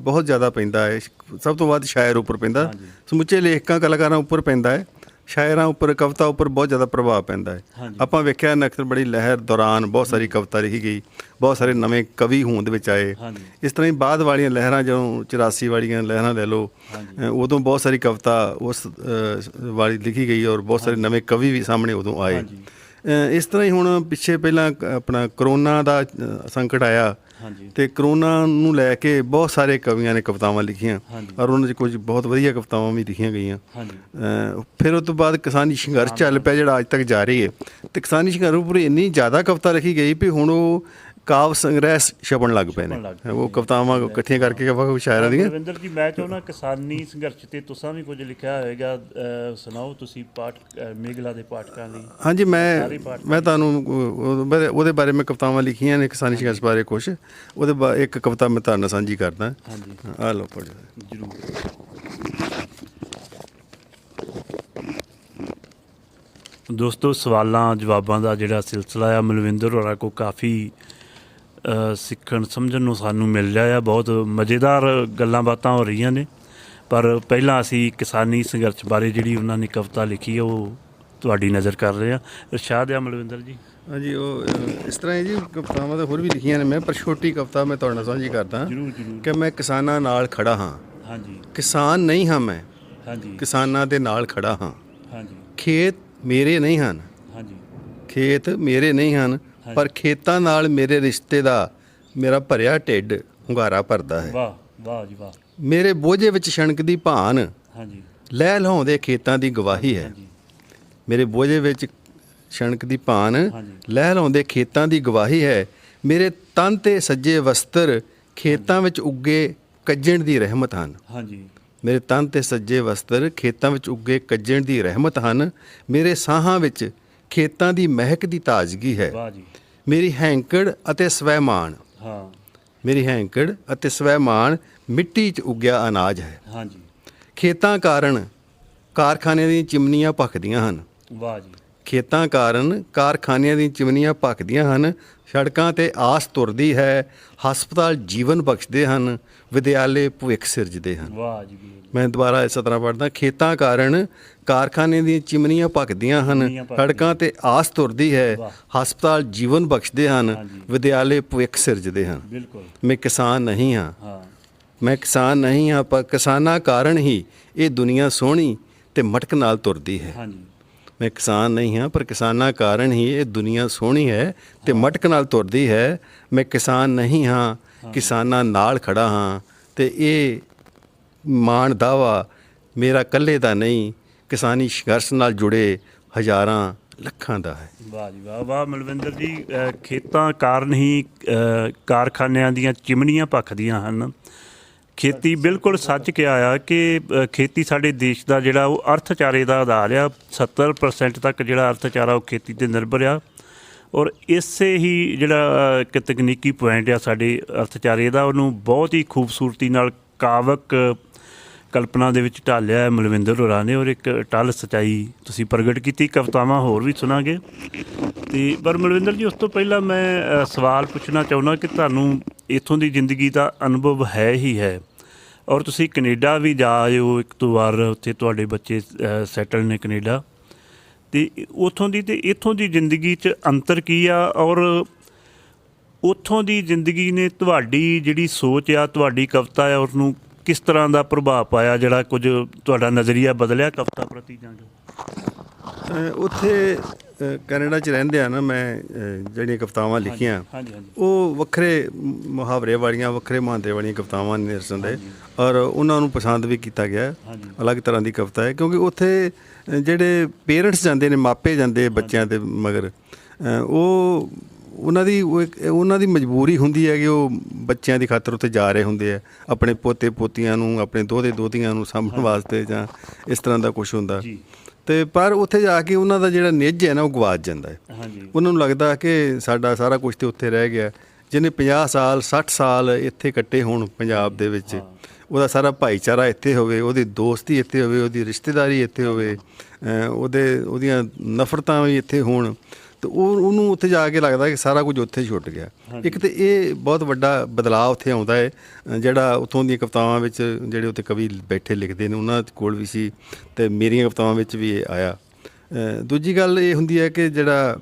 ਬਹੁਤ ਜ਼ਿਆਦਾ ਪੈਂਦਾ ਹੈ। ਸਭ ਤੋਂ ਵੱਧ ਸ਼ਾਇਰ ਉੱਪਰ ਪੈਂਦਾ, ਸਮੁੱਚੇ ਲੇਖਕਾਂ ਕਲਾਕਾਰਾਂ ਉੱਪਰ ਪੈਂਦਾ ਹੈ, ਸ਼ਾਇਰਾਂ ਉੱਪਰ, ਕਵਿਤਾ ਉੱਪਰ ਬਹੁਤ ਜ਼ਿਆਦਾ ਪ੍ਰਭਾਵ ਪੈਂਦਾ ਹੈ। ਆਪਾਂ ਵੇਖਿਆ ਨਕਸਲਬੜੀ ਲਹਿਰ ਦੌਰਾਨ ਬਹੁਤ ਸਾਰੀ ਕਵਿਤਾ ਲਿਖੀ ਗਈ, ਬਹੁਤ ਸਾਰੇ ਨਵੇਂ ਕਵੀ ਹੋਂਦ ਵਿੱਚ ਆਏ। ਇਸ ਤਰ੍ਹਾਂ ਹੀ ਬਾਅਦ ਵਾਲੀਆਂ ਲਹਿਰਾਂ, ਜਦੋਂ 84 ਵਾਲੀਆਂ ਲਹਿਰਾਂ ਲੈ ਲਓ, ਉਦੋਂ ਬਹੁਤ ਸਾਰੀ ਕਵਿਤਾ ਉਸ ਵਾਲੀ ਲਿਖੀ ਗਈ, ਔਰ ਬਹੁਤ ਸਾਰੇ ਨਵੇਂ ਕਵੀ ਵੀ ਸਾਹਮਣੇ ਉਦੋਂ ਆਏ। ਇਸ ਤਰ੍ਹਾਂ ਹੀ ਹੁਣ ਪਿੱਛੇ ਪਹਿਲਾਂ ਆਪਣਾ ਕਰੋਨਾ ਦਾ ਸੰਕਟ ਆਇਆ, ਅਤੇ ਕਰੋਨਾ ਨੂੰ ਲੈ ਕੇ ਬਹੁਤ ਸਾਰੇ ਕਵੀਆਂ ਨੇ ਕਵਿਤਾਵਾਂ ਲਿਖੀਆਂ, ਔਰ ਉਹਨਾਂ 'ਚ ਕੁਝ ਬਹੁਤ ਵਧੀਆ ਕਵਿਤਾਵਾਂ ਵੀ ਲਿਖੀਆਂ ਗਈਆਂ। ਫਿਰ ਉਹ ਤੋਂ ਬਾਅਦ ਕਿਸਾਨੀ ਸੰਘਰਸ਼ ਚੱਲ ਪਿਆ, ਜਿਹੜਾ ਅੱਜ ਤੱਕ ਜਾਰੀ ਹੈ, ਅਤੇ ਕਿਸਾਨੀ ਸੰਘਰਸ਼ ਉੱਪਰ ਇੰਨੀ ਜ਼ਿਆਦਾ ਕਵਿਤਾ ਲਿਖੀ ਗਈ ਵੀ ਹੁਣ ਉਹ ਕਾਵ ਸੰਗ੍ਰਹਿ ਛਪਣ ਲੱਗ ਪਏ ਨੇ, ਉਹ ਕਵਿਤਾਵਾਂ ਇਕੱਠੀਆਂ ਕਰਕੇ ਸ਼ਾਇਰਾਂ ਦੀਆਂ। ਰਵਿੰਦਰ ਜੀ, ਮੈਂ ਚਾਹੁੰਦਾ ਕਿਸਾਨੀ ਸੰਘਰਸ਼ 'ਤੇ ਤੁਸੀਂ ਵੀ ਕੁਝ ਲਿਖਿਆ ਹੋਏਗਾ, ਸੁਣਾਓ ਤੁਸੀਂ ਮੇਘਲਾ ਦੇ ਪਾਠਕਾਂ ਲਈ। ਹਾਂਜੀ, ਮੈਂ ਤੁਹਾਨੂੰ ਉਹਦੇ ਬਾਰੇ ਮੈਂ ਕਵਿਤਾਵਾਂ ਲਿਖੀਆਂ ਨੇ, ਕਿਸਾਨੀ ਸੰਘਰਸ਼ ਬਾਰੇ ਕੁਛ, ਉਹਦੇ ਇੱਕ ਕਵਿਤਾ ਮੈਂ ਤੁਹਾਡੇ ਨਾਲ ਸਾਂਝੀ ਕਰਦਾ। ਆ ਲਓ ਪੜ੍ਹੋ। ਜ਼ਰੂਰ। ਦੋਸਤੋ, ਸਵਾਲਾਂ ਜਵਾਬਾਂ ਦਾ ਜਿਹੜਾ ਸਿਲਸਿਲਾ ਆ, ਮਲਵਿੰਦਰ ਹੋਰਾਂ ਕੋਲ ਕਾਫੀ ਸਿੱਖਣ ਸਮਝਣ ਨੂੰ ਸਾਨੂੰ ਮਿਲ ਰਿਹਾ ਆ। ਬਹੁਤ ਮਜ਼ੇਦਾਰ ਗੱਲਾਂ ਬਾਤਾਂ ਹੋ ਰਹੀਆਂ ਨੇ। ਪਰ ਪਹਿਲਾਂ ਅਸੀਂ ਕਿਸਾਨੀ ਸੰਘਰਸ਼ ਬਾਰੇ ਜਿਹੜੀ ਉਹਨਾਂ ਨੇ ਕਵਿਤਾ ਲਿਖੀ ਹੈ, ਉਹ ਤੁਹਾਡੀ ਨਜ਼ਰ ਕਰ ਰਹੇ ਹਾਂ। ਇਰਸ਼ਾਦ ਆ ਮਲਵਿੰਦਰ ਜੀ। ਹਾਂਜੀ, ਉਹ ਇਸ ਤਰ੍ਹਾਂ ਹੀ ਜੀ, ਕਵਿਤਾਵਾਂ ਤਾਂ ਹੋਰ ਵੀ ਲਿਖੀਆਂ ਨੇ ਮੈਂ, ਪਰ ਛੋਟੀ ਕਵਿਤਾ ਮੈਂ ਤੁਹਾਡੇ ਨਾਲ ਸਾਂਝੀ ਕਰਦਾ ਕਿ ਮੈਂ ਕਿਸਾਨਾਂ ਨਾਲ ਖੜਾ ਹਾਂ। ਕਿਸਾਨ ਨਹੀਂ ਹਾਂ ਮੈਂ, ਕਿਸਾਨਾਂ ਦੇ ਨਾਲ ਖੜਾ ਹਾਂ। ਖੇਤ ਮੇਰੇ ਨਹੀਂ ਹਨ, ਖੇਤ ਮੇਰੇ ਨਹੀਂ ਹਨ, ਪਰ ਖੇਤਾਂ ਨਾਲ ਮੇਰੇ ਰਿਸ਼ਤੇ ਦਾ ਮੇਰਾ ਭਰਿਆ ਢਿੱਡ ਹੁੰਗਾਰਾ ਭਰਦਾ ਹੈ। ਵਾਹ ਵਾਹ ਜੀ ਵਾਹ। ਮੇਰੇ ਬੋਝੇ ਵਿੱਚ ਛਣਕਦੀ ਭਾਨ ਲੈ ਲਹਾਉਂਦੇ ਖੇਤਾਂ ਦੀ ਗਵਾਹੀ ਹੈ। ਮੇਰੇ ਬੋਝੇ ਵਿੱਚ ਛਣਕਦੀ ਭਾਨ ਲੈ ਲਾਉਂਦੇ ਖੇਤਾਂ ਦੀ ਗਵਾਹੀ ਹੈ। ਮੇਰੇ ਤਨ 'ਤੇ ਸੱਜੇ ਵਸਤਰ ਖੇਤਾਂ ਵਿੱਚ ਉੱਗੇ ਕੱਜਣ ਦੀ ਰਹਿਮਤ ਹਨ। ਹਾਂਜੀ। ਮੇਰੇ ਤਨ ਤੇ ਸੱਜੇ ਵਸਤਰ ਖੇਤਾਂ ਵਿੱਚ ਉੱਗੇ ਕੱਜਣ ਦੀ ਰਹਿਮਤ ਹਨ। ਮੇਰੇ ਸਾਹਾਂ ਵਿੱਚ ਖੇਤਾਂ ਦੀ ਮਹਿਕ ਦੀ ਤਾਜ਼ਗੀ ਹੈ। ਵਾਹ ਜੀ। ਮੇਰੀ ਹੈਂਕੜ ਅਤੇ ਸਵੈਮਾਨ, ਹਾਂ। ਮੇਰੀ ਹੈਂਕੜ ਅਤੇ ਸਵੈਮਾਨ ਮਿੱਟੀ 'ਚ ਉੱਗਿਆ ਅਨਾਜ ਹੈ। ਹਾਂਜੀ। ਖੇਤਾਂ ਕਾਰਨ ਕਾਰਖਾਨਿਆਂ ਦੀਆਂ ਚਿਮਨੀਆਂ ਭਖਦੀਆਂ ਹਨ। ਵਾਹ ਜੀ। ਖੇਤਾਂ ਕਾਰਨ ਕਾਰਖਾਨਿਆਂ ਦੀਆਂ ਚਿਮਨੀਆਂ ਭਖਦੀਆਂ ਹਨ। ਸੜਕਾਂ 'ਤੇ ਆਸ ਤੁਰਦੀ ਹੈ। ਹਸਪਤਾਲ ਜੀਵਨ ਬਖਸ਼ਦੇ ਹਨ। ਵਿਦਿਆਲੇ ਭਵਿੱਖ ਸਿਰਜਦੇ ਹਨ। ਵਾਹ ਜੀ। ਮੈਂ ਦੁਬਾਰਾ ਇਸੇ ਤਰ੍ਹਾਂ ਪੜ੍ਹਦਾ। ਖੇਤਾਂ ਕਾਰਨ ਕਾਰਖਾਨੇ ਦੀਆਂ ਚਿਮਨੀਆਂ ਭਖਦੀਆਂ ਹਨ। ਸੜਕਾਂ 'ਤੇ ਆਸ ਤੁਰਦੀ ਹੈ। ਹਸਪਤਾਲ ਜੀਵਨ ਬਖਸ਼ਦੇ ਹਨ। ਵਿਦਿਆਲੇ ਭਵਿੱਖ ਸਿਰਜਦੇ ਹਨ। ਬਿਲਕੁਲ। ਮੈਂ ਕਿਸਾਨ ਨਹੀਂ ਹਾਂ। ਹਾਂ। ਮੈਂ ਕਿਸਾਨ ਨਹੀਂ ਹਾਂ, ਪਰ ਕਿਸਾਨਾਂ ਕਾਰਨ ਹੀ ਇਹ ਦੁਨੀਆ ਸੋਹਣੀ ਤੇ ਮਟਕ ਨਾਲ ਤੁਰਦੀ ਹੈ। ਹਾਂਜੀ। ਮੈਂ ਕਿਸਾਨ ਨਹੀਂ ਹਾਂ, ਪਰ ਕਿਸਾਨਾਂ ਕਾਰਨ ਹੀ ਇਹ ਦੁਨੀਆ ਸੋਹਣੀ ਹੈ ਤੇ ਮਟਕ ਨਾਲ ਤੁਰਦੀ ਹੈ। ਮੈਂ ਕਿਸਾਨ ਨਹੀਂ ਹਾਂ, ਕਿਸਾਨਾਂ ਨਾਲ ਖੜਾ ਹਾਂ ਤੇ ਇਹ ਮਾਣ ਦਾਵਾ ਮੇਰਾ ਇਕੱਲੇ ਦਾ ਨਹੀਂ, ਕਿਸਾਨੀ ਸੰਘਰਸ਼ ਨਾਲ ਜੁੜੇ ਹਜ਼ਾਰਾਂ ਲੱਖਾਂ ਦਾ ਹੈ। ਵਾਹ ਜੀ ਵਾਹ। ਵਾਹ ਮਲਵਿੰਦਰ ਜੀ, ਖੇਤਾਂ ਕਾਰਨ ਹੀ ਕਾਰਖਾਨਿਆਂ ਦੀਆਂ ਚਿਮਨੀਆਂ ਭਖਦੀਆਂ ਹਨ। ਖੇਤੀ, ਬਿਲਕੁਲ ਸੱਚ ਕਿਹਾ ਆ ਕਿ ਖੇਤੀ ਸਾਡੇ ਦੇਸ਼ ਦਾ ਜਿਹੜਾ ਉਹ ਅਰਥਚਾਰੇ ਦਾ ਆਧਾਰ ਆ। 70% ਤੱਕ ਜਿਹੜਾ ਅਰਥਚਾਰਾ ਉਹ ਖੇਤੀ 'ਤੇ ਨਿਰਭਰ ਆ। ਔਰ ਇਸੇ ਹੀ ਜਿਹੜਾ ਇੱਕ ਤਕਨੀਕੀ ਪੁਆਇੰਟ ਆ ਸਾਡੇ ਅਰਥਚਾਰੇ ਦਾ, ਉਹਨੂੰ ਬਹੁਤ ਹੀ ਖੂਬਸੂਰਤੀ ਨਾਲ ਕਾਵਕ ਕਲਪਨਾ ਦੇ ਵਿੱਚ ਢਾਲਿਆ ਹੈ ਮਲਵਿੰਦਰ ਹੋਰਾਂ ਨੇ। ਔਰ ਇੱਕ ਅਟੱਲ ਸੱਚਾਈ ਤੁਸੀਂ ਪ੍ਰਗਟ ਕੀਤੀ। ਕਵਿਤਾਵਾਂ ਹੋਰ ਵੀ ਸੁਣਾਂਗੇ ਅਤੇ ਪਰ ਮਲਵਿੰਦਰ ਜੀ, ਉਸ ਤੋਂ ਪਹਿਲਾਂ ਮੈਂ ਸਵਾਲ ਪੁੱਛਣਾ ਚਾਹੁੰਦਾ ਕਿ ਤੁਹਾਨੂੰ ਇੱਥੋਂ ਦੀ ਜ਼ਿੰਦਗੀ ਦਾ ਅਨੁਭਵ ਹੈ ਹੀ ਹੈ, ਔਰ ਤੁਸੀਂ ਕੈਨੇਡਾ ਵੀ ਜਾ ਆਏ ਹੋ ਇੱਕ ਦੋ ਵਾਰ, ਉੱਥੇ ਤੁਹਾਡੇ ਬੱਚੇ ਸੈਟਲ ਨੇ ਕੈਨੇਡਾ, ਅਤੇ ਉੱਥੋਂ ਦੀ ਅਤੇ ਇੱਥੋਂ ਦੀ ਜ਼ਿੰਦਗੀ 'ਚ ਅੰਤਰ ਕੀ ਆ? ਔਰ ਉੱਥੋਂ ਦੀ ਜ਼ਿੰਦਗੀ ਨੇ ਤੁਹਾਡੀ ਜਿਹੜੀ ਸੋਚ ਆ, ਤੁਹਾਡੀ ਕਵਿਤਾ ਆ, ਉਸਨੂੰ ਕਿਸ ਤਰ੍ਹਾਂ ਦਾ ਪ੍ਰਭਾਵ ਪਾਇਆ? ਜਿਹੜਾ ਕੁਝ ਤੁਹਾਡਾ ਨਜ਼ਰੀਆ ਬਦਲਿਆ ਕਵਿਤਾ ਪ੍ਰਤੀ ਜਾਂ ਉੱਥੇ ਕੈਨੇਡਾ 'ਚ ਰਹਿੰਦੇ ਆ ਨਾ, ਮੈਂ ਜਿਹੜੀਆਂ ਕਵਿਤਾਵਾਂ ਲਿਖੀਆਂ ਉਹ ਵੱਖਰੇ ਮੁਹਾਵਰੇ ਵਾਲੀਆਂ, ਵੱਖਰੇ ਮੁਹਾਂਦਰੇ ਵਾਲੀਆਂ ਕਵਿਤਾਵਾਂ ਨੇ ਨਿਰਸਨ ਦੇ, ਔਰ ਉਹਨਾਂ ਨੂੰ ਪਸੰਦ ਵੀ ਕੀਤਾ ਗਿਆ। ਅਲੱਗ ਤਰ੍ਹਾਂ ਦੀ ਕਵਿਤਾ ਹੈ, ਕਿਉਂਕਿ ਉੱਥੇ ਜਿਹੜੇ ਪੇਰੈਂਟਸ ਜਾਂਦੇ ਨੇ, ਮਾਪੇ ਜਾਂਦੇ ਬੱਚਿਆਂ ਦੇ ਮਗਰ, ਉਹ ਉਹਨਾਂ ਦੀ ਮਜਬੂਰੀ ਹੁੰਦੀ ਹੈ ਕਿ ਉਹ ਬੱਚਿਆਂ ਦੀ ਖਾਤਰ ਉੱਥੇ ਜਾ ਰਹੇ ਹੁੰਦੇ ਆ, ਆਪਣੇ ਪੋਤੇ ਪੋਤੀਆਂ ਨੂੰ, ਆਪਣੇ ਦੋਹਤੇ ਦੋਹਤੀਆਂ ਨੂੰ ਸਾਂਭਣ ਵਾਸਤੇ, ਜਾਂ ਇਸ ਤਰ੍ਹਾਂ ਦਾ ਕੁਛ ਹੁੰਦਾ। ਅਤੇ ਪਰ ਉੱਥੇ ਜਾ ਕੇ ਉਹਨਾਂ ਦਾ ਜਿਹੜਾ ਨਿੱਜ ਹੈ ਨਾ, ਉਹ ਗਵਾਚ ਜਾਂਦਾ ਹੈ। ਉਹਨਾਂ ਨੂੰ ਲੱਗਦਾ ਕਿ ਸਾਡਾ ਸਾਰਾ ਕੁਛ ਤਾਂ ਉੱਥੇ ਰਹਿ ਗਿਆ। ਜਿਹਨੇ 50 ਸਾਲ 60 ਸਾਲ ਇੱਥੇ ਕੱਟੇ ਹੋਣ ਪੰਜਾਬ ਦੇ ਵਿੱਚ, ਉਹਦਾ ਸਾਰਾ ਭਾਈਚਾਰਾ ਇੱਥੇ ਹੋਵੇ, ਉਹਦੀ ਦੋਸਤੀ ਇੱਥੇ ਹੋਵੇ, ਉਹਦੀ ਰਿਸ਼ਤੇਦਾਰੀ ਇੱਥੇ ਹੋਵੇ, ਉਹਦੀਆਂ ਨਫ਼ਰਤਾਂ ਵੀ ਇੱਥੇ ਹੋਣ, ਅਤੇ ਉਹਨੂੰ ਉੱਥੇ ਜਾ ਕੇ ਲੱਗਦਾ ਕਿ ਸਾਰਾ ਕੁਝ ਉੱਥੇ ਛੁੱਟ ਗਿਆ। ਇੱਕ ਤਾਂ ਇਹ ਬਹੁਤ ਵੱਡਾ ਬਦਲਾਅ ਉੱਥੇ ਆਉਂਦਾ ਹੈ, ਜਿਹੜਾ ਉੱਥੋਂ ਦੀਆਂ ਕਵਿਤਾਵਾਂ ਵਿੱਚ ਜਿਹੜੇ ਉੱਥੇ ਕਵੀ ਬੈਠੇ ਲਿਖਦੇ ਨੇ ਉਹਨਾਂ ਕੋਲ ਵੀ ਸੀ, ਅਤੇ ਮੇਰੀਆਂ ਕਵਿਤਾਵਾਂ ਵਿੱਚ ਵੀ ਇਹ ਆਇਆ। ਦੂਜੀ ਗੱਲ ਇਹ ਹੁੰਦੀ ਹੈ ਕਿ ਜਿਹੜਾ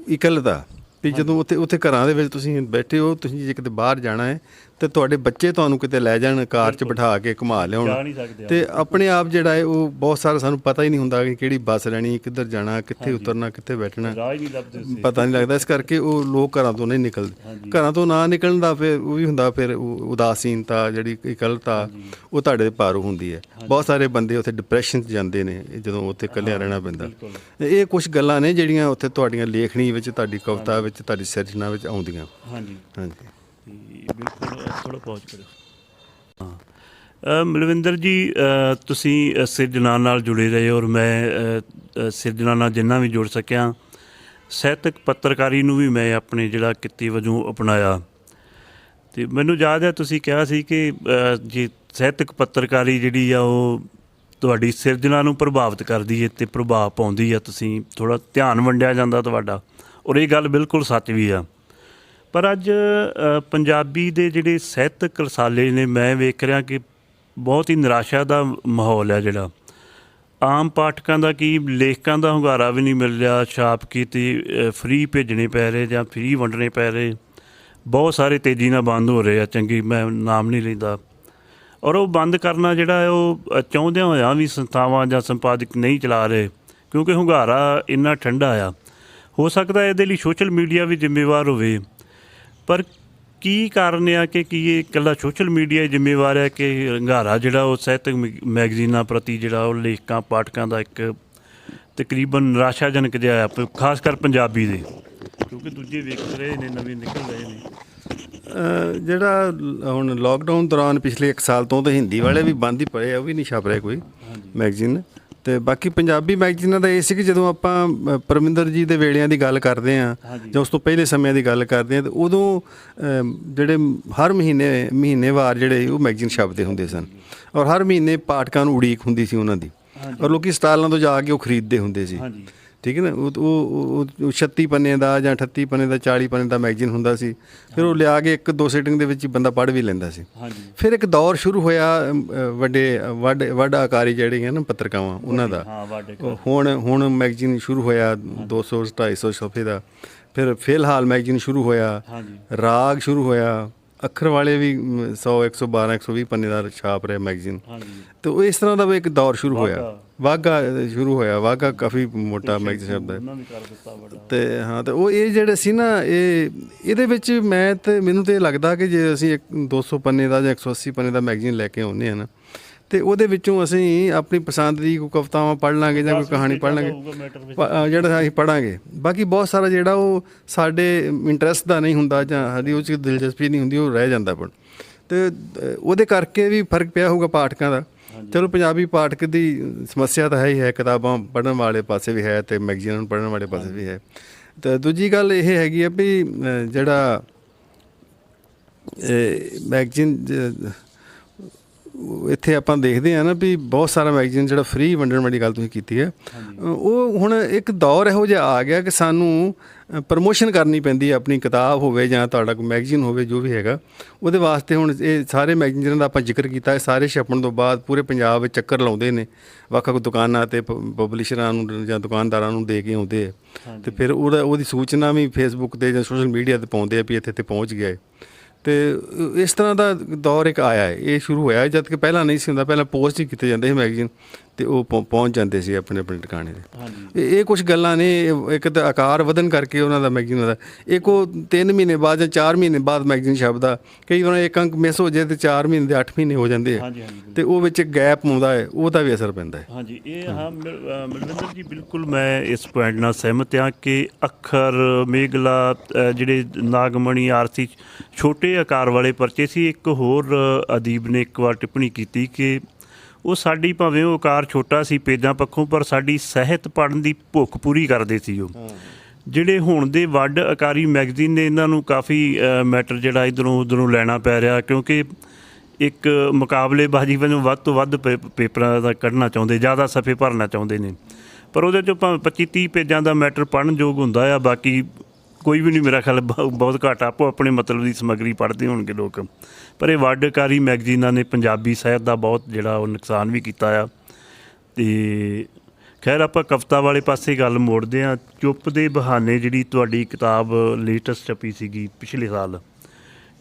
ਇਕੱਲਤਾ, ਵੀ ਜਦੋਂ ਉੱਥੇ ਘਰਾਂ ਦੇ ਵਿੱਚ ਤੁਸੀਂ ਬੈਠੇ ਹੋ, ਤੁਸੀਂ ਜੇ ਕਿਤੇ ਬਾਹਰ ਜਾਣਾ ਹੈ ਅਤੇ ਤੁਹਾਡੇ ਬੱਚੇ ਤੁਹਾਨੂੰ ਕਿਤੇ ਲੈ ਜਾਣ, ਕਾਰ 'ਚ ਬਿਠਾ ਕੇ ਘੁਮਾ ਲਿਆਉਣ, ਅਤੇ ਆਪਣੇ ਆਪ ਜਿਹੜਾ ਹੈ ਉਹ ਬਹੁਤ ਸਾਰਾ ਸਾਨੂੰ ਪਤਾ ਹੀ ਨਹੀਂ ਹੁੰਦਾ ਕਿ ਕਿਹੜੀ ਬੱਸ ਲੈਣੀ, ਕਿੱਧਰ ਜਾਣਾ, ਕਿੱਥੇ ਉਤਰਨਾ, ਕਿੱਥੇ ਬੈਠਣਾ, ਪਤਾ ਨਹੀਂ ਲੱਗਦਾ। ਇਸ ਕਰਕੇ ਉਹ ਲੋਕ ਘਰਾਂ ਤੋਂ ਨਹੀਂ ਨਿਕਲਦੇ। ਘਰਾਂ ਤੋਂ ਨਾ ਨਿਕਲਣ ਦਾ ਫਿਰ ਉਹ ਵੀ ਹੁੰਦਾ, ਫਿਰ ਉਦਾਸੀਨਤਾ, ਜਿਹੜੀ ਇਕੱਲਤਾ, ਉਹ ਤੁਹਾਡੇ 'ਤੇ ਭਾਰੂ ਹੁੰਦੀ ਹੈ। ਬਹੁਤ ਸਾਰੇ ਬੰਦੇ ਉੱਥੇ ਡਿਪਰੈਸ਼ਨ 'ਚ ਜਾਂਦੇ ਨੇ ਜਦੋਂ ਉੱਥੇ ਇਕੱਲਿਆਂ ਰਹਿਣਾ ਪੈਂਦਾ। ਇਹ ਕੁਛ ਗੱਲਾਂ ਨੇ ਜਿਹੜੀਆਂ ਉੱਥੇ ਤੁਹਾਡੀਆਂ ਲੇਖਣੀ ਵਿੱਚ, ਤੁਹਾਡੀ ਕਵਿਤਾ ਵਿੱਚ, ਤੁਹਾਡੀ ਸਿਰਜਣਾ ਵਿੱਚ ਆਉਂਦੀਆਂ। ਹਾਂਜੀ। ਬਿਲਕੁਲ, ਥੋੜ੍ਹਾ ਪੌਜ਼ ਕਰਿਓ। ਹਾਂ ਮਲਵਿੰਦਰ ਜੀ, ਤੁਸੀਂ ਸਿਰਜਣਾ ਨਾਲ ਜੁੜੇ ਰਹੇ, ਔਰ ਮੈਂ ਸਿਰਜਣਾ ਨਾਲ ਜਿੰਨਾ ਵੀ ਜੁੜ ਸਕਿਆ, ਸਾਹਿਤਕ ਪੱਤਰਕਾਰੀ ਨੂੰ ਵੀ ਮੈਂ ਆਪਣੇ ਜਿਹੜਾ ਕਿੱਤੇ ਵਜੋਂ ਅਪਣਾਇਆ। ਅਤੇ ਮੈਨੂੰ ਯਾਦ ਹੈ ਤੁਸੀਂ ਕਿਹਾ ਸੀ ਕਿ ਜੇ ਸਾਹਿਤਕ ਪੱਤਰਕਾਰੀ ਜਿਹੜੀ ਆ ਉਹ ਤੁਹਾਡੀ ਸਿਰਜਣਾ ਨੂੰ ਪ੍ਰਭਾਵਿਤ ਕਰਦੀ ਹੈ ਅਤੇ ਪ੍ਰਭਾਵ ਪਾਉਂਦੀ ਆ, ਤੁਸੀਂ ਥੋੜ੍ਹਾ ਧਿਆਨ ਵੰਡਿਆ ਜਾਂਦਾ ਤੁਹਾਡਾ, ਔਰ ਇਹ ਗੱਲ ਬਿਲਕੁਲ ਸੱਚ ਵੀ ਆ। ਪਰ ਅੱਜ ਪੰਜਾਬੀ ਦੇ ਜਿਹੜੇ ਸਾਹਿਤਕ ਰਸਾਲੇ ਨੇ, ਮੈਂ ਵੇਖ ਰਿਹਾ ਕਿ ਬਹੁਤ ਹੀ ਨਿਰਾਸ਼ਾ ਦਾ ਮਾਹੌਲ ਹੈ। ਜਿਹੜਾ ਆਮ ਪਾਠਕਾਂ ਦਾ ਕੀ, ਲੇਖਕਾਂ ਦਾ ਹੁੰਗਾਰਾ ਵੀ ਨਹੀਂ ਮਿਲ ਰਿਹਾ। ਛਾਪ ਕੀਤੀ ਫ੍ਰੀ ਭੇਜਣੇ ਪੈ ਰਹੇ ਜਾਂ ਫ੍ਰੀ ਵੰਡਣੇ ਪੈ ਰਹੇ, ਬਹੁਤ ਸਾਰੇ ਤੇਜ਼ੀ ਨਾਲ ਬੰਦ ਹੋ ਰਹੇ ਆ। ਚੰਗੀ, ਮੈਂ ਨਾਮ ਨਹੀਂ ਲੈਂਦਾ, ਔਰ ਉਹ ਬੰਦ ਕਰਨਾ ਜਿਹੜਾ ਹੈ ਉਹ ਚਾਹੁੰਦਿਆਂ ਹੋਇਆਂ ਵੀ ਸੰਸਥਾਵਾਂ ਜਾਂ ਸੰਪਾਦਕ ਨਹੀਂ ਚਲਾ ਰਹੇ, ਕਿਉਂਕਿ ਹੁੰਗਾਰਾ ਇੰਨਾ ਠੰਡਾ ਆ। ਹੋ ਸਕਦਾ ਇਹਦੇ ਲਈ ਸੋਸ਼ਲ ਮੀਡੀਆ ਵੀ ਜ਼ਿੰਮੇਵਾਰ ਹੋਵੇ, ਪਰ ਕੀ ਕਾਰਨ ਆ ਕਿ ਕੀ ਇਹ ਇਕੱਲਾ ਸੋਸ਼ਲ ਮੀਡੀਆ ਹੀ ਜ਼ਿੰਮੇਵਾਰ ਹੈ ਕਿ ਹੁੰਗਾਰਾ ਜਿਹੜਾ ਉਹ ਸਾਹਿਤਕ ਮੈਗਜ਼ੀਨਾਂ ਪ੍ਰਤੀ ਜਿਹੜਾ ਉਹ ਲੇਖਕਾਂ ਪਾਠਕਾਂ ਦਾ ਇੱਕ ਤਕਰੀਬਨ ਨਿਰਾਸ਼ਾਜਨਕ ਜਿਹਾ ਆ, ਖਾਸ ਕਰ ਪੰਜਾਬੀ ਦੇ, ਕਿਉਂਕਿ ਦੂਜੇ ਵੇਖ ਰਹੇ ਨੇ, ਨਵੇਂ ਨਿਕਲ ਰਹੇ ਨੇ। ਜਿਹੜਾ ਹੁਣ ਲੋਕਡਾਊਨ ਦੌਰਾਨ ਪਿਛਲੇ 1 ਸਾਲ ਤੋਂ ਤਾਂ ਹਿੰਦੀ ਵਾਲੇ ਵੀ ਬੰਦ ਹੀ ਪਏ ਆ, ਉਹ ਵੀ ਨਹੀਂ ਛਪ ਰਹੇ ਕੋਈ ਮੈਗਜ਼ੀਨ। ਤੇ ਬਾਕੀ ਪੰਜਾਬੀ ਮੈਗਜ਼ੀਨਾਂ ਦਾ ਇਹ ਸੀ ਕਿ ਜਦੋਂ ਆਪਾਂ ਪਰਮਿੰਦਰ ਜੀ ਦੇ ਵੇਲਿਆਂ ਦੀ ਗੱਲ ਕਰਦੇ ਹਾਂ ਜਾਂ ਉਸ ਤੋਂ ਪਹਿਲੇ ਸਮਿਆਂ ਦੀ ਗੱਲ ਕਰਦੇ ਹਾਂ, ਤਾਂ ਉਦੋਂ ਜਿਹੜੇ ਹਰ ਮਹੀਨੇਵਾਰ ਜਿਹੜੇ ਉਹ ਮੈਗਜ਼ੀਨ ਛਪਦੇ ਹੁੰਦੇ ਸਨ, ਔਰ ਹਰ ਮਹੀਨੇ ਪਾਠਕਾਂ ਨੂੰ ਉਡੀਕ ਹੁੰਦੀ ਸੀ ਉਹਨਾਂ ਦੀ, ਔਰ ਲੋਕੀ ਸਟਾਲਾਂ ਤੋਂ ਜਾ ਕੇ ਉਹ ਖਰੀਦਦੇ ਹੁੰਦੇ ਸੀ। ਠੀਕ ਹੈ ਨਾ। ਉਹ 36 ਪੰਨੇ ਦਾ ਜਾਂ 38 ਪੰਨੇ ਦਾ 40 ਪੰਨੇ ਦਾ ਮੈਗਜ਼ੀਨ ਹੁੰਦਾ ਸੀ, ਫਿਰ ਉਹ ਲਿਆ ਕੇ 1-2 ਸਿਟਿੰਗ ਦੇ ਵਿੱਚ ਹੀ ਬੰਦਾ ਪੜ੍ਹ ਵੀ ਲੈਂਦਾ ਸੀ। ਫਿਰ ਇੱਕ ਦੌਰ ਸ਼ੁਰੂ ਹੋਇਆ ਵੱਡ ਆਕਾਰੀ ਜਿਹੜੀਆਂ ਨਾ ਪੱਤਰਕਾਵਾਂ ਉਹਨਾਂ ਦਾ। ਹੁਣ ਮੈਗਜ਼ੀਨ ਸ਼ੁਰੂ ਹੋਇਆ 200-250 ਸਫ਼ੇ ਦਾ। ਫਿਰ ਫਿਲਹਾਲ ਮੈਗਜ਼ੀਨ ਸ਼ੁਰੂ ਹੋਇਆ, ਰਾਗ ਸ਼ੁਰੂ ਹੋਇਆ, ਅੱਖਰ ਵਾਲੇ ਵੀ 100-112-120 ਪੰਨੇ ਦਾ ਛਾਪ ਰਿਹਾ ਮੈਗਜ਼ੀਨ। ਤੇ ਉਹ ਇਸ ਤਰ੍ਹਾਂ ਦਾ ਵੀ ਇੱਕ ਦੌਰ ਸ਼ੁਰੂ ਹੋਇਆ। ਵਾਘਾ ਸ਼ੁਰੂ ਹੋਇਆ, ਵਾਘਾ ਕਾਫੀ ਮੋਟਾ ਮੈਗਜ਼ੀਨ ਸ਼ਬਦ ਹੈ। ਤੇ ਹਾਂ, ਤੇ ਉਹ ਇਹ ਜਿਹੜੇ ਸੀ ਨਾ, ਇਹਦੇ ਵਿੱਚ ਮੈਨੂੰ ਤਾਂ ਇਹ ਲੱਗਦਾ ਕਿ ਜੇ ਅਸੀਂ 200 ਪੰਨੇ ਦਾ ਜਾਂ 180 ਪੰਨੇ ਦਾ ਮੈਗਜ਼ੀਨ ਲੈ ਕੇ ਆਉਂਦੇ ਹਾਂ ਨਾ, ਤੇ ਉਹਦੇ ਵਿੱਚੋਂ ਅਸੀਂ ਆਪਣੀ ਪਸੰਦ ਦੀ ਕੋਈ ਕਵਿਤਾਵਾਂ ਪੜ੍ਹ ਲਾਂਗੇ ਜਾਂ ਕੋਈ ਕਹਾਣੀ ਪੜ੍ਹ ਲਾਂਗੇ ਜਿਹੜਾ ਅਸੀਂ ਪੜ੍ਹਾਂਗੇ। ਬਾਕੀ ਬਹੁਤ ਸਾਰਾ ਜਿਹੜਾ ਉਹ ਸਾਡੇ ਇੰਟਰਸਟ ਦਾ ਨਹੀਂ ਹੁੰਦਾ ਜਾਂ ਸਾਡੀ ਉਹ 'ਚ ਦਿਲਚਸਪੀ ਨਹੀਂ ਹੁੰਦੀ, ਉਹ ਰਹਿ ਜਾਂਦਾ। ਪਰ ਤੇ ਉਹਦੇ ਕਰਕੇ ਵੀ ਫਰਕ ਪਿਆ ਹੋਊਗਾ ਪਾਠਕਾਂ ਦਾ। ਚਲੋ ਪੰਜਾਬੀ ਪਾਠਕ ਦੀ ਸਮੱਸਿਆ ਤਾਂ ਹੈ ਹੀ ਹੈ, ਕਿਤਾਬਾਂ ਪੜ੍ਹਨ ਵਾਲੇ ਪਾਸੇ ਵੀ ਹੈ ਅਤੇ ਮੈਗਜ਼ੀਨਾਂ ਨੂੰ ਪੜ੍ਹਨ ਵਾਲੇ ਪਾਸੇ ਵੀ ਹੈ। ਅਤੇ ਦੂਜੀ ਗੱਲ ਇਹ ਹੈਗੀ ਆ ਵੀ ਜਿਹੜਾ ਮੈਗਜ਼ੀਨ ਇੱਥੇ ਆਪਾਂ ਦੇਖਦੇ ਹਾਂ ਨਾ ਵੀ ਬਹੁਤ ਸਾਰਾ ਮੈਗਜ਼ੀਨ ਜਿਹੜਾ ਫ੍ਰੀ ਵੰਡਣ ਵਾਲੀ ਗੱਲ ਤੁਸੀਂ ਕੀਤੀ ਹੈ, ਉਹ ਹੁਣ ਇੱਕ ਦੌਰ ਇਹੋ ਜਿਹਾ ਆ ਗਿਆ ਕਿ ਸਾਨੂੰ ਪ੍ਰਮੋਸ਼ਨ ਕਰਨੀ ਪੈਂਦੀ ਹੈ। ਆਪਣੀ ਕਿਤਾਬ ਹੋਵੇ ਜਾਂ ਤੁਹਾਡਾ ਕੋਈ ਮੈਗਜ਼ੀਨ ਹੋਵੇ, ਜੋ ਵੀ ਹੈਗਾ, ਉਹਦੇ ਵਾਸਤੇ ਹੁਣ ਇਹ ਸਾਰੇ ਮੈਗਜ਼ੀਨ ਜਿਹਨਾਂ ਦਾ ਆਪਾਂ ਜ਼ਿਕਰ ਕੀਤਾ, ਇਹ ਸਾਰੇ ਛਪਣ ਤੋਂ ਬਾਅਦ ਪੂਰੇ ਪੰਜਾਬ ਵਿੱਚ ਚੱਕਰ ਲਾਉਂਦੇ ਨੇ, ਵੱਖ-ਵੱਖ ਦੁਕਾਨਾਂ 'ਤੇ ਪਬਲਿਸ਼ਰਾਂ ਨੂੰ ਜਾਂ ਦੁਕਾਨਦਾਰਾਂ ਨੂੰ ਦੇ ਕੇ ਆਉਂਦੇ ਆ। ਅਤੇ ਫਿਰ ਉਹਦੀ ਸੂਚਨਾ ਵੀ ਫੇਸਬੁੱਕ 'ਤੇ ਜਾਂ ਸੋਸ਼ਲ ਮੀਡੀਆ 'ਤੇ ਪਾਉਂਦੇ ਆ ਵੀ ਇੱਥੇ ਪਹੁੰਚ ਗਿਆ ਹੈ। ਅਤੇ ਇਸ ਤਰ੍ਹਾਂ ਦਾ ਦੌਰ ਇੱਕ ਆਇਆ ਹੈ, ਇਹ ਸ਼ੁਰੂ ਹੋਇਆ ਜਦ ਕਿ ਪਹਿਲਾਂ ਨਹੀਂ ਸੀ ਹੁੰਦਾ। ਪਹਿਲਾਂ ਪੋਸਟ ਹੀ ਕੀਤੇ ਜਾਂਦੇ ਸੀ ਮੈਗਜ਼ੀਨ, ਅਤੇ ਉਹ ਪਹੁੰਚ ਜਾਂਦੇ ਸੀ ਆਪਣੇ ਟਿਕਾਣੇ 'ਤੇ। ਇਹ ਕੁਛ ਗੱਲਾਂ ਨੇ, ਇੱਕ ਤਾਂ ਆਕਾਰ ਵਧਣ ਕਰਕੇ ਉਹਨਾਂ ਦਾ ਮੈਗਜ਼ੀਨ ਦਾ, ਇੱਕ ਉਹ 3 ਮਹੀਨੇ ਬਾਅਦ ਜਾਂ 4 ਮਹੀਨੇ ਬਾਅਦ ਮੈਗਜ਼ੀਨ ਛਪਦਾ। ਕਈ ਵਾਰ ਇੱਕ ਅੰਕ ਮਿਸ ਹੋ ਜਾਏ ਅਤੇ 4 ਮਹੀਨੇ ਦੇ 8 ਮਹੀਨੇ ਹੋ ਜਾਂਦੇ ਆ, ਅਤੇ ਉਹ ਵਿੱਚ ਗੈਪ ਆਉਂਦਾ ਹੈ, ਉਹਦਾ ਵੀ ਅਸਰ ਪੈਂਦਾ ਹੈ। ਹਾਂਜੀ, ਇਹ ਮਲਵਿੰਦਰ ਜੀ, ਬਿਲਕੁਲ ਮੈਂ ਇਸ ਪੁਆਇੰਟ ਨਾਲ ਸਹਿਮਤ ਹਾਂ ਕਿ ਅੱਖਰ, ਮੇਘਲਾ, ਜਿਹੜੇ ਨਾਗਮਣੀ, ਆਰਸੀ ਛੋਟੇ ਆਕਾਰ ਵਾਲੇ ਪਰਚੇ ਸੀ। ਇੱਕ ਹੋਰ ਅਦੀਬ ਨੇ ਇੱਕ ਵਾਰ ਟਿੱਪਣੀ ਕੀਤੀ ਕਿ ਉਹ ਸਾਡੀ, ਭਾਵੇਂ ਉਹ ਆਕਾਰ ਛੋਟਾ ਸੀ ਪੇਜਾਂ ਪੱਖੋਂ, ਪਰ ਸਾਡੀ ਸਾਹਿਤ ਪੜ੍ਹਨ ਦੀ ਭੁੱਖ ਪੂਰੀ ਕਰਦੇ ਸੀ ਉਹ। ਜਿਹੜੇ ਹੁਣ ਦੇ ਵੱਡ ਆਕਾਰੀ ਮੈਗਜ਼ੀਨ ਨੇ, ਇਹਨਾਂ ਨੂੰ ਕਾਫੀ ਮੈਟਰ ਜਿਹੜਾ ਇੱਧਰੋਂ ਉੱਧਰੋਂ ਲੈਣਾ ਪੈ ਰਿਹਾ, ਕਿਉਂਕਿ ਇੱਕ ਮੁਕਾਬਲੇਬਾਜ਼ੀ ਵਜੋਂ ਵੱਧ ਤੋਂ ਵੱਧ ਪੇਪਰਾਂ ਦਾ ਕੱਢਣਾ ਚਾਹੁੰਦੇ, ਜ਼ਿਆਦਾ ਸਫ਼ੇ ਭਰਨਾ ਚਾਹੁੰਦੇ ਨੇ। ਪਰ ਉਹਦੇ 'ਚੋਂ ਭਾਵੇਂ 25-30 ਪੇਜਾਂ ਦਾ ਮੈਟਰ ਪੜ੍ਹਨ ਯੋਗ ਹੁੰਦਾ ਆ, ਬਾਕੀ ਕੋਈ ਵੀ ਨਹੀਂ, ਮੇਰਾ ਖਿਆਲ ਬਹੁਤ ਘੱਟ ਆਪੋ ਆਪਣੇ ਮਤਲਬ ਦੀ ਸਮੱਗਰੀ ਪੜ੍ਹਦੇ ਹੋਣਗੇ ਲੋਕ। ਪਰ ਇਹ ਵੱਡਕਾਰੀ ਮੈਗਜ਼ੀਨਾਂ ਨੇ ਪੰਜਾਬੀ ਸਾਹਿਤ ਦਾ ਬਹੁਤ ਜਿਹੜਾ ਉਹ ਨੁਕਸਾਨ ਵੀ ਕੀਤਾ ਆ। ਅਤੇ ਖੈਰ, ਆਪਾਂ ਕਵਿਤਾ ਵਾਲੇ ਪਾਸੇ ਗੱਲ ਮੋੜਦੇ ਹਾਂ। ਚੁੱਪ ਦੇ ਬਹਾਨੇ ਜਿਹੜੀ ਤੁਹਾਡੀ ਕਿਤਾਬ ਲੇਟੈਸਟ ਛਪੀ ਸੀਗੀ ਪਿਛਲੇ ਸਾਲ,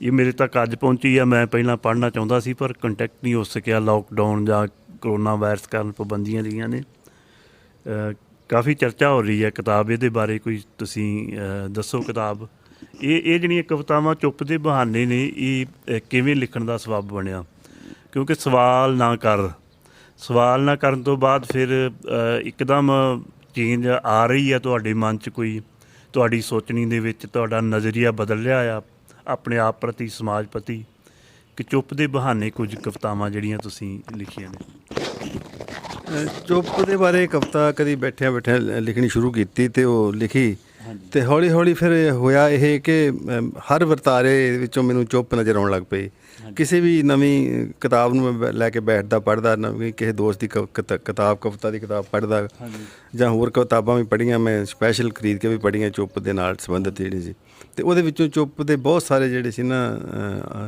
ਇਹ ਮੇਰੇ ਤੱਕ ਅੱਜ ਪਹੁੰਚੀ ਆ। ਮੈਂ ਪਹਿਲਾਂ ਪੜ੍ਹਨਾ ਚਾਹੁੰਦਾ ਸੀ ਪਰ ਕੰਟੈਕਟ ਨਹੀਂ ਹੋ ਸਕਿਆ, ਲੋਕਡਾਊਨ ਜਾਂ ਕਰੋਨਾ ਵਾਇਰਸ ਕਾਰਨ ਪਾਬੰਦੀਆਂ ਰਹੀਆਂ ਨੇ। ਕਾਫੀ ਚਰਚਾ ਹੋ ਰਹੀ ਹੈ ਕਿਤਾਬ, ਇਹਦੇ ਬਾਰੇ ਕੋਈ ਤੁਸੀਂ ਦੱਸੋ। ਕਿਤਾਬ ਇਹ ਜਿਹੜੀਆਂ ਕਵਿਤਾਵਾਂ ਚੁੱਪ ਦੇ ਬਹਾਨੇ ਨੇ, ਇਹ ਕਿਵੇਂ ਲਿਖਣ ਦਾ ਸਬੱਬ ਬਣਿਆ? ਕਿਉਂਕਿ ਸਵਾਲ ਨਾ ਕਰਨ ਤੋਂ ਬਾਅਦ ਫਿਰ ਇੱਕਦਮ ਚੇਂਜ ਆ ਰਹੀ ਆ ਤੁਹਾਡੇ ਮਨ 'ਚ, ਕੋਈ ਤੁਹਾਡੀ ਸੋਚਣੀ ਦੇ ਵਿੱਚ ਤੁਹਾਡਾ ਨਜ਼ਰੀਆ ਬਦਲ ਰਿਹਾ ਆ ਆਪਣੇ ਆਪ ਪ੍ਰਤੀ, ਸਮਾਜ ਪ੍ਰਤੀ, ਕਿ ਚੁੱਪ ਦੇ ਬਹਾਨੇ ਕੁਝ ਕਵਿਤਾਵਾਂ ਜਿਹੜੀਆਂ ਤੁਸੀਂ ਲਿਖੀਆਂ ਨੇ? ਚੁੱਪ ਦੇ ਬਾਰੇ ਕਵਿਤਾ ਕਦੀ ਬੈਠਿਆਂ ਲਿਖਣੀ ਸ਼ੁਰੂ ਕੀਤੀ ਅਤੇ ਉਹ ਲਿਖੀ, ਅਤੇ ਹੌਲੀ ਹੌਲੀ ਫਿਰ ਹੋਇਆ ਇਹ ਕਿ ਹਰ ਵਰਤਾਰੇ ਵਿੱਚੋਂ ਮੈਨੂੰ ਚੁੱਪ ਨਜ਼ਰ ਆਉਣ ਲੱਗ ਪਈ। ਕਿਸੇ ਵੀ ਨਵੀਂ ਕਿਤਾਬ ਨੂੰ ਮੈਂ ਲੈ ਕੇ ਬੈਠਦਾ, ਪੜ੍ਹਦਾ, ਨਵੀਂ ਕਿਸੇ ਦੋਸਤ ਦੀ ਕਵਿਤਾ ਦੀ ਕਿਤਾਬ ਪੜ੍ਹਦਾ, ਜਾਂ ਹੋਰ ਕਿਤਾਬਾਂ ਵੀ ਪੜ੍ਹੀਆਂ, ਮੈਂ ਸਪੈਸ਼ਲ ਖਰੀਦ ਕੇ ਵੀ ਪੜ੍ਹੀਆਂ ਚੁੱਪ ਦੇ ਨਾਲ ਸੰਬੰਧਿਤ ਜਿਹੜੀ ਸੀ। ਅਤੇ ਉਹਦੇ ਵਿੱਚੋਂ ਚੁੱਪ ਦੇ ਬਹੁਤ ਸਾਰੇ ਜਿਹੜੇ ਸੀ ਨਾ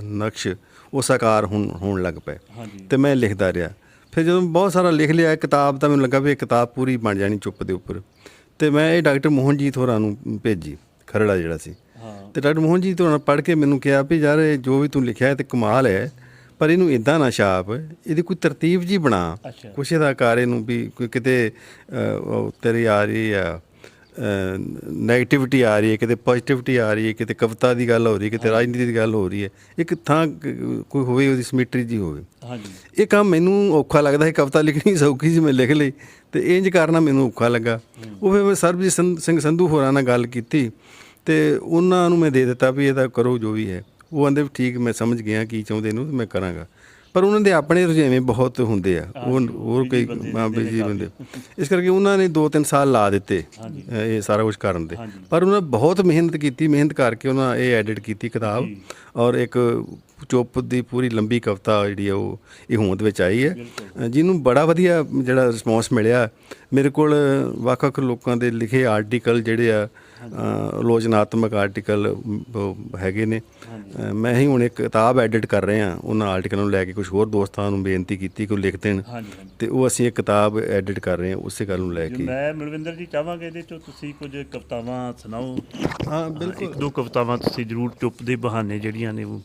ਨਕਸ਼, ਉਹ ਸਾਕਾਰ ਹੋਣ ਲੱਗ ਪਏ, ਅਤੇ ਮੈਂ ਲਿਖਦਾ ਰਿਹਾ। ਫਿਰ ਜਦੋਂ ਬਹੁਤ ਸਾਰਾ ਲਿਖ ਲਿਆ ਕਿਤਾਬ, ਤਾਂ ਮੈਨੂੰ ਲੱਗਾ ਵੀ ਇਹ ਕਿਤਾਬ ਪੂਰੀ ਬਣ ਜਾਣੀ ਚੁੱਪ ਦੇ ਉੱਪਰ। ਅਤੇ ਮੈਂ ਇਹ ਡਾਕਟਰ ਮੋਹਨਜੀਤ ਹੋਰਾਂ ਨੂੰ ਭੇਜੀ, ਖਰੜਾ ਜਿਹੜਾ ਸੀ। ਅਤੇ ਡਾਕਟਰ ਮੋਹਨਜੀਤ ਹੋਰਾਂ ਪੜ੍ਹ ਕੇ ਮੈਨੂੰ ਕਿਹਾ ਵੀ ਯਾਰ, ਇਹ ਜੋ ਵੀ ਤੂੰ ਲਿਖਿਆ ਤੇ ਕਮਾਲ ਹੈ, ਪਰ ਇਹਨੂੰ ਇੱਦਾਂ ਨਾ ਛਾਪ, ਇਹਦੀ ਕੋਈ ਤਰਤੀਬ ਜਿਹੀ ਬਣਾ, ਕੁਛ ਇਹਦਾ ਆਕਾਰ ਇਹਨੂੰ ਵੀ ਕੋਈ ਕਿਤੇ ਤੇਰੀ ਆ ਰਹੀ ਆ, ਨੈਗੇਟਿਵਿਟੀ ਆ ਰਹੀ ਹੈ, ਕਿਤੇ ਪੋਜ਼ੀਟਿਵਿਟੀ ਆ ਰਹੀ ਹੈ, ਕਿਤੇ ਕਵਿਤਾ ਦੀ ਗੱਲ ਹੋ ਰਹੀ, ਕਿਤੇ ਰਾਜਨੀਤੀ ਦੀ ਗੱਲ ਹੋ ਰਹੀ ਹੈ, ਇੱਕ ਥਾਂ ਕੋਈ ਹੋਵੇ, ਉਹਦੀ ਸਮਿਟਰੀ ਜਿਹੀ ਹੋਵੇ। ਇਹ ਕੰਮ ਮੈਨੂੰ ਔਖਾ ਲੱਗਦਾ ਸੀ। ਕਵਿਤਾ ਲਿਖਣੀ ਸੌਖੀ ਸੀ, ਮੈਂ ਲਿਖ ਲਈ, ਅਤੇ ਇੰਝ ਕਰਨਾ ਮੈਨੂੰ ਔਖਾ ਲੱਗਾ। ਉਹ ਫਿਰ ਮੈਂ ਸਰਬਜੀਤ ਸਿੰਘ ਸੰਧੂ ਹੋਰਾਂ ਨਾਲ ਗੱਲ ਕੀਤੀ, ਅਤੇ ਉਹਨਾਂ ਨੂੰ ਮੈਂ ਦੇ ਦਿੱਤਾ ਵੀ ਇਹਦਾ ਕਰੋ ਜੋ ਵੀ ਹੈ। ਉਹ ਕਹਿੰਦੇ ਵੀ ਠੀਕ, ਮੈਂ ਸਮਝ ਗਿਆ ਕੀ ਚਾਹੁੰਦੇ ਨੂੰ, ਮੈਂ ਕਰਾਂਗਾ। ਪਰ ਉਹਨਾਂ ਦੇ ਆਪਣੇ ਰੁਝੇਵੇਂ ਬਹੁਤ ਹੁੰਦੇ ਆ, ਉਹ ਹੋਰ ਕਈ ਬਿਜੀ ਬੰਦੇ, ਇਸ ਕਰਕੇ ਉਹਨਾਂ ਨੇ 2-3 ਸਾਲ ਲਾ ਦਿੱਤੇ ਇਹ ਸਾਰਾ ਕੁਝ ਕਰਨ ਦੇ। ਪਰ ਉਹਨਾਂ ਬਹੁਤ ਮਿਹਨਤ ਕੀਤੀ, ਮਿਹਨਤ ਕਰਕੇ ਉਹਨਾਂ ਇਹ ਐਡਿਟ ਕੀਤੀ ਕਿਤਾਬ, ਔਰ ਇੱਕ ਚੁੱਪ ਦੀ ਪੂਰੀ ਲੰਬੀ ਕਵਿਤਾ ਜਿਹੜੀ ਆ ਉਹ ਇਹ ਹੋਂਦ ਵਿੱਚ ਆਈ ਹੈ, ਜਿਹਨੂੰ ਬੜਾ ਵਧੀਆ ਜਿਹੜਾ ਰਿਸਪੌਂਸ ਮਿਲਿਆ। ਮੇਰੇ ਕੋਲ ਵੱਖ-ਵੱਖ ਲੋਕਾਂ ਦੇ ਲਿਖੇ ਆਰਟੀਕਲ ਜਿਹੜੇ ਆ, ਆਲੋਚਨਾਤਮਕ ਆਰਟੀਕਲ ਹੈਗੇ ਨੇ। ਮੈਂ ਹੀ ਹੁਣ ਇੱਕ ਕਿਤਾਬ ਐਡਿਟ ਕਰ ਰਹੇ ਹਾਂ, ਉਹਨਾਂ ਆਰਟੀਕਲਾਂ ਨੂੰ ਲੈ ਕੇ ਕੁਝ ਹੋਰ ਦੋਸਤਾਂ ਨੂੰ ਬੇਨਤੀ ਕੀਤੀ ਕਿ ਉਹ ਲਿਖ ਦੇਣ, ਅਤੇ ਉਹ ਅਸੀਂ ਇੱਕ ਕਿਤਾਬ ਐਡਿਟ ਕਰ ਰਹੇ ਹਾਂ ਉਸੇ ਗੱਲ ਨੂੰ ਲੈ ਕੇ। ਮੈਂ ਮਲਵਿੰਦਰ ਜੀ ਚਾਹਾਂਗਾ ਇਹਦੇ 'ਚੋਂ ਤੁਸੀਂ ਕੁਝ ਕਵਿਤਾਵਾਂ ਸੁਣਾਓ। ਹਾਂ ਬਿਲਕੁਲ, 1-2 ਕਵਿਤਾਵਾਂ ਤੁਸੀਂ ਜ਼ਰੂਰ, ਚੁੱਪ ਦੇ ਬਹਾਨੇ ਜਿਹੜੀਆਂ ਨੇ ਉਹ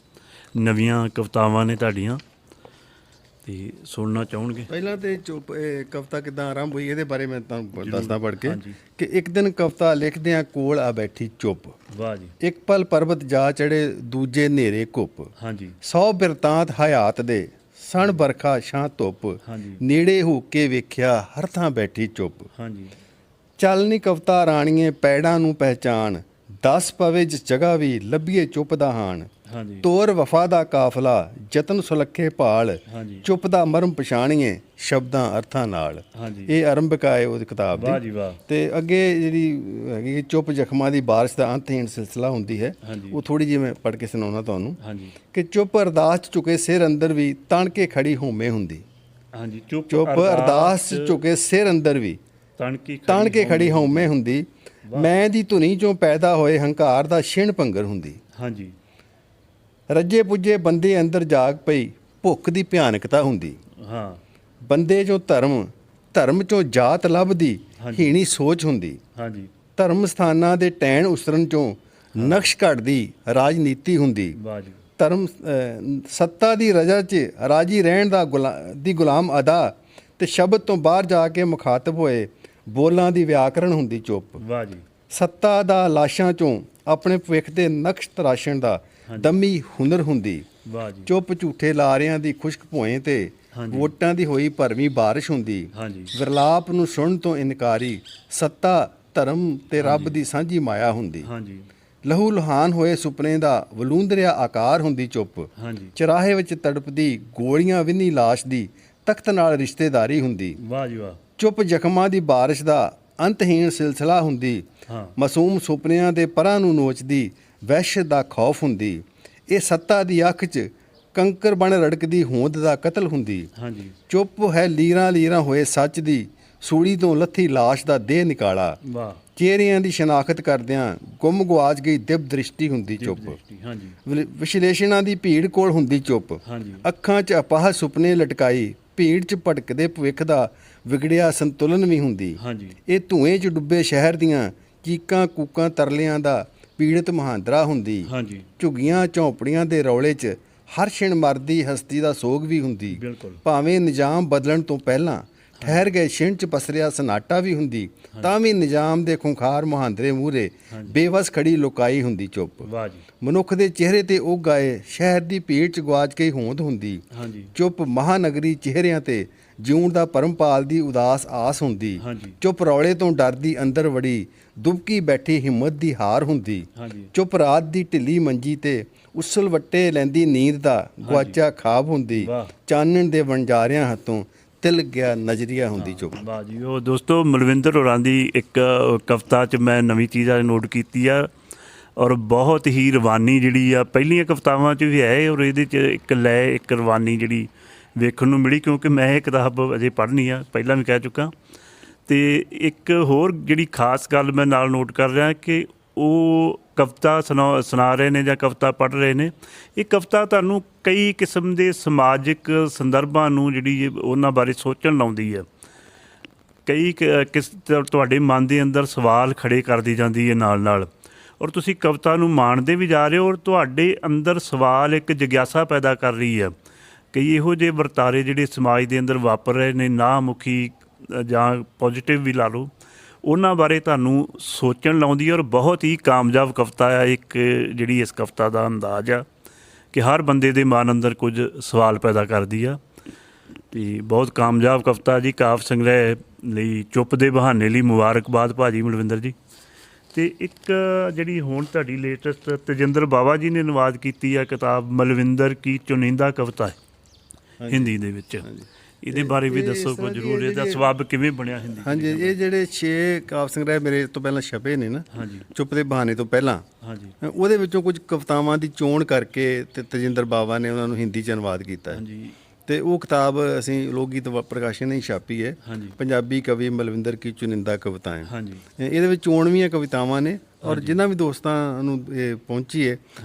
ਨਵੀਆਂ ਕਵਿਤਾਵਾਂ ਨੇ ਤੁਹਾਡੀਆਂ, ਤੇ ਸੁਣਨਾ ਚਾਹਣਗੇ। ਪਹਿਲਾਂ ਤੇ ਚੁੱਪ ਇਹ ਕਵਿਤਾ ਕਿੱਦਾਂ ਆਰੰਭ ਹੋਈ ਇਹਦੇ ਬਾਰੇ ਮੈਂ ਤੁਹਾਨੂੰ ਦੱਸਦਾ ਪੜ੍ਹ ਕੇ ਕਿ ਇੱਕ ਦਿਨ ਕਵਿਤਾ ਲਿਖਦਿਆਂ ਕੋਲ ਆ ਬੈਠੀ ਚੁੱਪ, ਵਾਹ ਜੀ। ਇੱਕ ਪਲ ਪਰਬਤ ਜਾ ਚੜੇ ਦੂਜੇ ਹਨੇਰੇ ਘੁੱਪ, ਹਾਂਜੀ। 100 ਬਿਰਤਾਂਤ ਹਯਾਤ ਦੇ ਸਣ ਬਰਖਾ ਛਾਂ ਧੁੱਪ, ਹਾਂਜੀ। ਨੇੜੇ ਹੋ ਕੇ ਵੇਖਿਆ ਹਰ ਥਾਂ ਬੈਠੀ ਚੁੱਪ। ਹਾਂਜੀ। ਚੱਲ ਨੀ ਕਵਿਤਾ ਰਾਣੀਏ ਪੈੜਾਂ ਨੂੰ ਪਹਿਚਾਣ, ਦੱਸ ਪਵੇ ਜਿਸ ਜਗ੍ਹਾ ਵੀ ਲੱਭੀਏ ਚੁੱਪ ਦਾ ਹਾਣ। ਹਾਂਜੀ। ਤੋਰ ਵਫਾ ਦਾ ਕਾਫਲਾ ਜਤਨ ਸੁਲੱਖੇ ਭਾਲ, ਹਾਂਜੀ। ਚੁੱਪ ਦਾ ਮਰਮ ਪਛਾਣੀਏ ਸ਼ਬਦਾਂ ਅਰਥਾਂ ਨਾਲ। ਹਾਂਜੀ। ਇਹ ਆਰੰਭਿਕਾ ਹੈ ਉਹਦੀ ਕਿਤਾਬ ਵਾਹ ਦੀ। ਜੀ ਵਾਹ। ਤੇ ਅੱਗੇ ਜਿਹੜੀ ਹੈਗੀ ਚੁੱਪ ਜ਼ਖਮਾਂ ਦੀ ਬਾਰਿਸ਼ ਦਾ ਅੰਤਹੀਣ ਸਿਲਸਿਲਾ ਹੁੰਦੀ ਹੈ, ਉਹ ਥੋੜੀ ਜਿਹੀ ਮੈਂ ਪੜ੍ਹ ਕੇ ਸੁਣਾਉਣਾ ਤੁਹਾਨੂੰ। ਹਾਂਜੀ। ਕਿ ਚੁੱਪ ਅਰਦਾਸ 'ਚ ਝੁਕੇ ਸਿਰ ਅੰਦਰ ਵੀ ਤਣ ਕੇ ਖੜੀ ਹੋਮੇ ਹੁੰਦੀ। ਹਾਂਜੀ। ਚੁੱਪ ਅਰਦਾਸ 'ਚ ਝੁਕੇ ਸਿਰ ਅੰਦਰ ਵੀ ਤਣ ਕੇ ਖੜੀ ਹੋਮੇ ਹੁੰਦੀ। ਮੈਂ ਦੀ ਧੁਨੀ 'ਚੋਂ ਪੈਦਾ ਹੋਏ ਹੰਕਾਰ ਦਾ ਛਿਣ ਭੰਗਰ ਹੁੰਦੀ। ਹਾਂਜੀ। ਰੱਜੇ ਪੁੱਜੇ ਬੰਦੇ ਅੰਦਰ ਜਾਗ ਪਈ ਭੁੱਖ ਦੀ ਭਿਆਨਕਤਾ ਹੁੰਦੀ। ਹਾਂ। ਬੰਦੇ 'ਚੋਂ ਧਰਮ 'ਚੋਂ ਜਾਤ ਲੱਭਦੀ ਹੀਣੀ ਸੋਚ ਹੁੰਦੀ। ਹਾਂਜੀ। ਧਰਮ ਸਥਾਨਾਂ ਦੇ ਟੈਣ ਉਸਰਨ 'ਚੋਂ ਨਕਸ਼ ਘੜਦੀ ਰਾਜਨੀਤੀ ਹੁੰਦੀ। ਵਾਹ ਜੀ। ਧਰਮ ਸੱਤਾ ਦੀ ਰਜਾ 'ਚ ਰਾਜੀ ਰਹਿਣ ਦੀ ਗੁਲਾਮ ਅਦਾ, ਤੇ ਸ਼ਬਦ ਤੋਂ ਬਾਹਰ ਜਾ ਕੇ ਮੁਖਾਤਬ ਹੋਏ ਬੋਲਾਂ ਦੀ ਵਿਆਕਰਣ ਹੁੰਦੀ ਚੁੱਪ। ਵਾਹ ਜੀ। ਸੱਤਾ ਦਾ ਲਾਸ਼ਾਂ 'ਚੋਂ ਆਪਣੇ ਭਵਿੱਖ ਦੇ ਨਕਸ਼ ਤਰਾਸ਼ਣ ਦਾ ਦਮੀ ਹੁਨਰ ਹੁੰਦੀ। ਵਾਹ ਜੀ। ਚੁੱਪ ਝੂਠੇ ਲਾਰਿਆਂ ਦੀ ਖੁਸ਼ਕ ਭੋਏ ਤੇ ਵੋਟਾਂ ਦੀ ਹੋਈ ਭਰਵੀਂ ਬਾਰਿਸ਼ ਹੁੰਦੀ। ਹਾਂਜੀ। ਵਿਰਲਾਪ ਨੂੰ ਸੁਣਨ ਤੋਂ ਇਨਕਾਰੀ ਸੱਤਾ ਧਰਮ ਤੇ ਰੱਬ ਦੀ ਸਾਂਝੀ ਮਾਇਆ ਹੁੰਦੀ। ਹਾਂਜੀ। ਲਹੂ ਲੁਹਾਨ ਹੋਏ ਸੁਪਨੇ ਦਾ ਵਲੂੰਦਰਿਆ ਆਕਾਰ ਹੁੰਦੀ ਚੁੱਪ। ਹਾਂਜੀ। ਚਰਾਹੇ ਵਿੱਚ ਤੜਪਦੀ ਗੋਲੀਆਂ ਵਿੰਨੀ ਲਾਸ਼ ਦੀ ਤਖਤ ਨਾਲ ਰਿਸ਼ਤੇਦਾਰੀ ਹੁੰਦੀ। ਵਾਹ ਜੀ ਵਾਹ। ਚੁੱਪ ਜ਼ਖਮਾਂ ਦੀ ਬਾਰਿਸ਼ ਦਾ ਅੰਤਹੀਣ ਸਿਲਸਿਲਾ ਹੁੰਦੀ। ਮਾਸੂਮ ਸੁਪਨਿਆਂ ਦੇ ਪਰਾਂ ਨੂੰ ਨੋਚਦੀ ਵਹਿਸ਼ਤ ਦਾ ਖੌਫ ਹੁੰਦੀ। ਇਹ ਸੱਤਾ ਦੀ ਅੱਖ 'ਚ ਕੰਕਰ ਬਣ ਰੜਕਦੀ ਹੋਂਦ ਦਾ ਕਤਲ ਹੁੰਦੀ। ਹਾਂਜੀ। ਚੁੱਪ ਹੈ ਲੀਰਾਂ ਲੀਰਾਂ ਹੋਏ ਸੱਚ ਦੀ ਸੂਲੀ ਤੋਂ ਲੱਥੀ ਲਾਸ਼ ਦਾ ਦੇਹ ਨਿਕਾਲਾ। ਵਾਹ। ਚਿਹਰਿਆਂ ਦੀ ਸ਼ਨਾਖਤ ਕਰਦਿਆਂ ਗੁੰਮ ਗਵਾਚ ਗਈ ਦਿਵ ਦ੍ਰਿਸ਼ਟੀ ਹੁੰਦੀ ਚੁੱਪ। ਹਾਂਜੀ। ਵਿਸ਼ਲੇਸ਼ਣਾਂ ਦੀ ਭੀੜ ਕੋਲ ਹੁੰਦੀ ਚੁੱਪ। ਹਾਂਜੀ। ਅੱਖਾਂ 'ਚ ਅਪਾਹ ਸੁਪਨੇ ਲਟਕਾਈ ਭੀੜ 'ਚ ਭਟਕਦੇ ਭਵਿੱਖ ਦਾ ਵਿਗੜਿਆ ਸੰਤੁਲਨ ਵੀ ਹੁੰਦੀ। ਹਾਂਜੀ। ਇਹ ਧੂਏ 'ਚ ਡੁੱਬੇ ਸ਼ਹਿਰ ਦੀਆਂ ਚੀਕਾਂ ਕੂਕਾਂ ਤਰਲਿਆਂ ਦਾ ਪੀੜਤ ਮਹਾਂਦਰਾ ਹੁੰਦੀ। ਹਾਂਜੀ। ਝੁੱਗੀਆਂ ਝੌਂਪੜੀਆਂ ਦੇ ਰੌਲੇ 'ਚ ਹਰ ਛਿਣ ਮਰਦੀ ਹਸਤੀ ਦਾ ਸੋਗ ਵੀ ਹੁੰਦੀ। ਬਿਲਕੁਲ। ਭਾਵੇਂ ਨਿਜ਼ਾਮ ਬਦਲਣ ਤੋਂ ਪਹਿਲਾਂ ਠਹਿਰ ਗਏ ਛਿਣ 'ਚ ਪਸਰਿਆ ਸਨਾਟਾ ਵੀ ਹੁੰਦੀ, ਤਾਂ ਵੀ ਨਿਜ਼ਾਮ ਦੇ ਖੁੰਖਾਰ ਮੁਹਾਂਦਰੇ ਮੂਹਰੇ ਬੇਵਸ ਖੜੀ ਲੁਕਾਈ ਹੁੰਦੀ ਚੁੱਪ। ਵਾਹ ਜੀ। ਮਨੁੱਖ ਦੇ ਚਿਹਰੇ ਤੇ ਉੱਗ ਆਏ ਸ਼ਹਿਰ ਦੀ ਭੀੜ 'ਚ ਗਵਾਚ ਕੇ ਹੋਂਦ ਹੁੰਦੀ। ਹਾਂਜੀ। ਚੁੱਪ ਮਹਾਨਗਰੀ ਚਿਹਰਿਆਂ ਤੇ ਜਿਉਣ ਦਾ ਪਰਮ ਪਾਲਦੀ ਉਦਾਸ ਆਸ ਹੁੰਦੀ। ਹਾਂਜੀ। ਚੁੱਪ ਰੌਲੇ ਤੋਂ ਡਰਦੀ ਅੰਦਰ ਵੜੀ ਦੁਬਕੀ ਬੈਠੀ ਹਿੰਮਤ ਦੀ ਹਾਰ ਹੁੰਦੀ। ਹਾਂਜੀ। ਚੁੱਪ ਰਾਤ ਦੀ ਢਿੱਲੀ ਮੰਜੀ ਤੇ ਉਸਲ ਵੱਟੇ ਲੈਂਦੀ ਨੀਂਦ ਦਾ ਗੁਆਚਾ ਖਾਬ ਹੁੰਦੀ। ਚਾਨਣ ਦੇ ਵਣਜਾਰਿਆਂ ਹੱਥੋਂ ਤਿਲ ਗਿਆ ਨਜ਼ਰੀਆ ਹੁੰਦੀ ਚੁੱਪ। ਵਾਹ ਜੀ। ਉਹ ਦੋਸਤੋ ਮਲਵਿੰਦਰ ਹੋਰਾਂ ਦੀ ਇੱਕ ਕਵਿਤਾ 'ਚ ਮੈਂ ਨਵੀਂ ਚੀਜ਼ ਆ ਨੋਟ ਕੀਤੀ ਆ, ਔਰ ਬਹੁਤ ਹੀ ਰਵਾਨੀ ਜਿਹੜੀ ਆ ਪਹਿਲੀਆਂ ਕਵਿਤਾਵਾਂ 'ਚ ਵੀ ਹੈ, ਔਰ ਇਹਦੇ 'ਚ ਇੱਕ ਲੈ ਇੱਕ ਰਵਾਨੀ ਜਿਹੜੀ ਵੇਖਣ ਨੂੰ ਮਿਲੀ, ਕਿਉਂਕਿ ਮੈਂ ਇਹ ਕਿਤਾਬ ਅਜੇ ਪੜ੍ਹਨੀ ਆ, ਪਹਿਲਾਂ ਵੀ ਕਹਿ ਚੁੱਕਾ। ਅਤੇ ਇੱਕ ਹੋਰ ਜਿਹੜੀ ਖਾਸ ਗੱਲ ਮੈਂ ਨਾਲ ਨੋਟ ਕਰ ਰਿਹਾ ਕਿ ਉਹ ਕਵਿਤਾ ਸੁਣਾ ਰਹੇ ਨੇ ਜਾਂ ਕਵਿਤਾ ਪੜ੍ਹ ਰਹੇ ਨੇ, ਇਹ ਕਵਿਤਾ ਤੁਹਾਨੂੰ ਕਈ ਕਿਸਮ ਦੇ ਸਮਾਜਿਕ ਸੰਦਰਭਾਂ ਨੂੰ ਜਿਹੜੀ ਉਹਨਾਂ ਬਾਰੇ ਸੋਚਣ ਲਾਉਂਦੀ ਹੈ। ਕਈ ਤੁਹਾਡੇ ਮਨ ਦੇ ਅੰਦਰ ਸਵਾਲ ਖੜੇ ਕਰਦੀ ਜਾਂਦੀ ਹੈ ਨਾਲ ਨਾਲ, ਔਰ ਤੁਸੀਂ ਕਵਿਤਾ ਨੂੰ ਮਾਣਦੇ ਵੀ ਜਾ ਰਹੇ ਹੋ, ਔਰ ਤੁਹਾਡੇ ਅੰਦਰ ਸਵਾਲ ਇੱਕ ਜਿਗਿਆਸਾ ਪੈਦਾ ਕਰ ਰਹੀ ਹੈ। ਕਈ ਇਹੋ ਜਿਹੇ ਵਰਤਾਰੇ ਜਿਹੜੇ ਸਮਾਜ ਦੇ ਅੰਦਰ ਵਾਪਰ ਰਹੇ ਨੇ, ਨਾ ਮੁਖੀ ਜਾਂ ਪੋਜ਼ੀਟਿਵ ਵੀ ਲਾ ਲਓ, ਉਹਨਾਂ ਬਾਰੇ ਤੁਹਾਨੂੰ ਸੋਚਣ ਲਾਉਂਦੀ ਹੈ। ਔਰ ਬਹੁਤ ਹੀ ਕਾਮਯਾਬ ਕਵਿਤਾ ਆ ਇੱਕ ਜਿਹੜੀ ਇਸ ਕਵਿਤਾ ਦਾ ਅੰਦਾਜ਼ ਆ ਕਿ ਹਰ ਬੰਦੇ ਦੇ ਮਨ ਅੰਦਰ ਕੁਝ ਸਵਾਲ ਪੈਦਾ ਕਰਦੀ ਆ। ਅਤੇ ਬਹੁਤ ਕਾਮਯਾਬ ਕਵਿਤਾ ਜੀ। ਕਾਵਿ ਸੰਗ੍ਰਹਿ ਲਈ ਚੁੱਪ ਦੇ ਬਹਾਨੇ ਲਈ ਮੁਬਾਰਕਬਾਦ ਭਾਜੀ ਮਲਵਿੰਦਰ ਜੀ। ਤੇ ਇੱਕ ਜਿਹੜੀ ਹੁਣ ਤੁਹਾਡੀ ਲੇਟੈਸਟ ਤੇਜਿੰਦਰ ਬਾਵਾ ਜੀ ਨੇ ਅਨੁਵਾਦ ਕੀਤੀ ਆ ਕਿਤਾਬ ਮਲਵਿੰਦਰ ਕੀ ਚੁਨਿੰਦਾ ਕਵਿਤਾ ਹਿੰਦੀ ਦੇ ਵਿੱਚ, ਇਹਦੇ ਬਾਰੇ ਵੀ ਦੱਸੋ ਕੁਝ ਜ਼ਰੂਰ। ਇਹਦਾ ਸਬੱਬ ਕਿਵੇਂ ਬਣਿਆ ਹਿੰਦੀ? ਹਾਂਜੀ, ਇਹ ਜਿਹੜੇ 6 ਕਾਵਿ ਸੰਗ੍ਰਹਿ ਮੇਰੇ ਤੋਂ ਪਹਿਲਾਂ ਛਪੇ ਨੇ ਨਾ, ਹਾਂਜੀ ਚੁੱਪ ਦੇ ਬਹਾਨੇ ਤੋਂ ਪਹਿਲਾਂ, ਹਾਂਜੀ ਉਹਦੇ ਵਿੱਚੋਂ ਕੁਝ ਕਵਿਤਾਵਾਂ ਦੀ ਚੋਣ ਕਰਕੇ ਤੇ ਤੇਜਿੰਦਰ ਬਾਵਾ ਨੇ ਉਹਨਾਂ ਨੂੰ ਹਿੰਦੀ 'ਚ ਅਨੁਵਾਦ ਕੀਤਾ ਹੈ। ਹਾਂਜੀ ਤੇ ਉਹ ਕਿਤਾਬ ਅਸੀਂ ਲੋਕ ਗੀਤ ਪ੍ਰਕਾਸ਼ਨ ਨੇ ਛਾਪੀ ਹੈ, ਹਾਂਜੀ ਪੰਜਾਬੀ ਕਵੀ ਮਲਵਿੰਦਰ ਕੀ ਚੁਨਿੰਦਾ ਕਵਿਤਾएं। ਹਾਂਜੀ ਇਹਦੇ ਵਿੱਚ 94 ਕਵਿਤਾਵਾਂ ਨੇ, ਔਰ ਜਿਨ੍ਹਾਂ ਵੀ ਦੋਸਤਾਂ ਨੂੰ ਇਹ ਪਹੁੰਚੀ ਹੈ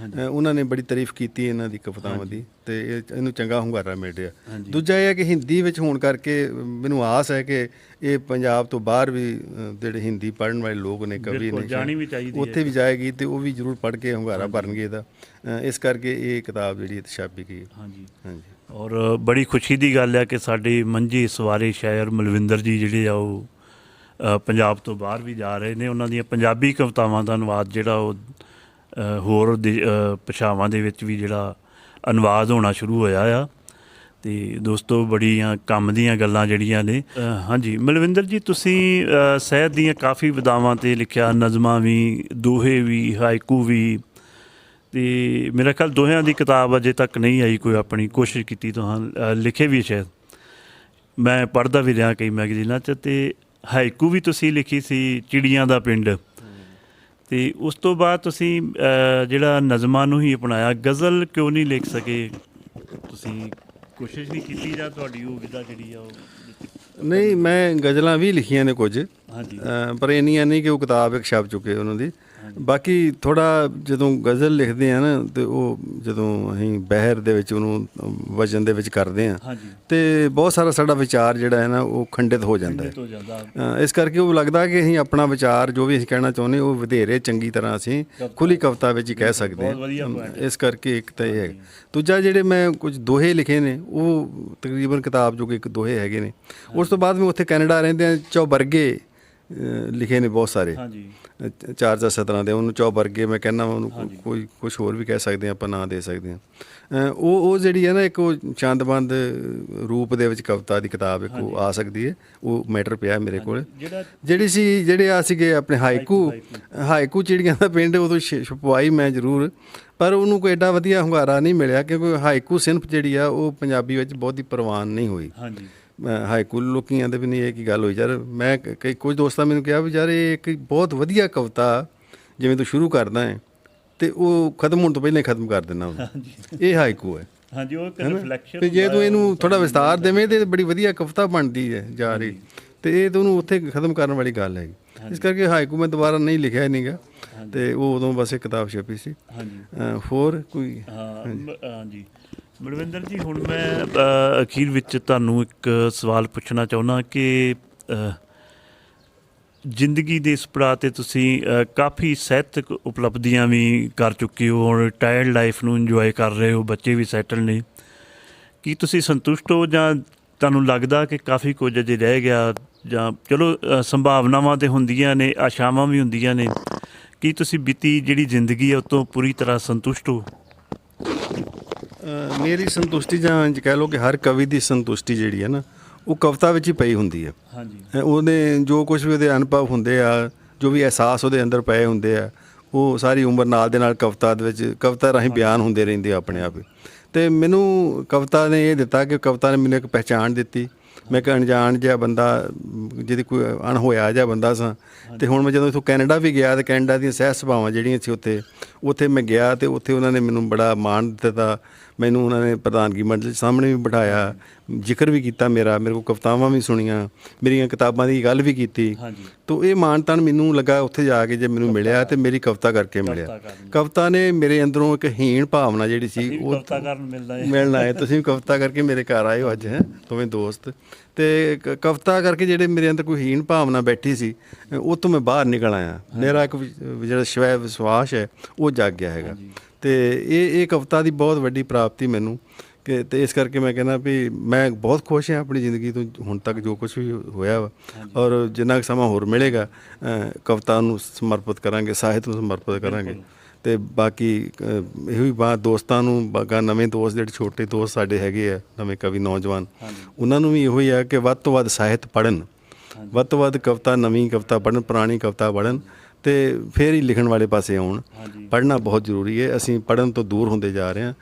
ਉਹਨਾਂ ਨੇ ਬੜੀ ਤਾਰੀਫ ਕੀਤੀ ਇਹਨਾਂ ਦੀ ਕਵਿਤਾਵਾਂ ਦੀ, ਤੇ ਇਹਨੂੰ ਚੰਗਾ ਹੁੰਗਾਰਾ ਮਿਲ ਰਿਹਾ। ਦੂਜਾ ਇਹ ਹੈ ਕਿ ਹਿੰਦੀ ਵਿੱਚ ਹੋਣ ਕਰਕੇ ਮੈਨੂੰ ਆਸ ਹੈ ਕਿ ਇਹ ਪੰਜਾਬ ਤੋਂ ਬਾਹਰ ਵੀ ਜਿਹੜੇ ਹਿੰਦੀ ਪੜ੍ਹਨ ਵਾਲੇ ਲੋਕ ਨੇ, ਕਵੀ ਨੇ, ਜਾਣੀ ਵੀ ਚਾਹੀਦੀ ਉੱਥੇ ਵੀ ਜਾਏਗੀ ਤੇ ਉਹ ਵੀ ਜ਼ਰੂਰ ਪੜ੍ਹ ਕੇ ਹੁੰਗਾਰਾ ਭਰਨਗੇ ਇਹਦਾ। ਇਸ ਕਰਕੇ ਇਹ ਕਿਤਾਬ ਜਿਹੜੀ ਛਾਪੀ ਗਈ। ਹਾਂਜੀ ਹਾਂਜੀ, ਔਰ ਬੜੀ ਖੁਸ਼ੀ ਦੀ ਗੱਲ ਹੈ ਕਿ ਸਾਡੇ ਮੰਝੇ ਸਵਾਰੇ ਸ਼ਾਇਰ ਮਲਵਿੰਦਰ ਜੀ ਜਿਹੜੇ ਆ ਉਹ ਪੰਜਾਬ ਤੋਂ ਬਾਹਰ ਵੀ ਜਾ ਰਹੇ ਨੇ। ਉਹਨਾਂ ਦੀਆਂ ਪੰਜਾਬੀ ਕਵਿਤਾਵਾਂ ਦਾ ਅਨੁਵਾਦ ਜਿਹੜਾ ਉਹ ਹੋਰ ਭਾਸ਼ਾਵਾਂ ਦੇ ਵਿੱਚ ਵੀ ਜਿਹੜਾ ਅਨੁਵਾਦ ਹੋਣਾ ਸ਼ੁਰੂ ਹੋਇਆ ਆ। ਤੇ ਦੋਸਤੋ ਬੜੀਆਂ ਕੰਮ ਦੀਆਂ ਗੱਲਾਂ ਜਿਹੜੀਆਂ ਨੇ। ਹਾਂਜੀ ਮਲਵਿੰਦਰ ਜੀ, ਤੁਸੀਂ ਸਾਹਿਤ ਦੀਆਂ ਕਾਫੀ ਵਿਧਾਵਾਂ 'ਤੇ ਲਿਖਿਆ, ਨਜ਼ਮਾਂ ਵੀ, ਦੋਹੇ ਵੀ, ਹਾਇਕੂ ਵੀ, ਤੇ ਮੇਰਾ ਖਿਆਲ ਦੋਹਿਆਂ ਦੀ ਕਿਤਾਬ ਅਜੇ ਤੱਕ ਨਹੀਂ ਆਈ ਕੋਈ, ਆਪਣੀ ਕੋਸ਼ਿਸ਼ ਕੀਤੀ ਤੁਹਾਂ ਲਿਖੇ ਵੀ ਸ਼ਾਇਦ, ਮੈਂ ਪੜ੍ਹਦਾ ਵੀ ਰਿਹਾ ਕਈ ਮੈਗਜ਼ੀਨਾਂ 'ਚ। ਤੇ ਹਾਇਕੂ ਵੀ ਤੁਸੀਂ ਲਿਖੀ ਸੀ, ਚਿੜੀਆਂ ਦਾ ਪਿੰਡ, ਤੇ ਉਸ ਤੋਂ ਬਾਅਦ ਤੁਸੀਂ ਜਿਹੜਾ ਨਜ਼ਮਾਂ ਨੂੰ ਹੀ ਅਪਣਾਇਆ। ਗਜ਼ਲ ਕਿਉਂ ਨਹੀਂ ਲਿਖ ਸਕੇ? ਤੁਸੀਂ ਕੋਸ਼ਿਸ਼ ਨਹੀਂ ਕੀਤੀ ਜਾਂ ਤੁਹਾਡੀ ਉਹ ਵਿਧਾ ਜਿਹੜੀ ਆ ਉਹ? ਨਹੀਂ, ਮੈਂ ਗਜ਼ਲਾਂ ਵੀ ਲਿਖੀਆਂ ਨੇ ਕੁਝ, ਹਾਂਜੀ ਪਰ ਇੰਨੀਆਂ ਨਹੀਂ ਕਿ ਉਹ ਕਿਤਾਬ ਇੱਕ ਛਪ ਚੁੱਕੇ ਉਹਨਾਂ ਦੀ। ਬਾਕੀ ਥੋੜ੍ਹਾ ਜਦੋਂ ਗਜ਼ਲ ਲਿਖਦੇ ਆ ਨਾ, ਤੇ ਉਹ ਜਦੋਂ ਅਸੀਂ ਬਹਿਰ ਦੇ ਵਿੱਚ ਉਹਨੂੰ ਵਜਨ ਦੇ ਵਿੱਚ ਕਰਦੇ ਹਾਂ, ਹਾਂਜੀ ਤੇ ਬਹੁਤ ਸਾਰਾ ਸਾਡਾ ਵਿਚਾਰ ਜਿਹੜਾ ਹੈ ਨਾ ਉਹ ਖੰਡਿਤ ਹੋ ਜਾਂਦਾ ਹੈ। ਹੋ ਜਾਂਦਾ। ਇਸ ਕਰਕੇ ਉਹ ਲੱਗਦਾ ਕਿ ਅਸੀਂ ਆਪਣਾ ਵਿਚਾਰ ਜੋ ਵੀ ਅਸੀਂ ਕਹਿਣਾ ਚਾਹੁੰਦੇ ਉਹ ਵਧੇਰੇ ਚੰਗੀ ਤਰ੍ਹਾਂ ਅਸੀਂ ਖੁੱਲੀ ਕਵਿਤਾ ਵਿੱਚ ਹੀ ਕਹਿ ਸਕਦੇ ਹਾਂ। ਇਸ ਕਰਕੇ ਇੱਕ ਤਾਂ ਇਹ ਹੈ। ਦੂਜਾ, ਜਿਹੜੇ ਮੈਂ ਕੁਝ ਦੋਹੇ ਲਿਖੇ ਨੇ, ਉਹ ਤਕਰੀਬਨ ਕਿਤਾਬ ਜੋ ਕਿ ਇੱਕ ਦੋਹੇ ਹੈਗੇ ਨੇ। ਉਸ ਤੋਂ ਬਾਅਦ ਮੈਂ ਉੱਥੇ ਕੈਨੇਡਾ ਰਹਿੰਦੇ ਚੌਬਰਗੇ ਲਿਖੇ ਨੇ ਬਹੁਤ ਸਾਰੇ, ਹਾਂਜੀ 4 ਸਤਰਾਂ ਦੇ। ਉਹਨੂੰ ਚੌਬਰਗੇ ਮੈਂ ਕਹਿੰਦਾ, ਉਹਨੂੰ ਕੋਈ ਕੁਛ ਹੋਰ ਵੀ ਕਹਿ ਸਕਦੇ ਹਾਂ, ਆਪਾਂ ਨਾਂ ਦੇ ਸਕਦੇ ਹਾਂ। ਉਹ ਜਿਹੜੀ ਹੈ ਨਾ, ਇੱਕ ਉਹ ਚੰਦਬੰਦ ਰੂਪ ਦੇ ਵਿੱਚ ਕਵਿਤਾ ਦੀ ਕਿਤਾਬ ਇੱਕ ਉਹ ਆ ਸਕਦੀ ਹੈ। ਉਹ ਮੈਟਰ ਪਿਆ ਮੇਰੇ ਕੋਲ, ਜਿਹੜੇ ਆ ਸੀਗੇ ਆਪਣੇ ਹਾਇਕੂ ਚਿੜੀਆਂ ਦਾ ਪਿੰਡ, ਉਦੋਂ ਛਪਵਾਈ ਮੈਂ ਜ਼ਰੂਰ, ਪਰ ਉਹਨੂੰ ਕੋਈ ਐਡਾ ਵਧੀਆ ਹੁੰਗਾਰਾ ਨਹੀਂ ਮਿਲਿਆ, ਕਿਉਂਕਿ ਹਾਇਕੂ ਸਿਨਫ ਜਿਹੜੀ ਆ ਉਹ ਪੰਜਾਬੀ ਵਿੱਚ ਬਹੁਤੀ ਪ੍ਰਵਾਨ ਨਹੀਂ ਹੋਈ। ਹਾਂਜੀ ਹਾਇਕੂ ਲੋਕੀ ਆਂਦੇ ਵੀ ਨਹੀਂ, ਇਹ ਕੀ ਗੱਲ ਹੋਈ ਯਾਰ। ਮੈਂ ਕੁਝ ਦੋਸਤਾਂ ਮੈਨੂੰ ਕਿਹਾ ਵੀ ਯਾਰ ਇਹ ਇੱਕ ਬਹੁਤ ਵਧੀਆ ਕਵਿਤਾ ਜਿਵੇਂ ਤੂੰ ਸ਼ੁਰੂ ਕਰਦਾ ਹੈ ਤੇ ਉਹ ਖਤਮ ਹੋਣ ਤੋਂ ਪਹਿਲਾਂ ਹੀ ਖਤਮ ਕਰ ਦਿੰਦਾ ਉਹਨੂੰ, ਇਹ ਹਾਇਕੂ ਹੈ। ਹਾਂਜੀ, ਉਹ ਇੱਕ ਰਿਫਲੈਕਸ਼ਨ। ਤੇ ਜੇ ਤੂੰ ਇਹਨੂੰ ਥੋੜਾ ਵਿਸਤਾਰ ਦੇਵੇਂ ਤੇ ਬੜੀ ਵਧੀਆ ਕਵਿਤਾ ਬਣਦੀ ਹੈ ਜਾ ਰਹੀ, ਤੇ ਇਹ ਤੈਨੂੰ ਉੱਥੇ ਖਤਮ ਕਰਨ ਵਾਲੀ ਗੱਲ ਹੈਗੀ। ਇਸ ਕਰਕੇ ਹਾਇਕੂ ਮੈਂ ਦੁਬਾਰਾ ਨਹੀਂ ਲਿਖਿਆ ਨਹੀਂਗਾ, ਤੇ ਉਹ ਉਦੋਂ ਬਸ ਇੱਕ ਕਿਤਾਬ ਛਪੀ ਸੀ। ਹਾਂਜੀ ਹੋਰ ਕੋਈ? ਹਾਂਜੀ ਮਲਵਿੰਦਰ ਜੀ, ਹੁਣ ਮੈਂ ਅਖੀਰ ਵਿੱਚ ਤੁਹਾਨੂੰ ਇੱਕ ਸਵਾਲ ਪੁੱਛਣਾ ਚਾਹੁੰਦਾ ਕਿ ਜ਼ਿੰਦਗੀ ਦੇ ਇਸ ਪੜਾਅ 'ਤੇ ਤੁਸੀਂ ਕਾਫੀ ਸਾਹਿਤਕ ਉਪਲਬਧੀਆਂ ਵੀ ਕਰ ਚੁੱਕੇ ਹੋ, ਹੁਣ ਰਿਟਾਇਰਡ ਲਾਈਫ ਨੂੰ ਇੰਜੋਏ ਕਰ ਰਹੇ ਹੋ, ਬੱਚੇ ਵੀ ਸੈਟਲ ਨੇ। ਕੀ ਤੁਸੀਂ ਸੰਤੁਸ਼ਟ ਹੋ, ਜਾਂ ਤੁਹਾਨੂੰ ਲੱਗਦਾ ਕਿ ਕਾਫੀ ਕੁਝ ਅਜੇ ਰਹਿ ਗਿਆ? ਜਾਂ ਚਲੋ ਸੰਭਾਵਨਾਵਾਂ ਤਾਂ ਹੁੰਦੀਆਂ ਨੇ, ਆਸ਼ਾਵਾਂ ਵੀ ਹੁੰਦੀਆਂ ਨੇ। ਕੀ ਤੁਸੀਂ ਬੀਤੀ ਜਿਹੜੀ ਜ਼ਿੰਦਗੀ ਹੈ ਉਹ ਤੋਂ ਪੂਰੀ ਤਰ੍ਹਾਂ ਸੰਤੁਸ਼ਟ ਹੋ? ਮੇਰੀ ਸੰਤੁਸ਼ਟੀ, ਜਾਂ ਕਹਿ ਲਓ ਕਿ ਹਰ ਕਵੀ ਦੀ ਸੰਤੁਸ਼ਟੀ ਜਿਹੜੀ ਹੈ ਨਾ, ਉਹ ਕਵਿਤਾ ਵਿੱਚ ਹੀ ਪਈ ਹੁੰਦੀ ਹੈ। ਹਾਂਜੀ, ਉਹਦੇ ਜੋ ਕੁਛ ਵੀ ਉਹਦੇ ਅਨੁਭਵ ਹੁੰਦੇ ਆ, ਜੋ ਵੀ ਅਹਿਸਾਸ ਉਹਦੇ ਅੰਦਰ ਪਏ ਹੁੰਦੇ ਆ, ਉਹ ਸਾਰੀ ਉਮਰ ਨਾਲ ਦੇ ਨਾਲ ਕਵਿਤਾ ਦੇ ਵਿੱਚ, ਕਵਿਤਾ ਰਾਹੀਂ ਬਿਆਨ ਹੁੰਦੇ ਰਹਿੰਦੇ ਆ ਆਪਣੇ ਆਪ ਹੀ। ਅਤੇ ਮੈਨੂੰ ਕਵਿਤਾ ਨੇ ਇਹ ਦਿੱਤਾ ਕਿ ਕਵਿਤਾ ਨੇ ਮੈਨੂੰ ਇੱਕ ਪਹਿਚਾਣ ਦਿੱਤੀ। ਮੈਂ ਇੱਕ ਅਣਜਾਣ ਜਿਹਾ ਬੰਦਾ, ਜਿਹਦੀ ਕੋਈ ਅਣਹੋਇਆ ਜਿਹਾ ਬੰਦਾ ਸਾਂ। ਅਤੇ ਹੁਣ ਮੈਂ ਜਦੋਂ ਇੱਥੋਂ ਕੈਨੇਡਾ ਵੀ ਗਿਆ, ਅਤੇ ਕੈਨੇਡਾ ਦੀਆਂ ਸਹਿਜ ਸਭਾਵਾਂ ਜਿਹੜੀਆਂ ਸੀ ਉੱਥੇ ਮੈਂ ਗਿਆ, ਅਤੇ ਉੱਥੇ ਉਹਨਾਂ ਨੇ ਮੈਨੂੰ ਬੜਾ ਮਾਣ ਦਿੱਤਾ। ਮੈਨੂੰ ਉਹਨਾਂ ਨੇ ਪ੍ਰਧਾਨਗੀ ਮੰਡਲ ਸਾਹਮਣੇ ਵੀ ਬਿਠਾਇਆ, ਜ਼ਿਕਰ ਵੀ ਕੀਤਾ ਮੇਰੇ ਕੋਲ ਕਵਿਤਾਵਾਂ ਵੀ ਸੁਣੀਆਂ, ਮੇਰੀਆਂ ਕਿਤਾਬਾਂ ਦੀ ਗੱਲ ਵੀ ਕੀਤੀ। ਤਾਂ ਇਹ ਮਾਣ ਤਾਣ ਮੈਨੂੰ ਲੱਗਾ ਉੱਥੇ ਜਾ ਕੇ ਜੇ ਮੈਨੂੰ ਮਿਲਿਆ, ਅਤੇ ਮੇਰੀ ਕਵਿਤਾ ਕਰਕੇ ਮਿਲਿਆ। ਕਵਿਤਾ ਨੇ ਮੇਰੇ ਅੰਦਰੋਂ ਇੱਕ ਹੀਣ ਭਾਵਨਾ ਜਿਹੜੀ ਸੀ ਉਹ ਮਿਲਣਾ ਹੈ। ਤੁਸੀਂ ਕਵਿਤਾ ਕਰਕੇ ਮੇਰੇ ਘਰ ਆਏ ਹੋ ਅੱਜ, ਦੋਵੇਂ ਦੋਸਤ, ਅਤੇ ਕਵਿਤਾ ਕਰਕੇ ਜਿਹੜੇ ਮੇਰੇ ਅੰਦਰ ਕੋਈ ਹੀਣ ਭਾਵਨਾ ਬੈਠੀ ਸੀ, ਉਹ ਤੋਂ ਮੈਂ ਬਾਹਰ ਨਿਕਲ ਆਇਆ। ਮੇਰਾ ਇੱਕ ਜਿਹੜਾ ਸਵੈ ਵਿਸ਼ਵਾਸ ਹੈ ਉਹ ਜਾਗ ਗਿਆ ਹੈਗਾ। ਅਤੇ ਇਹ ਕਵਿਤਾ ਦੀ ਬਹੁਤ ਵੱਡੀ ਪ੍ਰਾਪਤੀ ਮੈਨੂੰ, ਕਿ ਅਤੇ ਇਸ ਕਰਕੇ ਮੈਂ ਕਹਿੰਦਾ ਵੀ ਮੈਂ ਬਹੁਤ ਖੁਸ਼ ਹਾਂ ਆਪਣੀ ਜ਼ਿੰਦਗੀ ਤੋਂ ਹੁਣ ਤੱਕ ਜੋ ਕੁਛ ਵੀ ਹੋਇਆ ਵਾ। ਔਰ ਜਿੰਨਾ ਕੁ ਸਮਾਂ ਹੋਰ ਮਿਲੇਗਾ ਕਵਿਤਾ ਨੂੰ ਸਮਰਪਿਤ ਕਰਾਂਗੇ, ਸਾਹਿਤ ਨੂੰ ਸਮਰਪਿਤ ਕਰਾਂਗੇ। ਅਤੇ ਬਾਕੀ ਇਹੋ ਹੀ ਬਾਤ ਦੋਸਤਾਂ ਨੂੰ, ਬਾਗਾ ਨਵੇਂ ਦੋਸਤ ਜਿਹੜੇ ਛੋਟੇ ਦੋਸਤ ਸਾਡੇ ਹੈਗੇ ਆ, ਨਵੇਂ ਕਵੀ ਨੌਜਵਾਨ, ਉਹਨਾਂ ਨੂੰ ਵੀ ਇਹੋ ਹੀ ਆ ਕਿ ਵੱਧ ਤੋਂ ਵੱਧ ਸਾਹਿਤ ਪੜ੍ਹਨ, ਵੱਧ ਤੋਂ ਵੱਧ ਕਵਿਤਾ, ਨਵੀਂ ਕਵਿਤਾ ਪੜ੍ਹਨ, ਪੁਰਾਣੀ ਕਵਿਤਾ ਪੜ੍ਹਨ, ਤੇ ਫਿਰ ਹੀ ਲਿਖਣ ਵਾਲੇ ਪਾਸੇ ਆਉਣ। ਹਾਂਜੀ। ਪੜ੍ਹਨਾ ਬਹੁਤ ਜ਼ਰੂਰੀ ਹੈ। ਅਸੀਂ ਪੜ੍ਹਨ ਤੋਂ ਦੂਰ ਹੁੰਦੇ ਜਾ ਰਹੇ ਹਾਂ।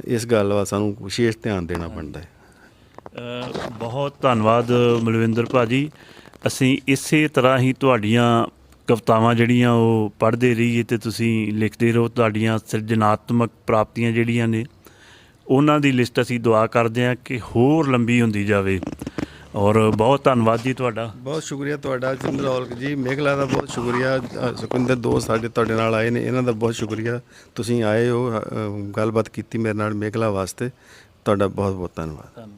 ਇਸ ਗੱਲ ਵੱਲ ਸਾਨੂੰ ਵਿਸ਼ੇਸ਼ ਧਿਆਨ ਦੇਣਾ ਪੈਂਦਾ ਹੈ। ਬਹੁਤ ਧੰਨਵਾਦ ਮਲਵਿੰਦਰ ਭਾਜੀ। ਅਸੀਂ ਇਸੇ ਤਰ੍ਹਾਂ ਹੀ ਤੁਹਾਡੀਆਂ ਕਵਿਤਾਵਾਂ ਜਿਹੜੀਆਂ ਉਹ ਪੜ੍ਹਦੇ ਰਹੀਏ ਅਤੇ ਤੁਸੀਂ ਲਿਖਦੇ ਰਹੋ। ਤੁਹਾਡੀਆਂ ਸਿਰਜਣਾਤਮਕ ਪ੍ਰਾਪਤੀਆਂ ਜਿਹੜੀਆਂ ਨੇ ਉਹਨਾਂ ਦੀ ਲਿਸਟ ਅਸੀਂ ਦੁਆ ਕਰਦੇ ਹਾਂ ਕਿ ਹੋਰ ਲੰਬੀ ਹੁੰਦੀ ਜਾਵੇ। ਔਰ ਬਹੁਤ ਧੰਨਵਾਦ ਜੀ ਤੁਹਾਡਾ। ਬਹੁਤ ਸ਼ੁਕਰੀਆ ਤੁਹਾਡਾ ਚੰਦਰ ਔਲਖ ਜੀ। ਮੇਘਲਾ ਦਾ ਬਹੁਤ ਸ਼ੁਕਰੀਆ। ਸੁਖਵਿੰਦਰ ਦੋਸਤ ਸਾਡੇ ਤੁਹਾਡੇ ਨਾਲ ਆਏ ਨੇ, ਇਹਨਾਂ ਦਾ ਬਹੁਤ ਸ਼ੁਕਰੀਆ। ਤੁਸੀਂ ਆਏ ਹੋ, ਗੱਲਬਾਤ ਕੀਤੀ ਮੇਰੇ ਨਾਲ ਮੇਘਲਾ ਵਾਸਤੇ। ਤੁਹਾਡਾ ਬਹੁਤ ਬਹੁਤ ਧੰਨਵਾਦ।